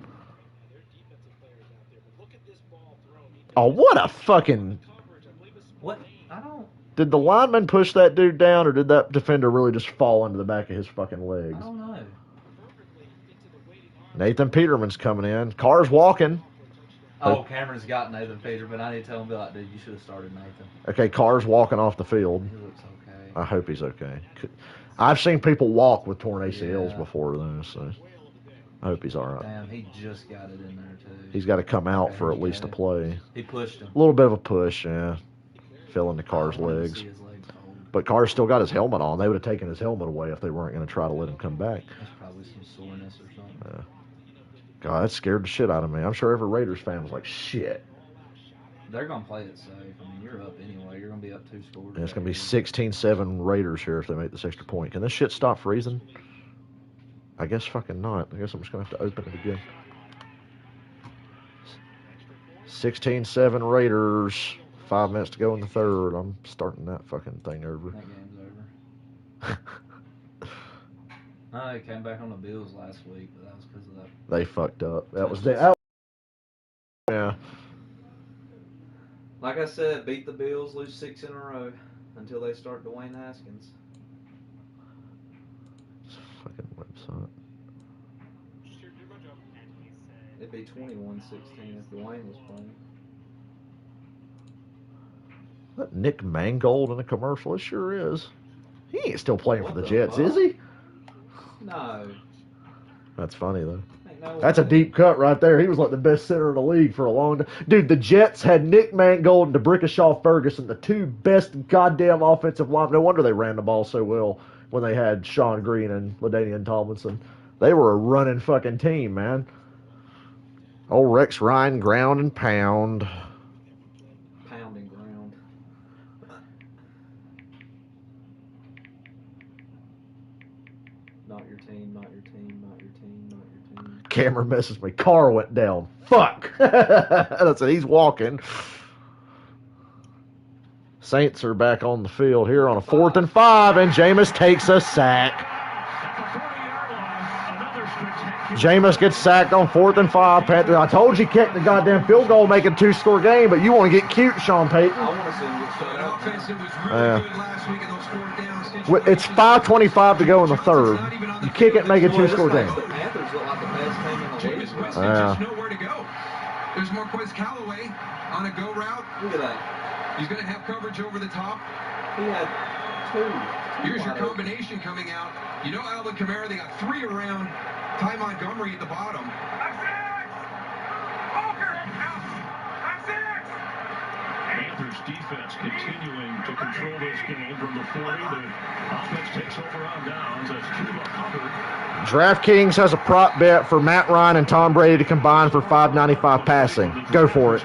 Oh, what a fucking... What? I don't... Did the lineman push that dude down, or did that defender really just fall into the back of his fucking legs? I don't know. Nathan Peterman's coming in. Carr's walking. Oh, Cameron's got Nathan Peterman. I need to tell him, be like, dude, you should have started Nathan. Okay, Carr's walking off the field. He looks okay. I hope he's okay. I've seen people walk with torn ACLs before, though, so I hope he's all right. Damn, he just got it in there, too. He's got to come out for at least a play. He pushed him. A little bit of a push, yeah. Fell into Carr's legs. But Carr's still got his helmet on. They would have taken his helmet away if they weren't going to try to let him come back. That's probably some soreness or something. God, that scared the shit out of me. I'm sure every Raiders fan was like, shit. They're going to play it safe. I mean, you're up anyway. You're going to be up 2 scores. And it's going to be 16-7 Raiders here if they make this extra point. Can this shit stop freezing? I guess fucking not. I guess I'm just going to have to open it again. 16-7 Raiders. 5 minutes to go in the third. I'm starting that fucking thing over. That game's over. I came back on the Bills last week, but that was because of that. They fucked up. That was the... Yeah. Like I said, beat the Bills, lose 6 in a row until they start Dwayne Haskins. Fucking website. It'd be 21-16 if Dwayne was playing. That Nick Mangold in a commercial? It sure is. He ain't still playing for the Jets, is he? No. That's funny, though. No That's a deep cut right there. He was like the best center in the league for a long time. Dude, the Jets had Nick Mangold and DeBrickashaw Ferguson, the 2 best goddamn offensive linemen. No wonder they ran the ball so well when they had Sean Green and LaDainian Tomlinson. They were a running fucking team, man. Old Rex Ryan, ground and pound. Pound and ground. Not your team, not your team, not your team, not your team. Cameron messes me. Carr went down. Fuck. That's it. He's walking. Saints are back on the field here on a 4th and 5, and Jameis takes a sack. Jameis gets sacked on 4th and 5. Panthers. I told you, kick the goddamn field goal, make a 2-score game, but you want to get cute, Sean Payton. I want to see him get shut out. It's 5:25 to go in the third. You kick it, make a 2-score game. The Panthers look like the best team in the league. Jameis Winston just nowhere to go. There's Marquez Callaway on a go route. Look at that. He's going to have coverage over the top. He had 2. Here's your combination coming out. You know Alvin Kamara, they got 3 around. Ty Montgomery at the bottom. Panthers defense continuing to control this game from the 40. The offense takes over on downs. That's Chuba Hubbard. DraftKings has a prop bet for Matt Ryan and Tom Brady to combine for $5.95 passing. Go for it.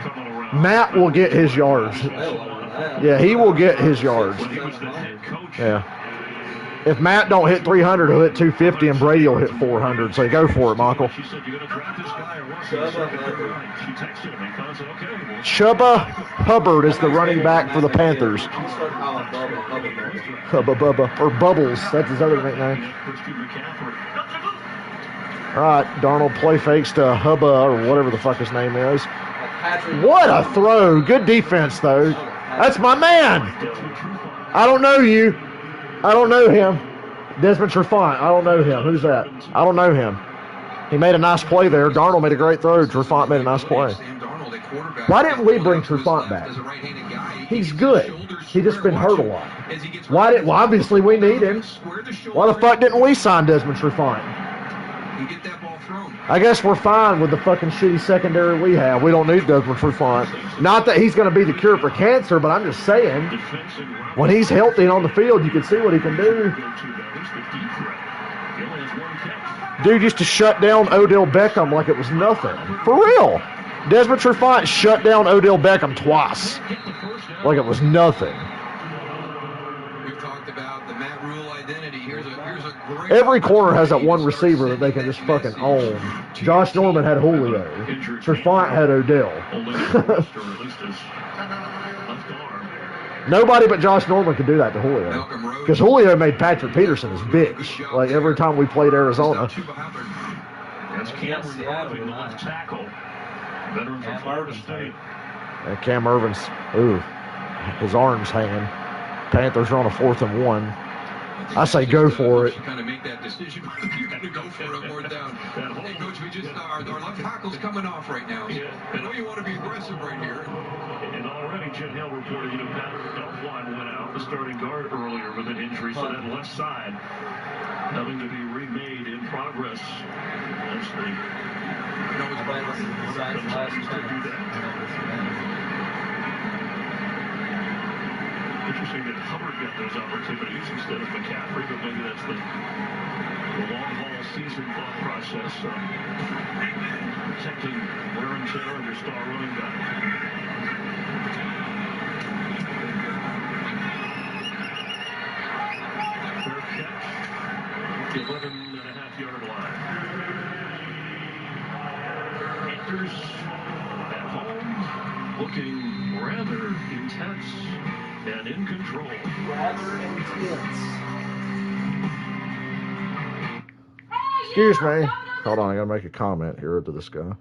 Matt will get his yards. Yeah, he will get his yards. Yeah. If Matt don't hit 300, he'll hit 250, and Brady will hit 400. So go for it, Michael. Chuba Hubbard is the running back for the Panthers. Hubba Bubba, or Bubbles. That's his other nickname. All right, Darnold play fakes to Hubba, or whatever the fuck his name is. What a throw. Good defense, though. That's my man. I don't know you. I don't know him. Desmond Trufant. I don't know him. Who's that? I don't know him. He made a nice play there. Darnold made a great throw. Trufant made a nice play. Why didn't we bring Trufant back? He's good. He just been hurt a lot. Well, obviously we need him. Why the fuck didn't we sign Desmond Trufant? I guess we're fine with the fucking shitty secondary we have. We don't need Desmond Trufant. Not that he's going to be the cure for cancer, but I'm just saying, when he's healthy and on the field, you can see what he can do. Dude used to shut down Odell Beckham like it was nothing. For real. Desmond Trufant shut down Odell Beckham twice. Like it was nothing. We've talked about the Matt Rule identity. Here's a great... Every corner has that one receiver that they can just fucking own. Josh Norman had Julio. Trufant had Odell. Nobody but Josh Norman could do that to Julio. Because Julio made Patrick Peterson his bitch. Like every time we played Arizona. That's Cameron Irving, the left tackle. Veteran from Florida State. Cam Irvin's, ooh, his arm's hanging. Panthers are on a 4th and 1. I say go for it. Kind of make that decision whether you're going to go for a 4th down. Hey, Coach, our left tackle's coming off right now. So I know you want to be aggressive right here. And already Jim Hill reported, Pat Elfline went out, the starting guard, earlier with an injury, so that left side having to be remade in progress. As they Interesting that Hubbard got those opportunities instead of McCaffrey, but maybe that's the long-haul season thought process of protecting wear and tear of your star running back. Fair catch, 11.5-yard line. Panthers at home, looking rather intense and in control. Rather intense. Excuse me. Hold on, I gotta make a comment here to this guy.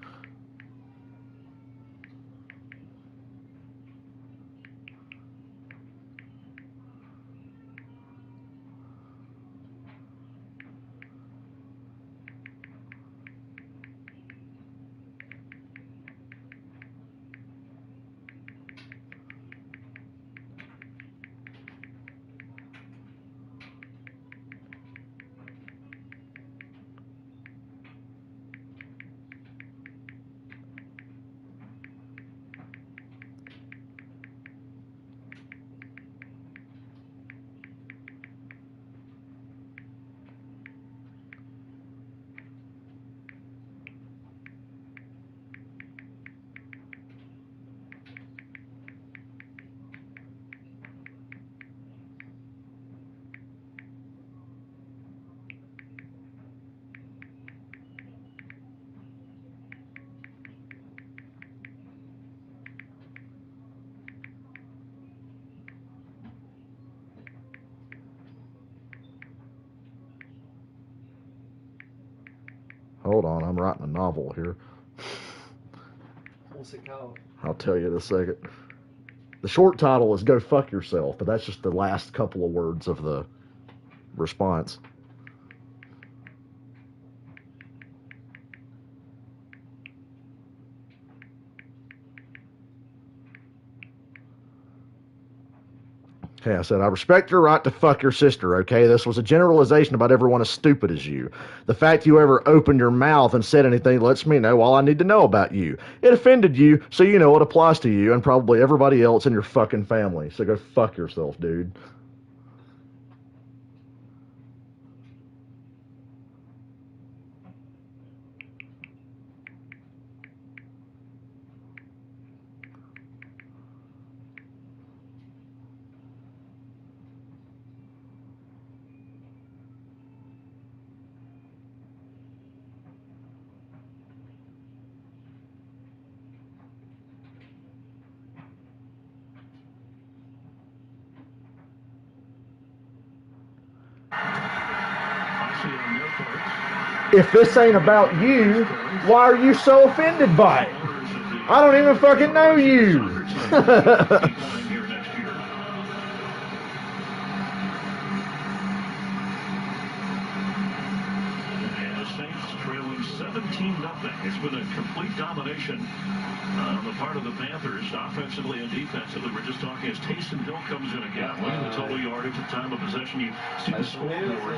Hold on, I'm writing a novel here. What's it called? I'll tell you in a second. The short title is Go Fuck Yourself, but that's just the last couple of words of the response. Okay, I said, I respect your right to fuck your sister, okay? This was a generalization about everyone as stupid as you. The fact you ever opened your mouth and said anything lets me know all I need to know about you. It offended you, so you know it applies to you and probably everybody else in your fucking family. So go fuck yourself, dude. If this ain't about you, why are you so offended by it? I don't even fucking know you. Trailing 17-0. It's been a complete domination on the part of the Panthers, offensively and defensively. We're just talking as Taysom Hill comes in again, winning the total yardage at time of possession. You see the scoreboard.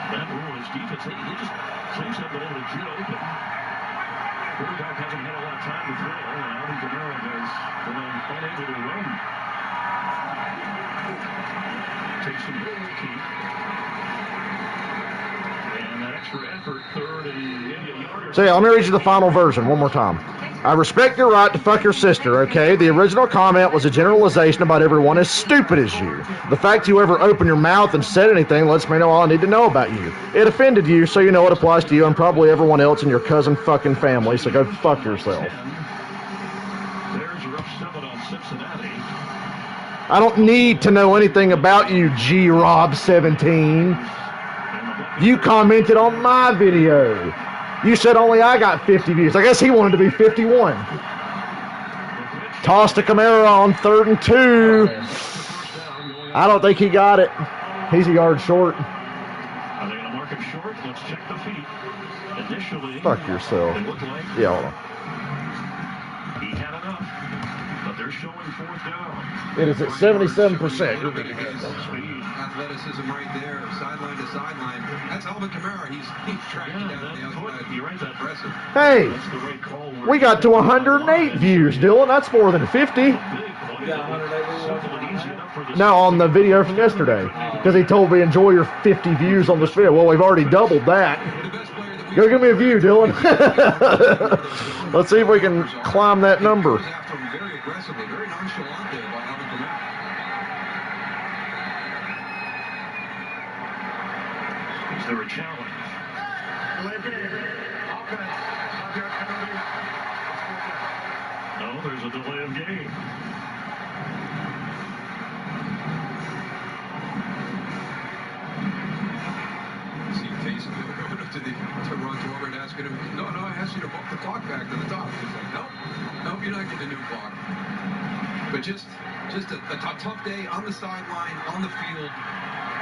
Matt Rule, his defense, they just things have been able to get open. Quarterback hasn't had a lot of time to throw, and Alvin Kamara has been unable to run. Taysom Hill will keep. So yeah, let me read you the final version one more time. I respect your right to fuck your sister, okay? The original comment was a generalization about everyone as stupid as you. The fact you ever opened your mouth and said anything lets me know all I need to know about you. It offended you, so you know it applies to you and probably everyone else in your cousin fucking family, so go fuck yourself. I don't need to know anything about you, G-Rob17. You commented on my video. You said only I got 50 views. I guess he wanted to be 51. Toss to Kamara on 3rd and 2. I don't think he got it. He's a yard short. Are they going to mark him short? Let's check the feet. Initially, Fuck yourself. it looked like Yeah, hold on. he had enough, but they're showing fourth down. It is at 77%. You're good to go. Athleticism right there, sideline to sideline. That's Alvin Kamara. He's tracking down the outside. You're right, Impressive. Hey, we got to 108 views, Dylan. That's more than 50. Now on the video from yesterday, because he told me enjoy your 50 views on this video. Well, we've already doubled that. Go give me a view, Dylan. Let's see if we can climb that number. Very aggressively, very nonchalant there by Alvin Kamara. Is there a challenge? No, there's a delay of game. See Taysom going up to Ron Corbett asking him, no, I asked you to bump the clock back to the top. He's like, nope, you're not getting a new clock. But just a tough day on the sideline, on the field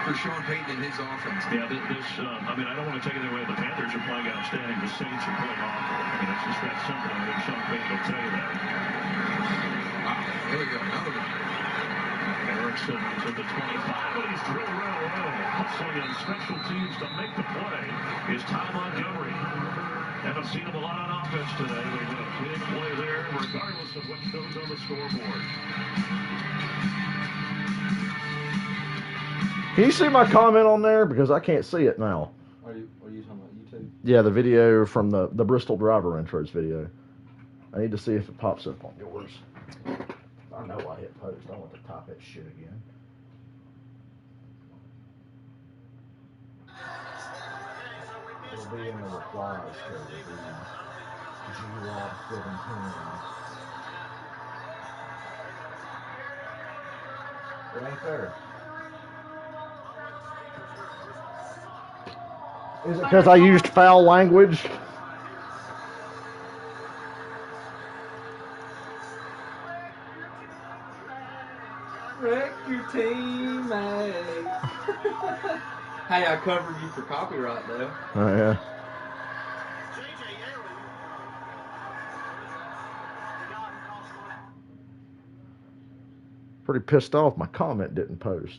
for Sean Payton and his offense. Yeah, I don't want to take it away. The Panthers are playing outstanding. The Saints are playing awful. I mean, it's just that simple. I think Sean Payton will tell you that. Wow, here we go, another one. Erickson is at the 25, but he's drilled right away. Hustling on special teams to make the play is Ty Montgomery. Haven't seen him a lot on offense today. They did a big play there, regardless of what shows on the scoreboard. Can you see my comment on there? Because I can't see it now. Are you talking about YouTube? Yeah, the video from the Bristol driver intros video. I need to see if it pops up on yours. I know I hit post. I want to type that shit again. It'll be in the replies code. It'll be G-Rob 17. It ain't there. Is it because I used foul language? Wreck your teammates. Hey, I covered you for copyright though. Oh, yeah. Pretty pissed off my comment didn't post.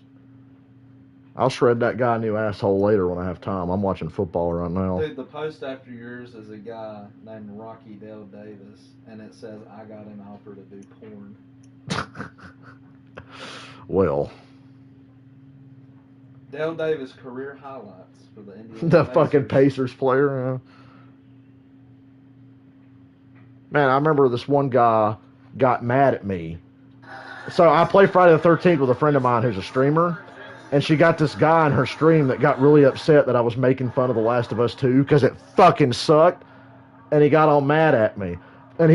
I'll shred that guy a new asshole later when I have time. I'm watching football right now. Dude, the post after yours is a guy named Rocky Dale Davis, and it says, I got an offer to do porn. Well. Dale Davis career highlights for the Indiana The Pacers. fucking Pacers player. Man, I remember this one guy got mad at me. So I play Friday the 13th with a friend of mine who's a streamer. And she got this guy in her stream that got really upset that I was making fun of The Last of Us 2 because it fucking sucked. And he got all mad at me. And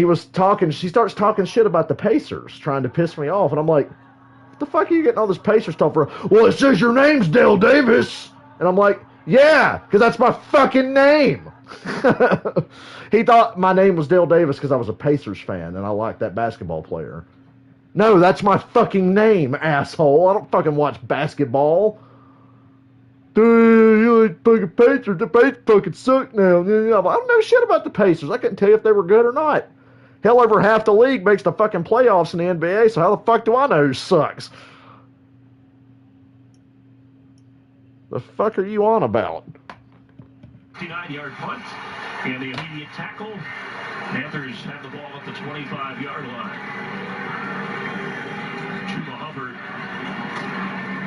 she starts talking shit about the Pacers, trying to piss me off. And I'm like, what the fuck are you getting all this Pacers stuff for? Well, it says your name's Dale Davis. And I'm like, yeah, because that's my fucking name. He thought my name was Dale Davis because I was a Pacers fan and I liked that basketball player. No, that's my fucking name, asshole. I don't fucking watch basketball. Dude, you like fucking Pacers. The Pacers fucking suck now. I don't know shit about the Pacers. I couldn't tell you if they were good or not. Hell, over half the league makes the fucking playoffs in the NBA, so how the fuck do I know who sucks? The fuck are you on about? 59-yard punt and the immediate tackle. Panthers have the ball at the 25-yard line. Chuba Hubbard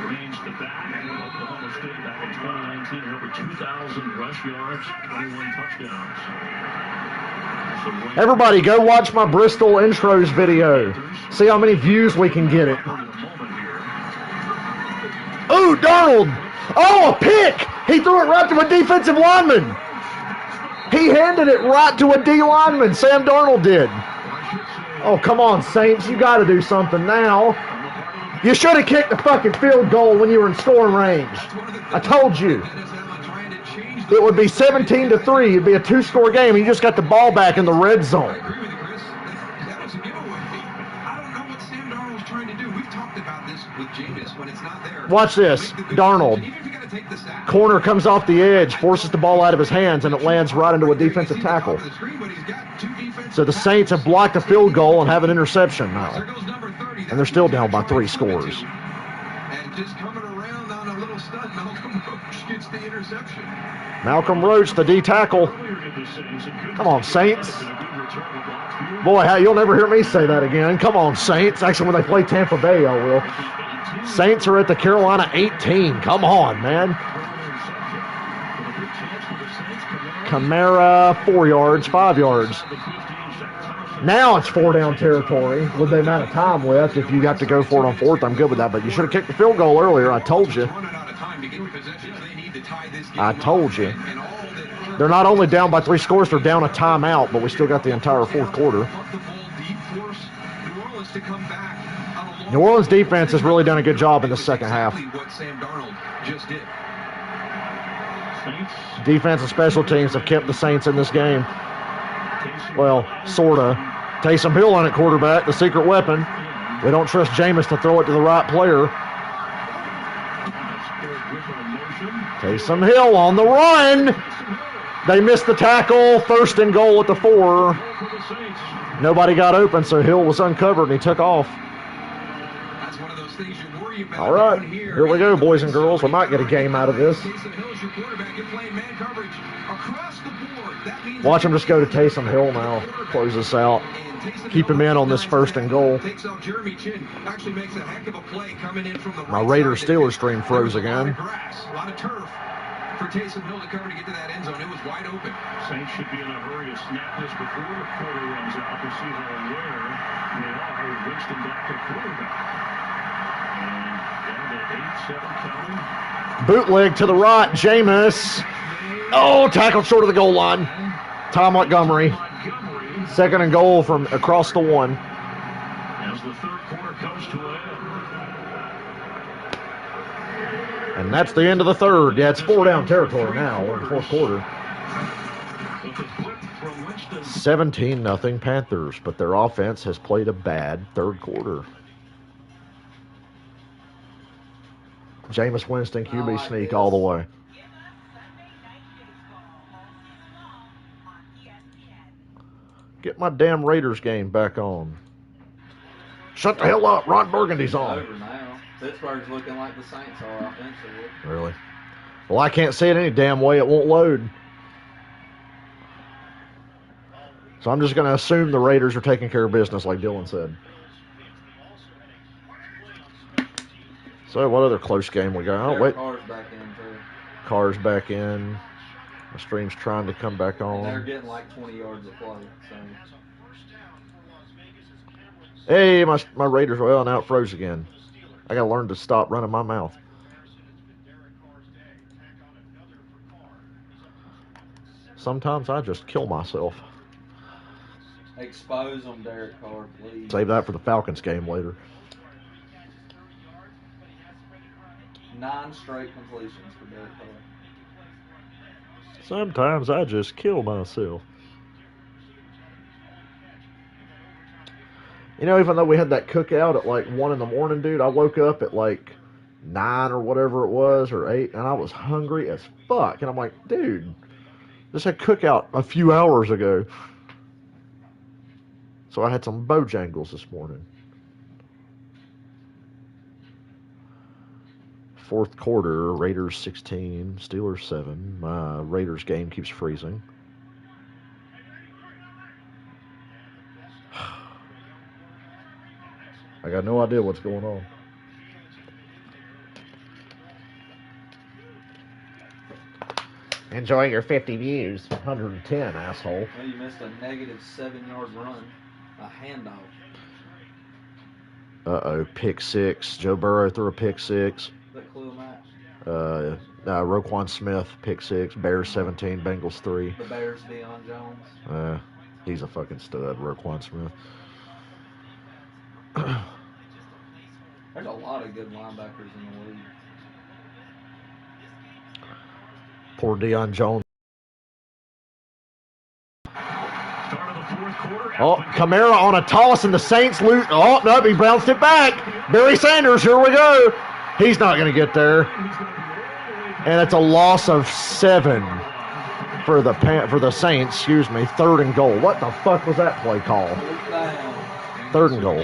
remains the back. Oklahoma State back in 2019 over 2,000 rush yards, 21 touchdowns. So Everybody, go watch my Bristol intros video. See how many views we can get it. Ooh, Donald! Oh, a pick! He threw it right to a defensive lineman. He handed it right to a D lineman. Sam Darnold did. Oh, come on, Saints. You got to do something now. You should have kicked the fucking field goal when you were in scoring range. I told you. It would be 17-3. It'd be a two-score game. You just got the ball back in the red zone. trying to do? We've talked about this with Jameis when it's not there. Watch this. Darnold. Corner comes off the edge, forces the ball out of his hands, and it lands right into a defensive tackle. So the Saints have blocked a field goal and have an interception now. And they're still down by 3 scores. And just coming around on a little stunt, Malcolm Roach gets the interception. Malcolm Roach, the D tackle. Come on, Saints. Boy, you'll never hear me say that again. Come on, Saints. Actually, when they play Tampa Bay, I will. Saints are at the Carolina 18. Come on, man. Kamara, 4 yards, 5 yards. Now it's 4 down territory with the amount of time left. If you have to go for it on 4th, I'm good with that. But you should have kicked the field goal earlier. I told you. I told you. They're not only down by 3 scores, they're down a timeout, but we still got the entire 4th quarter. New Orleans defense has really done a good job in the second half. Defense and special teams have kept the Saints in this game. Well, sorta. Taysom Hill on at quarterback, the secret weapon. We don't trust Jameis to throw it to the right player. Taysom Hill on the run. They missed the tackle. 1st and goal at the 4. Nobody got open, so Hill was uncovered and he took off. All right, here we go, boys and girls. We might get a game out of this. Watch him just go to Taysom Hill now. Close this out. Keep him in on this 1st and goal. My Raiders-Steelers stream froze again. For Taysom Hill to cover to get to that end zone, it was wide open. Saints should be in a hurry to snap this before the quarter runs out to see how aware they are with Winston back at quarterback. And down to 8-7 counting. Bootleg to the right, Jameis. Oh, tackled short of the goal line. Tom Montgomery. 2nd and goal from across the 1. As the 3rd quarter comes to an end. And that's the end of the 3rd. Yeah, it's 4 down territory now in the 4th quarter. 17-0 Panthers, but their offense has played a bad 3rd quarter. Jameis Winston, QB sneak all the way. Get my damn Raiders game back on. Shut the hell up. Ron Burgundy's on. It's over now. Pittsburgh's looking like the Saints are offensively. Really? Well, I can't see it any damn way. It won't load. So I'm just going to assume the Raiders are taking care of business, like Dylan said. So what other close game we got? Oh, wait. Carr's back in, too. Carr's back in. The stream's trying to come back on. And they're getting like 20 yards of play. So. Hey, my Raiders, well, now it froze again. I got to learn to stop running my mouth. Sometimes I just kill myself. Expose them, Derek Carr, please. Save that for the Falcons game later. 9 straight completions for Derek Carr. Sometimes I just kill myself. You know, even though we had that cookout at like 1 in the morning, dude, I woke up at like 9 or whatever it was, or 8, and I was hungry as fuck. And I'm like, dude, this had cookout a few hours ago. So I had some Bojangles this morning. 4th quarter, Raiders 16, Steelers 7. My Raiders game keeps freezing. I got no idea what's going on. Enjoy your 50 views. 110, asshole. Well, you missed a negative 7-yard run. A handoff. Uh-oh, pick 6. Joe Burrow threw a pick 6. That clue match. Roquan Smith, pick 6. Bears 17, Bengals 3. The Bears, Deion Jones. He's a fucking stud, Roquan Smith. There's a lot of good linebackers in the league. Poor Deion Jones. Start of the 4th quarter, Oh, Kamara on a toss, and the Saints lose. Oh, no, he bounced it back. Barry Sanders, here we go. He's not going to get there. And it's a loss of 7 for the Saints. Excuse me, 3rd and goal. What the fuck was that play call? 3rd and goal.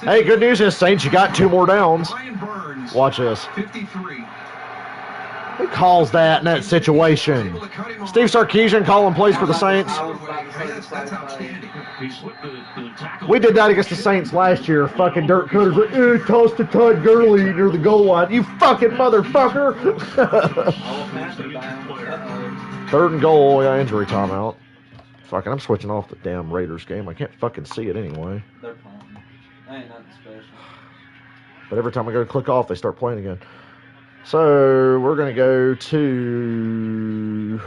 Hey, good news is, Saints, you got 2 more downs. Watch this. 53. Who calls that in that situation? Steve Sarkisian calling plays for the Saints. That's outstanding. We did that against the Saints last year. Fucking Dirk Cutter's like, toss to Todd Gurley near the goal line. You fucking motherfucker. 3rd and goal. Yeah, injury timeout. Fucking, I'm switching off the damn Raiders game. I can't fucking see it anyway. They're playing. Ain't nothing special. But every time I go to click off, they start playing again. So we're going to go to,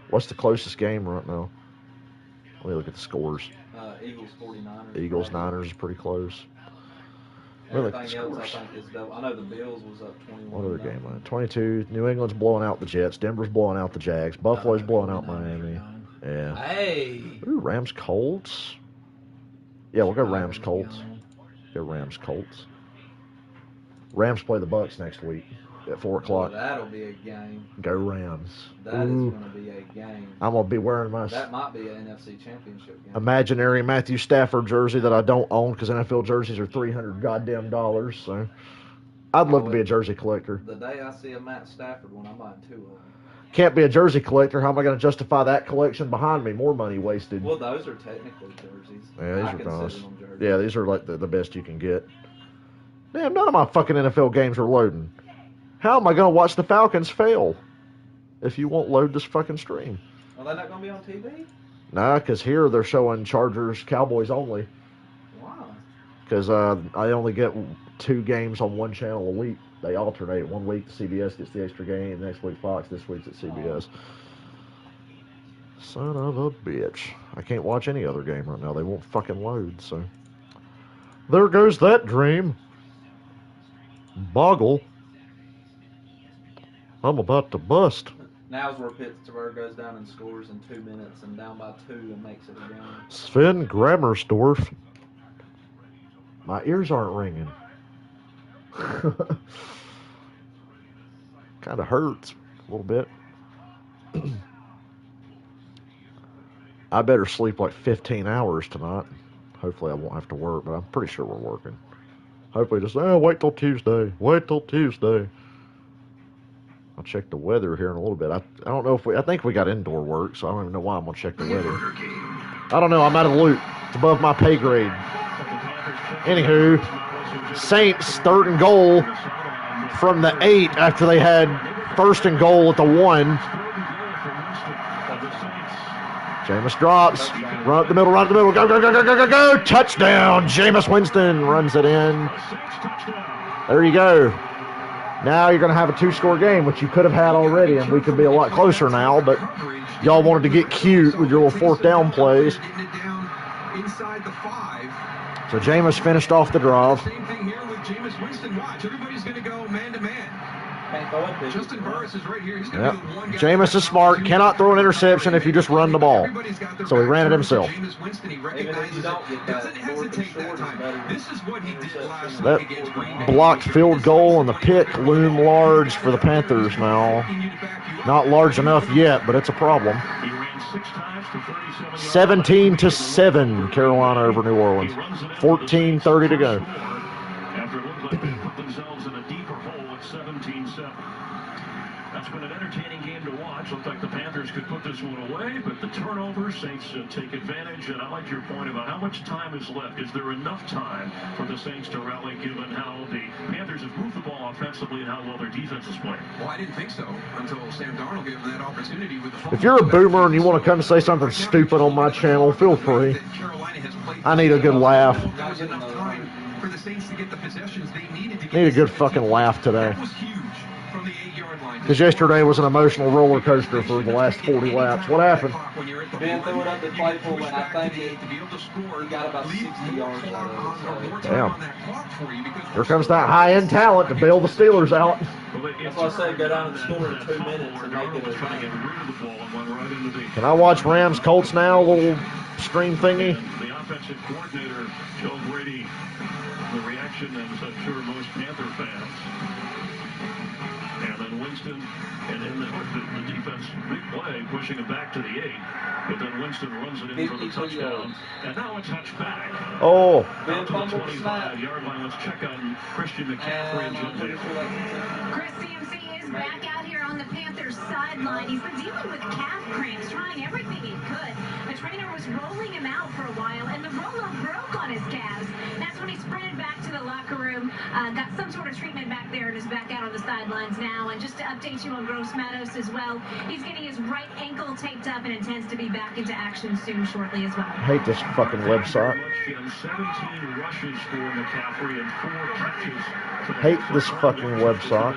what's the closest game right now? Let me look at the scores. Eagles 49ers. Eagles Niners is pretty close. Everything else I think is double. I know the Bills was up 21. What other game? 22. New England's blowing out the Jets. Denver's blowing out the Jags. Buffalo's blowing out Miami. Yeah. Hey. Ooh, Rams Colts. Yeah, we'll go Rams Colts. Go Rams Colts. Rams play the Bucks next week at 4 o'clock. Well, that'll be a game. Go Rams. That is going to be a game. I'm going to be wearing my That might be an NFC Championship game. imaginary Matthew Stafford jersey that I don't own because NFL jerseys are $300 goddamn dollars. So I'd love to be a jersey collector. The day I see a Matt Stafford one, I'm buying 2 of them. Can't be a jersey collector. How am I going to justify that collection behind me? More money wasted. Well, those are technically jerseys. Yeah, these I are consider nice. them jerseys. Yeah, these are like the best you can get. Damn, none of my fucking NFL games are loading. How am I going to watch the Falcons fail if you won't load this fucking stream? Are they not going to be on TV? Nah, because here they're showing Chargers, Cowboys only. Why? Because I only get 2 games on one channel a week. They alternate. 1 week CBS gets the extra game, next week Fox, this week's at CBS. Son of a bitch. I can't watch any other game right now. They won't fucking load, so. There goes that dream. Boggle. I'm about to bust. Now's where Pittsburgh goes down and scores in 2 minutes and down by 2 and makes it a game. Sven Grammersdorf. My ears aren't ringing. Kind of hurts a little bit. I better sleep like 15 hours tonight. Hopefully I won't have to work, but I'm pretty sure we're working. Hopefully just, wait till Tuesday. Wait till Tuesday. I'll check the weather here in a little bit. I don't know if I think we got indoor work, so I don't even know why I'm going to check the weather. I don't know. I'm out of the loop. It's above my pay grade. Anywho, Saints 3rd and goal from the 8 after they had 1st and goal at the 1. Jameis drops. Run up the middle, Go, go, go, go, go, go, go. Touchdown. Jameis Winston runs it in. There you go. Now you're going to have a 2-score game, which you could have had already, and we could be a lot closer now, but y'all wanted to get cute with your little 4th down plays. So Jameis finished off the drive. Same thing here with Jameis Winston. Watch, everybody's going to go man-to-man. Justin Burris is right here. He's going to be the one guy. Jameis is smart. Cannot throw an interception if you just run the ball. So he ran it himself. Jameis Winston, he recognizes it. Doesn't hesitate that time. This is what he did last week That against Green Bay. blocked field goal and the pick loom large for the Panthers now. Not large enough yet, but it's a problem. 17-7, Carolina over New Orleans. 14:30 to go. After it looked like they put themselves in a deeper hole at 17-7. That's been an entertaining game to watch. Looked like the Panthers could put this one away, but the turnovers, Saints take advantage. And I like your point about how much time is left. Is there enough time for the Saints to rally, given how the Panthers have moved the ball offensively and how well their defense is playing? Well, I didn't think so until Sam Darnold gave them that opportunity with the If you're a boomer and you want to come say something stupid on my channel, feel free. I need a good laugh. There was enough time for the Saints to get the possessions they needed to get. Need a good fucking laugh today. That was huge from the 8-yard line. Because yesterday was an emotional roller coaster for the last 40 laps. What happened? Ben threw it up to Claypool, and I think he got about 60 yards out of it. So. Damn. Here comes that high-end talent to bail the Steelers out. That's why I said go down and score in 2 minutes and make it a Can I watch Rams Colts now? A little stream thingy. And the offensive coordinator, Joe Brady, the reaction, as I'm sure most Panther fans. And then Winston, and then the defense, big play, pushing it back to the 8. But then Winston runs it in for the touchdown. And now a touchback. Oh. Out to the 25-yard line. Let's check on Christian McCaffrey and Jim Davis. Chris CMC is back out here on the Panthers sideline. He's been dealing with calf cramps, trying everything he could. The trainer was rolling him out for a while, and the roll-up broke on his calves. That's when he sprinted back to the locker room, got some sort of treatment back there, and is back out on the sidelines now. And just to update you on Gross Matos as well, he's getting his right ankle taped up and intends to be back into action soon, shortly as well. I hate this fucking website. 17 rushes for McCaffrey and 4 catches. Hate this fucking website.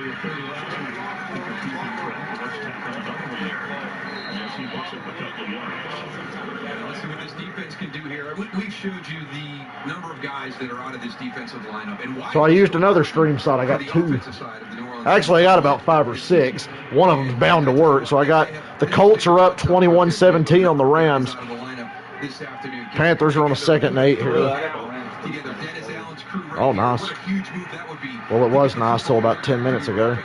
Let's see what this defense can do here. We showed you the number of guys that are out of this defensive lineup. And why So I used another stream site. I got 2. Actually, I got about 5 or 6. One of them's bound to work. So I got the Colts are up 21-17 on the Rams. Panthers are on a 2nd and 8 here. Oh, nice. Well, it was nice till about 10 minutes ago.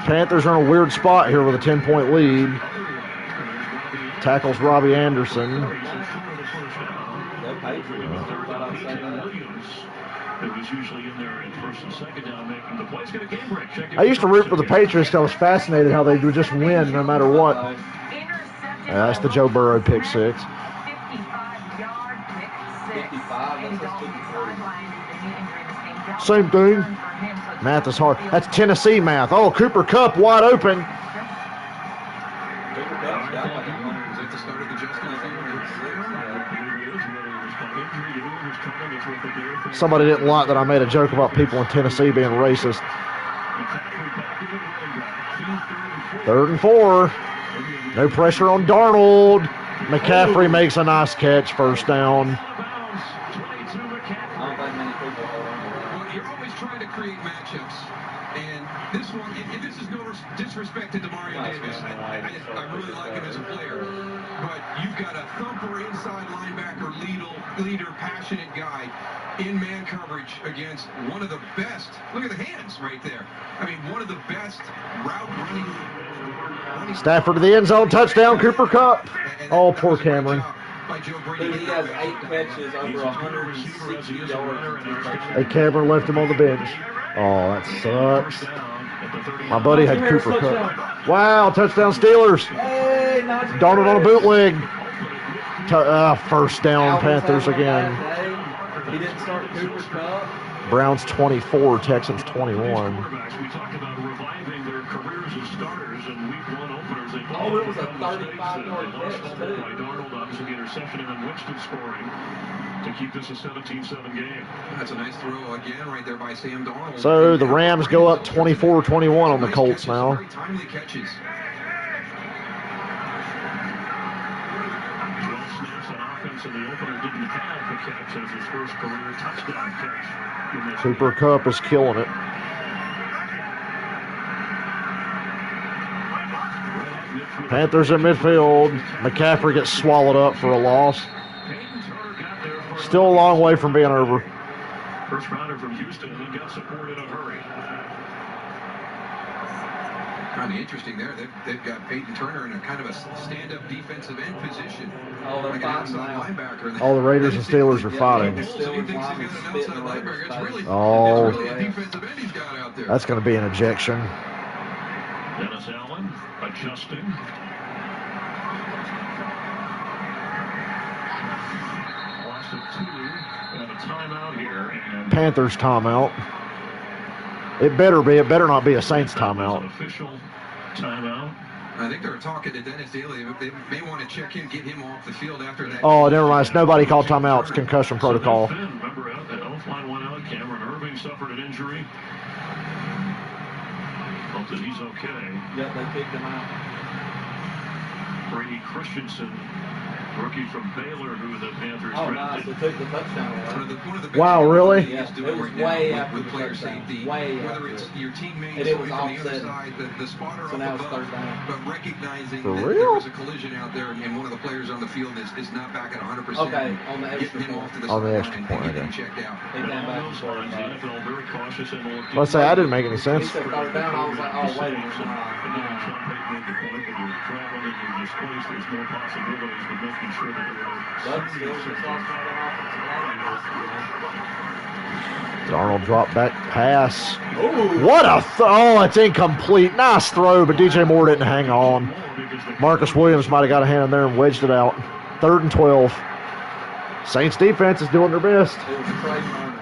Panthers are in a weird spot here with a 10-point lead. Tackles Robbie Anderson. I used to root for the Patriots because I was fascinated how they would just win no matter what. That's the Joe Burrow pick 6. Same thing. Math is hard. That's Tennessee math. Oh, Cooper Kupp wide open. Somebody didn't like that I made a joke about people in Tennessee being racist. 3rd and 4. No pressure on Darnold. McCaffrey makes a nice catch. 1st down. You're always trying to create matchups. And this one, and this is no disrespect to Demario Davis. I really like him as a player. But you've got a thumper inside linebacker, leader, passionate guy in man coverage against one of the best. Look at the hands right there. I mean, one of the best route running. Stafford to the end zone, touchdown, Cooper Kupp. Oh, poor Cameron. Dude, he has 8 catches, over 160 yards. Hey, Cameron left him on the bench. Oh, that sucks. My buddy had Cooper Kupp. Wow, touchdown Steelers. Darnold on a bootleg. 1st down Panthers again. He didn't start Cooper Kupp. Browns 24, Texans 21. Oh, it was a 35-yard catch, too. Interception and then Winston scoring to keep this a 17-7 game. That's a nice throw again right there by Sam Darnold. So the Rams go up 24-21 on the Colts now. Very timely catches. 12 snaps on offense, and the opener didn't have the catch as his first career touchdown catch. Cooper Kupp is killing it. Panthers in midfield. McCaffrey gets swallowed up for a loss. Still a long way from being over. First rounder from Houston, and he got support in a hurry. Kind of interesting there. They've got Peyton Turner in a kind of a stand-up defensive end position. Oh, they're like an outside linebacker. All the Raiders and Steelers are fighting. Oh, that's going to be an ejection. Dennis Allen adjusting. Loss of 2 and a timeout here. And Panthers timeout. It better be. It better not be a Saints timeout. An official timeout. I think they're talking to Dennis Daly. They may want to check him, get him off the field after that. Oh, never mind. It's nobody called timeout. It's concussion protocol. Remember, Elfline went out. Cameron Irving suffered an injury. Hope that he's okay. Yep, they kicked him out. Brady Christensen Rookie from Baylor, who the Panthers Oh, drafted. nice. They took the touchdown away. One of the best Wow, things really? the league is doing It was right now way after with the player touchdown. safety, Way whether after it's it. your teammate And it was coming from the other offsetting. side, the spotter So up now it's above, third down. but recognizing For that real? there was a collision out there and one of the players on the field is not back at 100%. Okay, on the extra getting him point. off to the On the sideline extra and point, getting okay. checked out. He came back and Those scored lines, the five. NFL very cautious and will Let's say that didn't make any He sense. said third down. I was like, oh, wait a minute. And then Sean Payton made the point when you're traveling and you're displaced, there's more possibilities, but making sure that there are But still, just lost one of their offensive linemen. Darnold drop back pass. Ooh. What a oh, it's incomplete. Nice throw, but DJ Moore didn't hang on. Marcus Williams might have got a hand in there and wedged it out. 3rd and 12. Saints defense is doing their best. It was Trey Turner.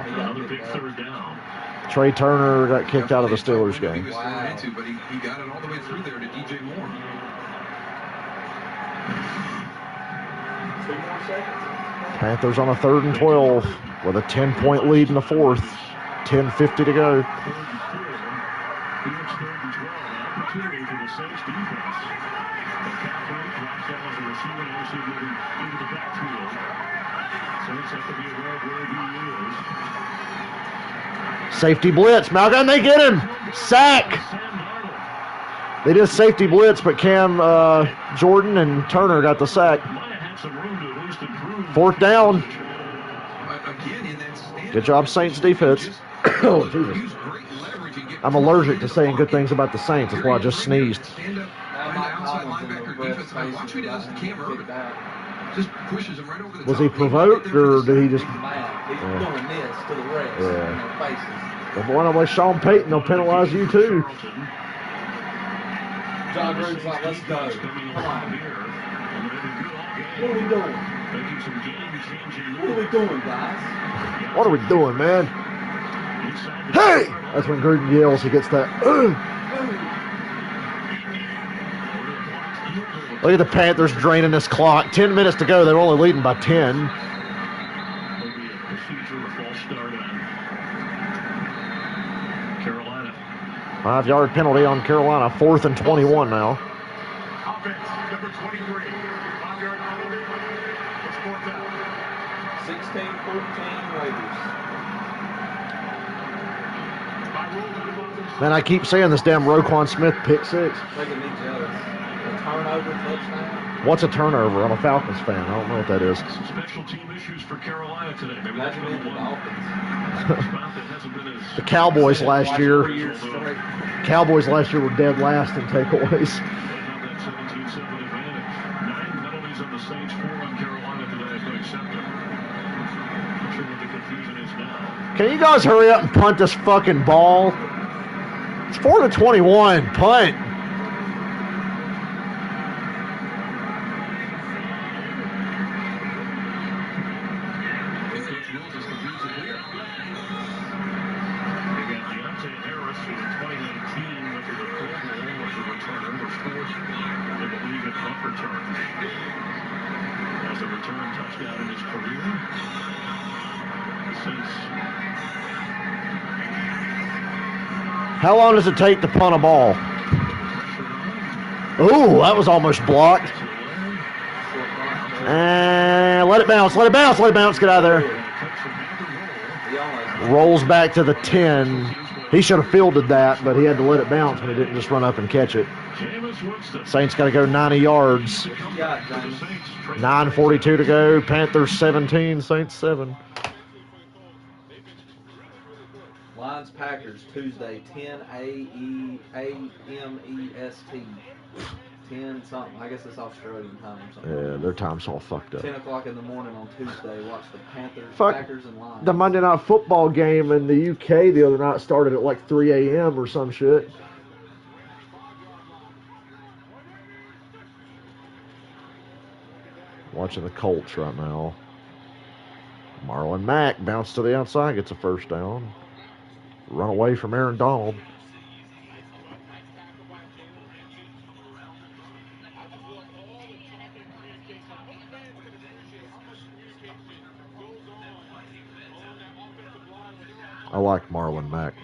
Another big third down. Trey Turner got kicked out of the Steelers He game. was thrown into, but he got it all the way through there to DJ Moore. 2 more seconds. Panthers on a 3rd and 12 with a 10-point lead in the 4th. 10:50 to go. Phoenix 3rd and 12. An opportunity for the Saints defense. McCaffrey drops down as a receiver and also moving into the backfield. Saints have to be aware of where he is. Safety blitz. Malcolm, they get him. Sack. They did safety blitz, but Cam Jordan and Turner got the sack. 4th down. Good job, Saints defense. Oh, Jesus. I'm allergic to saying good things about the Saints. That's why I just sneezed. Was he provoked, or did he just... He's doing this to the refs in their faces. If one of us, Sean Payton, they'll penalize you too. John Gruden's like, let's go. Come on. What are we doing? What are we doing, guys? What are we doing, man? Hey! That's when Gruden yells. He gets that. Look at the Panthers draining this clock. 10 minutes to go. They're only leading by 10. 5-yard penalty on Carolina. 4th and 21 now. Offense, number 23. 5-yard penalty. It's 4th down. 16-14 Raiders. Man, I keep saying this damn Roquan Smith pick 6. Making me jealous. A turnover touchdown. What's a turnover? I'm a Falcons fan. I don't know what that is. Some special team issues for Carolina today. Maybe That's that's me one the Dolphins. The Cowboys last year. Cowboys last year were dead last in takeaways. 9 penalties on the Saints, 4 on Carolina today. If they accept them. Not sure what the confusion is now. Can you guys hurry up and punt this fucking ball? It's 4 to 21. Punt. How long does it take to punt a ball? Ooh, that was almost blocked. And let it bounce, let it bounce, let it bounce. Get out of there. Rolls back to the 10. He should have fielded that, but he had to let it bounce when he didn't just run up and catch it. Saints got to go 90 yards. 9:42 to go. Panthers 17, Saints 7. Lions Packers Tuesday 10 a.m. EST. 10 something. I guess it's Australian time or something. Yeah, their time's all fucked up. 10 o'clock in the morning on Tuesday. Watch the Panthers, Fuck. Packers, and Lions. The Monday Night Football game in the UK the other night started at like 3 a.m. or some shit. Watching the Colts right now. Marlon Mack bounced to the outside, gets a first down. Run away from Aaron Donald. I like Marlon Mack.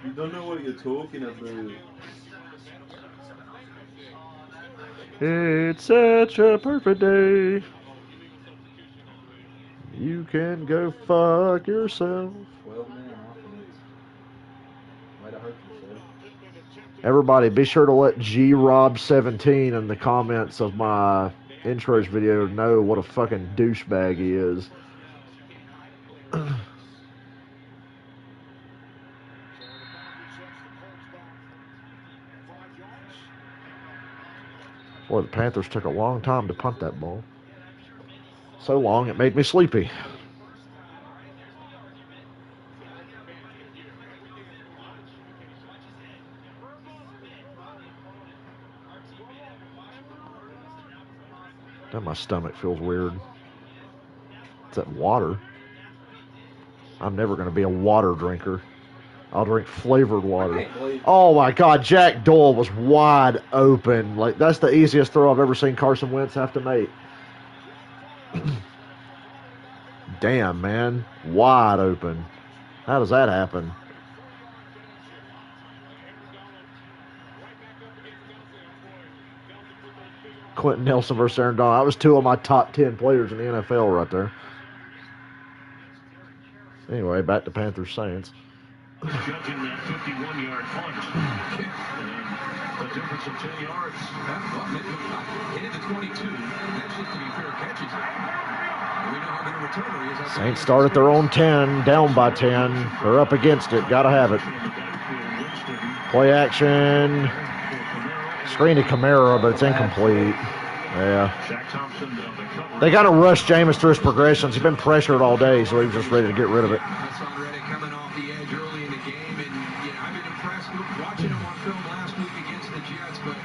You don't know what you're talking about. It's such a perfect day. You can go fuck yourself. 12 man offense. Way to hurt yourself. Everybody, be sure to let GRob17 in the comments of my intros video know what a fucking douchebag he is. Boy, the Panthers took a long time to punt that ball. So long, it made me sleepy. Then my stomach feels weird. It's that water. I'm never going to be a water drinker. I'll drink flavored water. Oh my God, Jack Doyle was wide open. Like, that's the easiest throw I've ever seen Carson Wentz have to make. Damn, man. Wide open. How does that happen? Quentin Nelson versus Aaron Donald. That was two of my top 10 players in the NFL right there. Anyway, back to Panthers Saints. Judging that 51-yard punt. And a difference of 10 yards. Into the 22. That's just to be fair catches. We know how good a returner he is. Saints start at their own 10, down by 10. They're up against it. Gotta have it. Play action. Screen to Kamara, but it's incomplete. Yeah. They got to rush Jameis through his progressions. He's been pressured all day, so he was just ready to get rid of it. Coming off the edge early in the game, and I've been impressed watching him on film last week against the Jets. But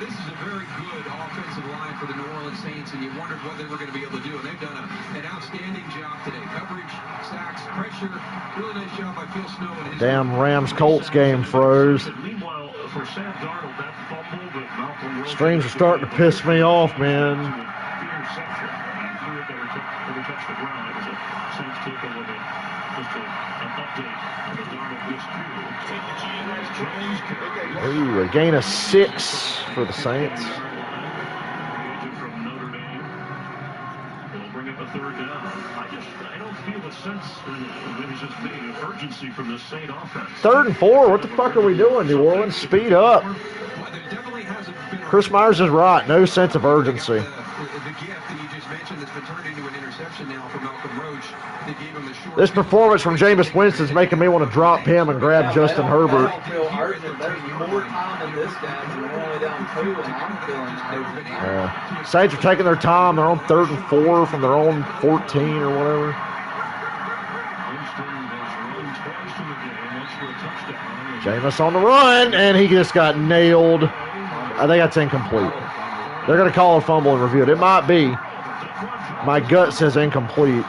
this is a very good offensive line for the New Orleans Saints, and you wondered what they were going to be able to do. And they've done an outstanding job today. Coverage, sacks, pressure. Really nice job by Phil Snow and his. Damn Rams-Colts game froze. Meanwhile, for Sam Darnold, that fumble that Malcolm Streams are starting to piss me off, man. Ooh, a gain of 6 for the Saints. Third and 4. What the fuck are we doing, New Orleans? Speed up. Chris Myers is right. No sense of urgency. The gift that you just mentioned that's been turned into an interception now for Malcolm Roach. They gave him the short. This performance from Jameis Winston's making me want to drop him and grab Justin Herbert. Feel urgent. There's more time in this game, and we're only down 2, and I'm feeling urgent. Saints are taking their time. They're on 3rd and 4 from their own 14 or whatever. Jameis on the run, and he just got nailed. I think that's incomplete. They're going to call a fumble and review it. It might be. My gut says incomplete.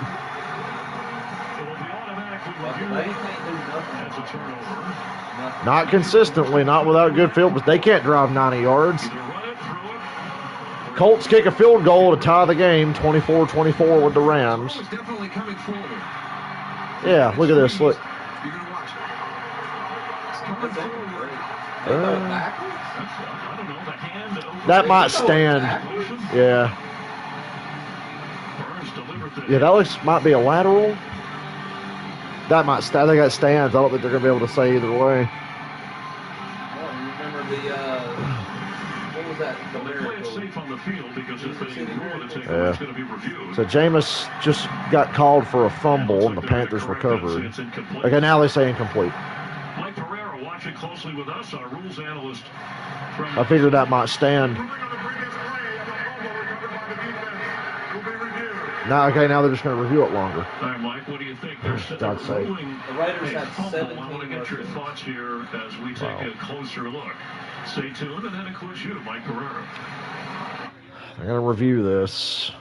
Not consistently, not without good field, but they can't drive 90 yards. Colts kick a field goal to tie the game, 24-24 with the Rams. Yeah, look at this. Look. That might stand. Yeah. Yeah, that might be a lateral. That might stand. I think that stands. I don't think they're going to be able to say either way. Remember what was that? Yeah. So Jameis just got called for a fumble, and the Panthers recovered. Okay, now they say incomplete. Closely with us, our rules analyst. I figured that might stand. Now they're just going to review it longer. All right, Mike, what do you think? God's sake. The Raiders have 17. I want to get your thoughts here as we take a closer look. Stay tuned, and that includes you, Mike Pereira. I'm going to review this.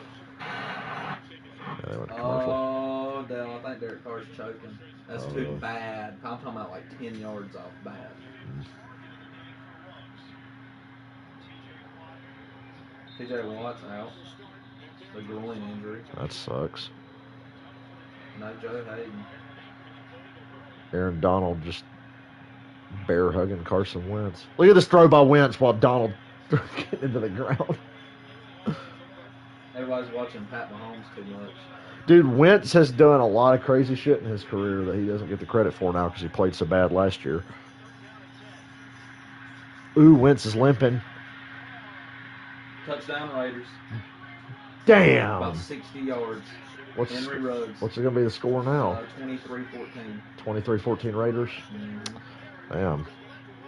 Oh, Dale, I think Derek Carr's choking. That's too bad. I'm talking about like 10 yards off bad. TJ Watt's out. The groin injury. That sucks. No Joe Hayden. Aaron Donald just bear hugging Carson Wentz. Look at this throw by Wentz while Donald Getting into the ground. Everybody's watching Pat Mahomes too much. Dude, Wentz has done a lot of crazy shit in his career that he doesn't get the credit for now because he played so bad last year. Ooh, Wentz is limping. Touchdown Raiders. Damn. About 60 yards. Henry Ruggs. What's going to be the score now? 23-14. 23-14 Raiders. Mm-hmm. Damn.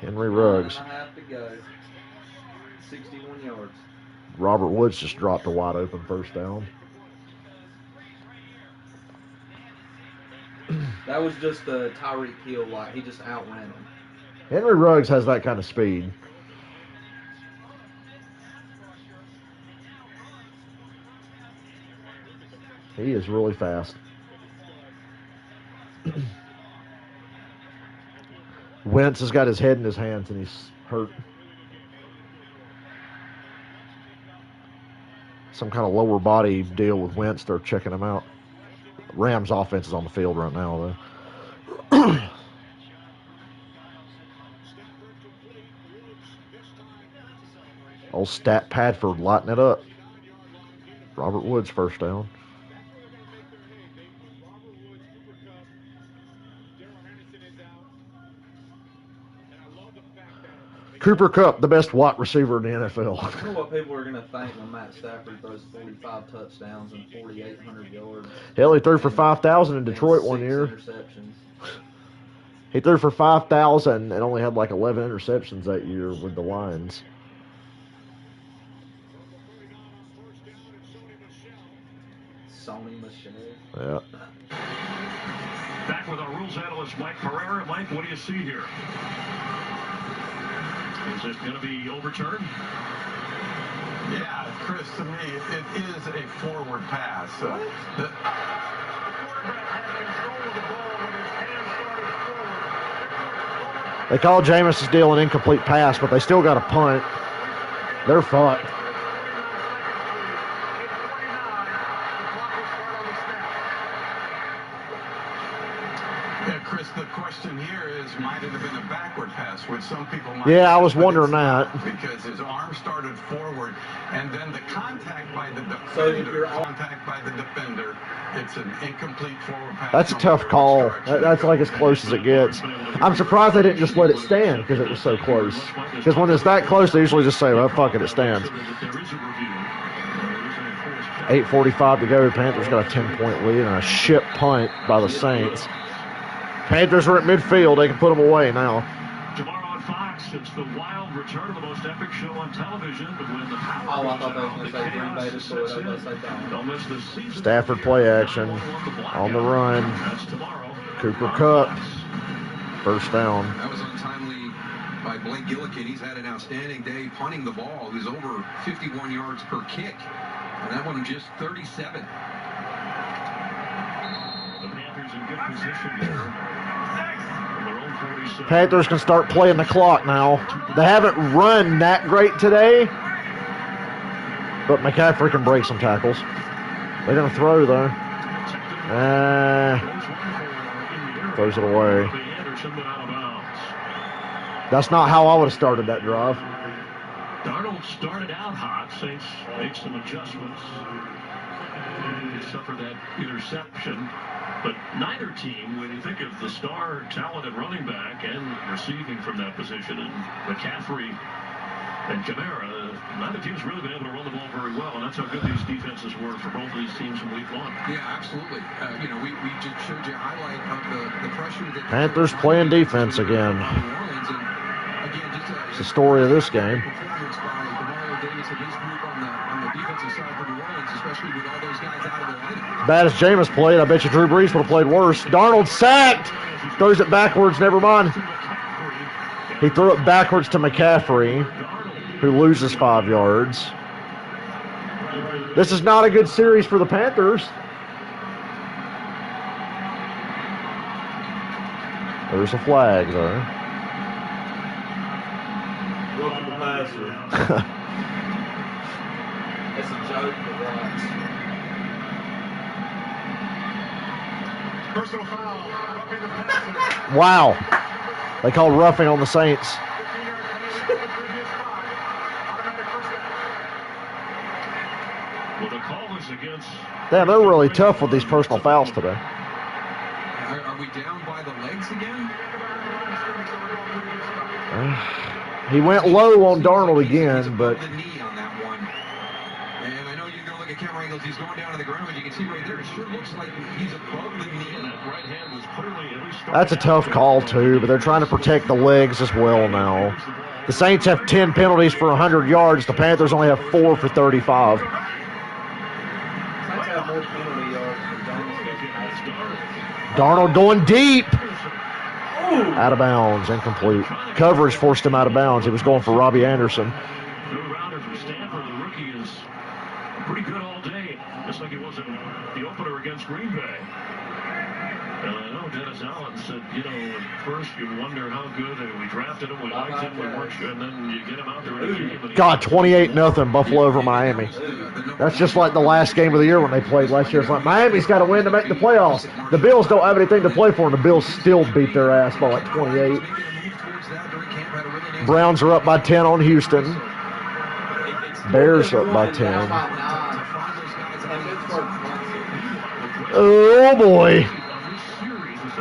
Henry Ruggs. 9.5 to go. 61 yards. Robert Woods just dropped a wide open first down. That was just a Tyreek Hill, like he just outran him. Henry Ruggs has that kind of speed. He is really fast. Wentz has got his head in his hands and he's hurt. Some kind of lower body deal with Wentz. They're checking him out. Rams offense is on the field right now, though. Old Stat Padford lighting it up. Robert Woods first down. Cooper Kupp, the best wide receiver in the NFL. I know what people are going to think when Matt Stafford throws 45 touchdowns and 4,800 yards. Hell, he threw for 5,000 in Detroit one year. Interceptions. He threw for 5,000 and only had like 11 interceptions that year with the Lions. Sony Michelle. Yeah. Back with our rules analyst, Mike PURRRfect. Mike, what do you see here? Is it going to be overturned? Yeah, Chris, to me, it is a forward pass. The quarterback had control of the ball when his hand started forward. They call Jameis' deal an incomplete pass, but they still got a punt. They're fucked. Yeah, Chris, the question here is, might it have been a backward pass, which some people might. Yeah, I was wondering that. Because his arm started forward, and then the contact by the defender, it's an incomplete forward pass. That's a tough call. That's like as close as it gets. I'm surprised they didn't just let it stand because it was so close. Because when it's that close, they usually just say, well, fuck it, it stands. 8:45 to go. Panthers got a 10-point lead and a shit punt by the Saints. Panthers are at midfield. They can put them away now. Tomorrow on Fox, it's the wild return of the most epic show on television. But when the power I thought they was going to say Green Bay destroyed. I was going to say don't miss the season. Stafford play action on the run. That's tomorrow. Cooper Kupp, first down. That was untimely by Blake Gillikin. He's had an outstanding day punting the ball. He's over 51 yards per kick. And that one just 37. The Panthers in good position here. Panthers can start playing the clock now. They haven't run that great today, but McCaffrey can break some tackles. They're going to throw, though. Throws it away. That's not how I would have started that drive. Darnold started out hot. Saints made some adjustments. He suffered that interception. But neither team, when you think of the star talented running back and receiving from that position, and McCaffrey and Kamara, neither team's really been able to run the ball very well, and that's how good these defenses were for both of these teams in week one. Yeah, absolutely. We just showed you a highlight of the pressure that Panthers playing defense again. It's the story of this game. Bad as Jameis played, I bet you Drew Brees would have played worse. Darnold sacked. Throws it backwards, never mind. He threw it backwards to McCaffrey, who loses 5 yards. This is not a good series for the Panthers. There's a flag, though. Roughing the passer. It's a joke for once. Personal foul. Roughing the passer. Wow. They called roughing on the Saints. Well, the call is against. Damn, they're really tough with these personal fouls today. Are we down by the legs again? He went low on Darnold again, but The knee on that one. And I know you're going to look at camera angles. He's going down to the ground, but you can see right there, it sure looks like he's above the knee. Right hand was clearly at least that's a tough call too, but they're trying to protect the legs as well now. The Saints have 10 penalties for 100 yards. The Panthers only have 4 for 35. Saints have more penalty yards than Darnold going deep. Out of bounds, incomplete. Coverage forced him out of bounds. He was going for Robbie Anderson. Two-rounder from Stanford. The rookie is pretty good all day, just like he was in the opener against Green Bay. And I know Dennis Allen said, you know, at first you wonder how good we drafted him, we liked him, we weren't sure, and then you get him out there in a game. God, 28-0 Buffalo over Miami. That's just like the last game of the year when they played last year. It's like Miami's got to win to make the playoffs. The Bills don't have anything to play for, and the Bills still beat their ass by like 28. Browns are up by 10 on Houston. Bears up by 10. Oh, boy.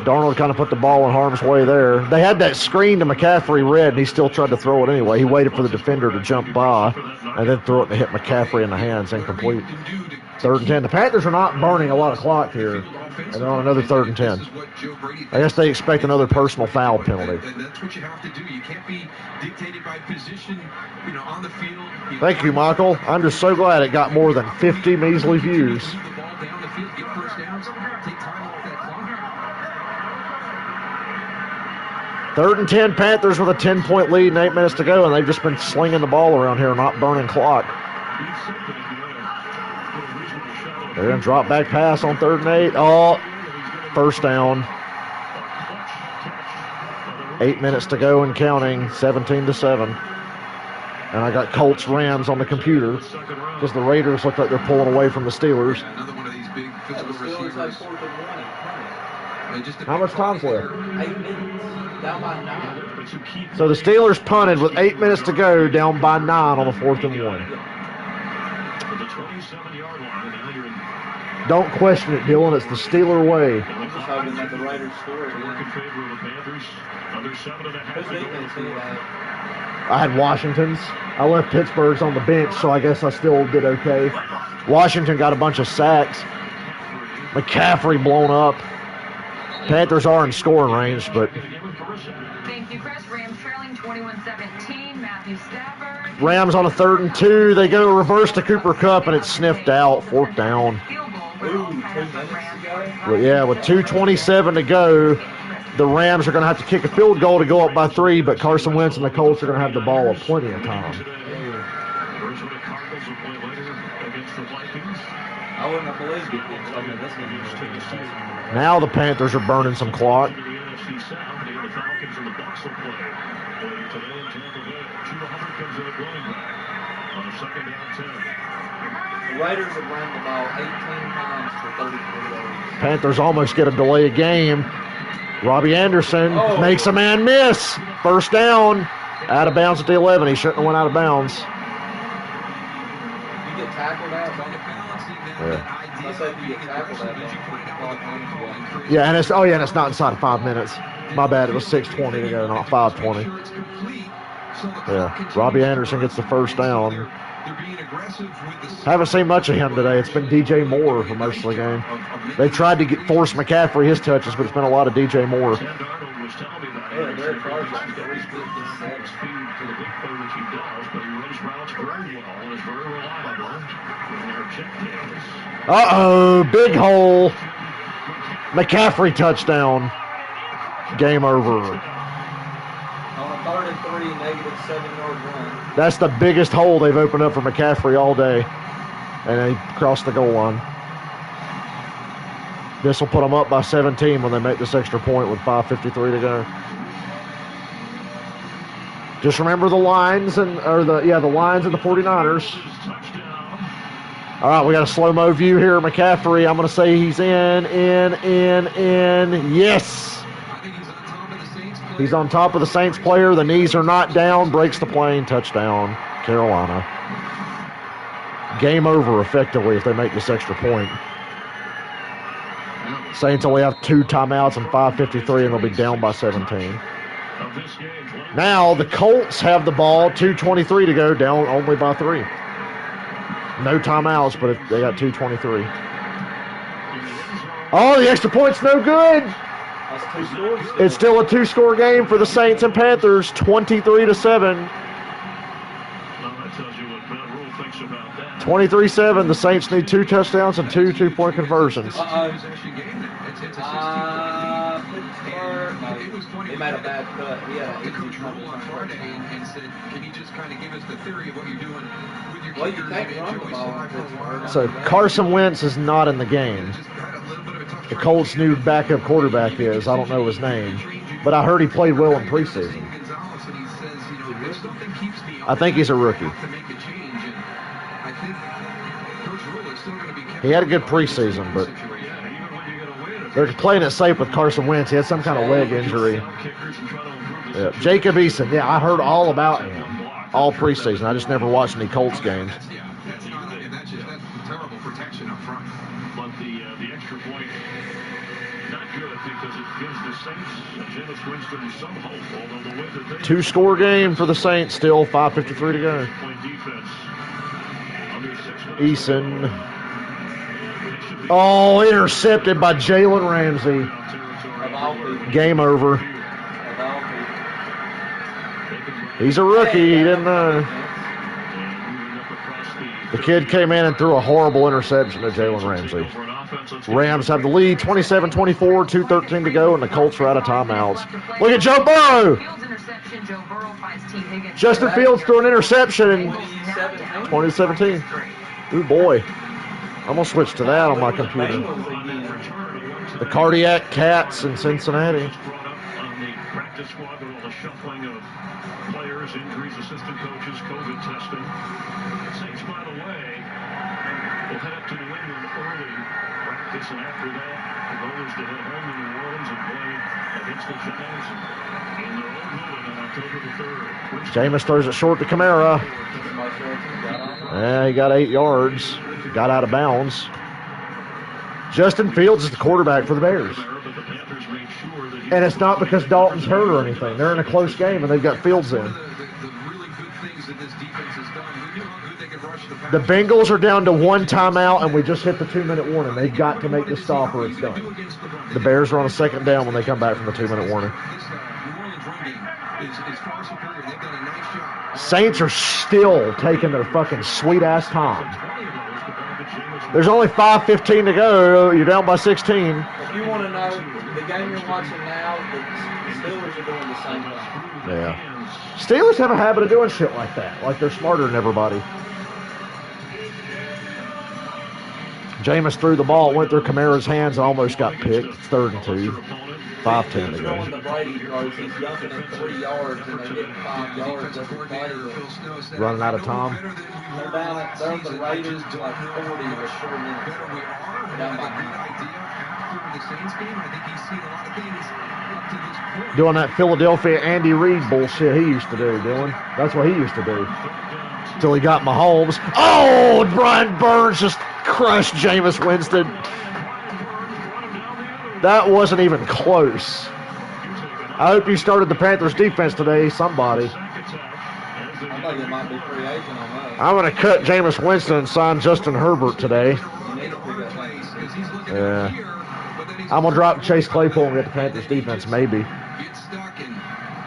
Darnold kind of put the ball in harm's way there. They had that screen to McCaffrey read, and he still tried to throw it anyway. He waited for the defender to jump by and then threw it and hit McCaffrey in the hands. Incomplete. 3rd and 10. The Panthers are not burning a lot of clock here, and they're on another 3rd and 10. I guess they expect another personal foul penalty. That's what you have to do. You can't be dictated by position, you know, on the field. Thank you, Michael. I'm just so glad it got more than 50 measly views. The ball down the field, get first downs, take time off that clock. 3rd and 10, Panthers with a 10-point lead and 8 minutes to go, and they've just been slinging the ball around here, not burning clock. They're going to drop back pass on 3rd and 8. Oh, first down. 8 minutes to go and counting, 17-7. And I got Colts Rams on the computer because the Raiders look like they're pulling away from the Steelers. Another one of these big physical receivers. How much time's left? 8 minutes. Down by 9. So the Steelers punted with 8 minutes to go, down by 9 on the 4th and 1. Don't question it, Dylan. It's the Steeler way. I'm just hoping that the Raiders score again. I had Washington's. I left Pittsburgh's on the bench, so I guess I still did okay. Washington got a bunch of sacks. McCaffrey blown up. Panthers are in scoring range, but Thank you, Chris. Rams trailing 21-17. Matthew Stafford. Rams on a 3rd and 2. They go reverse to Cooper Kupp, and it's sniffed out. 4th down. But yeah, with 2:27 to go, the Rams are going to have to kick a field goal to go up by 3, but Carson Wentz and the Colts are going to have the ball at plenty of time. I wouldn't have believed it. Now the Panthers are burning some clock. The Raiders have run the ball 18 times for 33 yards. Panthers almost get a delay of game. Robbie Anderson makes a man miss. First down. Out of bounds at the 11. He shouldn't have went out of bounds. You get tackled out. Yeah, and it's and it's not inside of 5 minutes. My bad. It was 6:20 to go, not 5:20. Yeah, Robbie Anderson gets the first down. Haven't seen much of him today. It's been DJ Moore for most of the game. They tried to force McCaffrey his touches, but it's been a lot of DJ Moore. Uh-oh, big hole. McCaffrey touchdown. Game over. On a 3rd and 3, negative 7-yard run. That's the biggest hole they've opened up for McCaffrey all day. And he crossed the goal line. This will put them up by 17 when they make this extra point with 5:53 to go. Just remember the lines the lines of the 49ers. All right, we got a slow-mo view here. McCaffrey, I'm going to say he's in. Yes. He's on top of the Saints player. The knees are not down. Breaks the plane. Touchdown, Carolina. game over effectively if they make this extra point. Saints only have 2 timeouts and 5:53, and they'll be down by 17. Now the Colts have the ball, 2:23 to go, down only by 3. No timeouts, but they got 2:23. Oh, the extra point's no good. It's still a 2-score game for the Saints and Panthers, 23-7. 23-7. The Saints need 2 touchdowns and 2 2-point conversions. He made a bad cut. He had The coach ruled on Friday and said, "Can you just kind of give us the theory of what you're doing with your kickers and Joey Slye?" So Carson Wentz is not in the game. The Colts' new backup quarterback is. I don't know his name, but I heard he played well in preseason. I think he's a rookie. He had a good preseason, but they're playing it safe with Carson Wentz. He had some kind of leg injury. Yeah. Jacob Eason, yeah, I heard all about him all preseason. I just never watched any Colts games. That's terrible protection up front. But the extra point, not good because it gives the Saints and Jameis Winston some hope. Although the way that they 2-score game for the Saints, still 5:53 to go. Eason. Oh, intercepted by Jalen Ramsey. Game over. He's a rookie. He didn't know. The kid came in and threw a horrible interception to Jalen Ramsey. Rams have the lead, 27-24, 2:13 to go, and the Colts are out of timeouts. Look at Joe Burrow. Justin Fields threw an interception in 2017. Ooh, boy. I'm going to switch to that on my computer. The Cardiac Cats in Cincinnati. Practice squad with all the shuffling of players, injuries, assistant coaches, COVID testing. Saints, by the way, will head up to New England early practice, and after that, the goal is to head home to New Orleans and play against the Giants in their own building on October the 3rd. Jameis throws it short to Kamara. Yeah, he got 8 yards. Got out of bounds. Justin Fields is the quarterback for the Bears. And it's not because Dalton's hurt or anything. They're in a close game, and they've got Fields in. The Bengals are down to 1 timeout, and we just hit the 2-minute warning. They've got to make the stop or it's done. The Bears are on a 2nd down when they come back from the 2-minute warning. Saints are still taking their fucking sweet-ass time. There's only 5:15 to go. You're down by 16. If you want to know, the game you're watching now, the Steelers are doing the same thing. Yeah. Steelers have a habit of doing shit like that. Like they're smarter than everybody. Jameis threw the ball, went through Kamara's hands, and almost got picked. It's 3rd and 2. 5:10 to go. Running out of time. Doing that Philadelphia Andy Reid bullshit he used to do, Dylan. That's what he used to do. Till he got Mahomes. Oh, Brian Burns just crushed Jameis Winston. That wasn't even close. I hope you started the Panthers defense today, somebody. I'm going to cut Jameis Winston and sign Justin Herbert today. Yeah. I'm going to drop Chase Claypool and get the Panthers defense, maybe.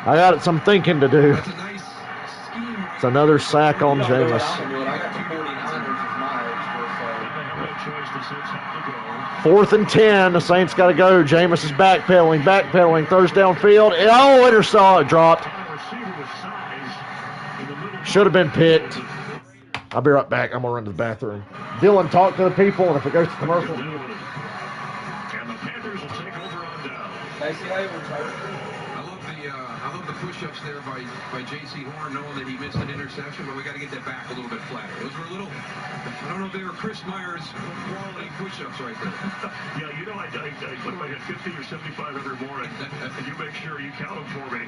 I got some thinking to do. It's another sack on Jameis. 4th and 10. The Saints got to go. Jameis is backpedaling, throws downfield. Oh, intercept, dropped. Should have been picked. I'll be right back. I'm going to run to the bathroom. Dylan, talk to the people, and if it goes to commercial. And the Panthers will take over on down. I love the push-ups there by J.C. Horn, knowing that he missed an interception, but we got to get that back a little bit flatter. Those were a little, I don't know if they were Chris Myers quality push-ups right there. Yeah, you know, I hit 50 or 75 every morning, and you make sure you count them for me.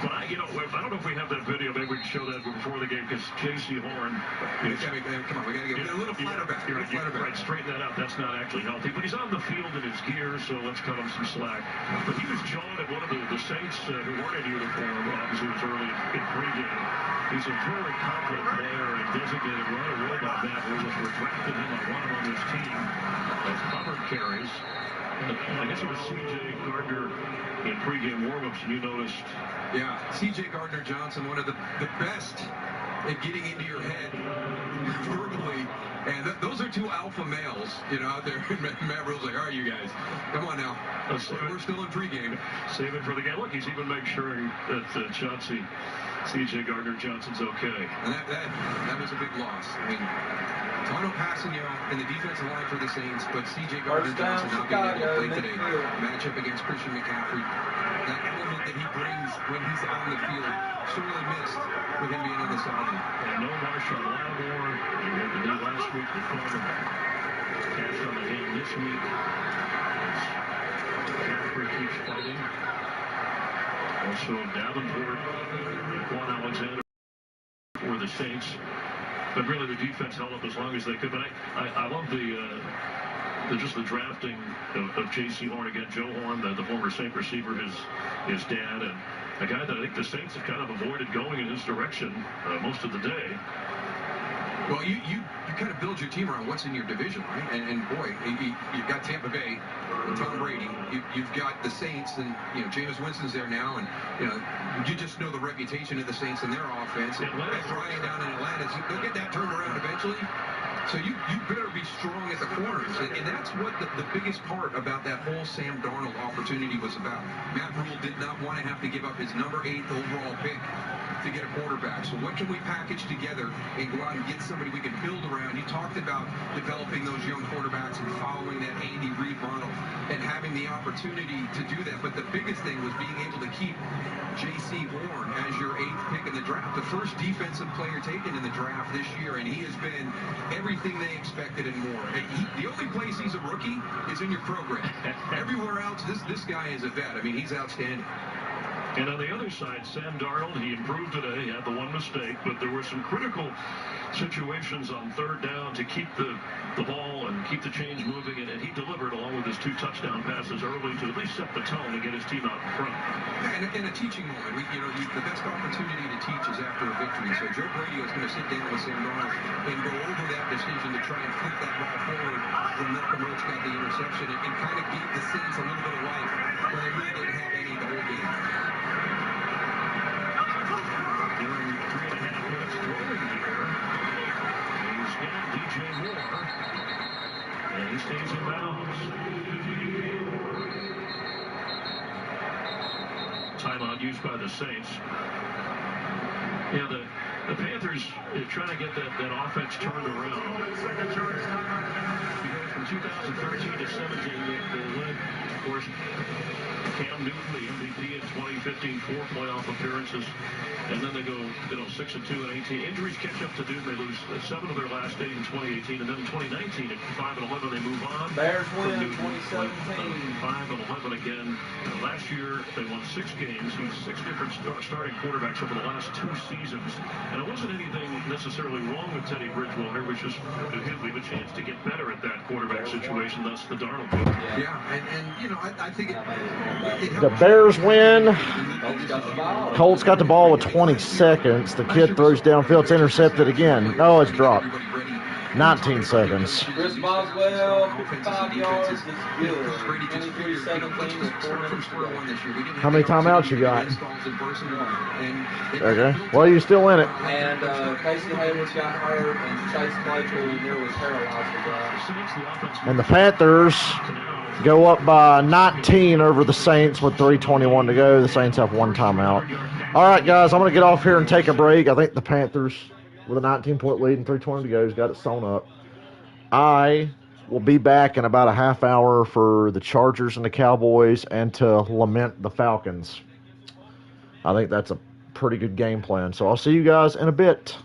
But I don't know if we have that video. Maybe we can show that before the game, because J.C. Horn. Come on, we got to get a little flatter back. Right, straighten that out. That's not actually healthy. But he's on the field in his gear, so let's cut him some slack. But he was jawing at one of the Saints who weren't in uniform, obviously it was early in pregame. He's a very confident player and designated right away by Matt Rule. We're drafting him. I want him on this team. As Hubbard carries. I guess it was C.J. Gardner in pregame warmups, and you noticed. Yeah, C.J. Gardner-Johnson, one of the best at getting into your head verbally. And those are two alpha males, out there. Matt Rule's like, all right, you guys, come on now. We're still in pregame. Save it for the game. Look, he's even making sure that Chauncey, C.J. Gardner-Johnson's okay. And that was a big loss. I mean, Tano Passanio in the defensive line for the Saints, but C.J. Gardner-Johnson not being able to play today. Matchup against Christian McCaffrey. That element that he brings when he's on the field, sorely missed with him being on the sideline. And no Marshawn Lattimore. He had the knee last week before the cash on the hand this week. McCaffrey keeps fighting. Also Davenport and Quan Alexander for the Saints. But really the defense held up as long as they could. But I love just the drafting of J.C. Horn again. Joe Horn, the former Saint receiver, his dad, and a guy that I think the Saints have kind of avoided going in his direction most of the day. Well, you kind of build your team around what's in your division, right? And boy, you've got Tampa Bay and Tom Brady. You've got the Saints, and Jameis Winston's there now, and you just know the reputation of the Saints and their offense. And Brian down in Atlanta, they'll get that turned around eventually. So you better be strong at the corners, and that's what the biggest part about that whole Sam Darnold opportunity was about. Matt Rule did not want to have to give up his number 8 overall pick to get a quarterback. So what can we package together and go out and get somebody we can build around? You talked about developing those young quarterbacks and following that Andy Reid model and having the opportunity to do that. But the biggest thing was being able to keep J.C. Horn as your 8th pick in the draft, the first defensive player taken in the draft this year, and he has been everything they expected and more. The only place he's a rookie is in your program. Everywhere else, this guy is a vet. I mean, he's outstanding. And on the other side, Sam Darnold, he improved today. He had the one mistake, but there were some critical situations on third down to keep the ball and keep the chains moving, and he delivered along with his 2 touchdown passes early to at least set the tone and get his team out in front. And a teaching moment. The best opportunity to teach is after a victory. So Joe Brady is going to sit down with Sam Darnold and go over that decision to try and flip that ball forward when Malcolm Roach got the interception and kind of gave the Saints a little bit of life when they really didn't have any the whole game. During 3.5 minutes throwing here, he's got DJ Moore, and he stays in bounds. Timeout used by the Saints. Yeah, the Panthers are trying to get that offense turned around. Because from 2013 to 17, they led, of course, Cam Newton, the MVP in 2015, 4 playoff appearances, and then they go 6-2 and 18. Injuries catch up to Newton. They lose 7 of their last 8 in 2018, and then in 2019 at 5-11 they move on. Bears win 2017. 5-11 again. Last year they won 6 games. He was 6 different starting quarterbacks over the last 2 seasons, and it wasn't anything necessarily wrong with Teddy Bridgewater. It was just give him a chance to get better at that quarterback situation. Thus the Darnold pick. Yeah, and I think the Bears win. Colts got the ball with 20 seconds. The kid throws downfield. It's intercepted again. No, it's dropped. 19 seconds. Chris Boswell, 55 yards. This is good. 23-17. How many timeouts you got? Okay. Well, you're still in it. And Casey Hayward got hurt, and Chase Claypool nearly paralyzed. And the Panthers go up by 19 over the Saints with 3:21 to go. The Saints have 1 timeout. All right, guys, I'm going to get off here and take a break. I think the Panthers, with a 19-point lead and 3:20 to go, has got it sewn up. I will be back in about a half hour for the Chargers and the Cowboys and to lament the Falcons. I think that's a pretty good game plan. So I'll see you guys in a bit.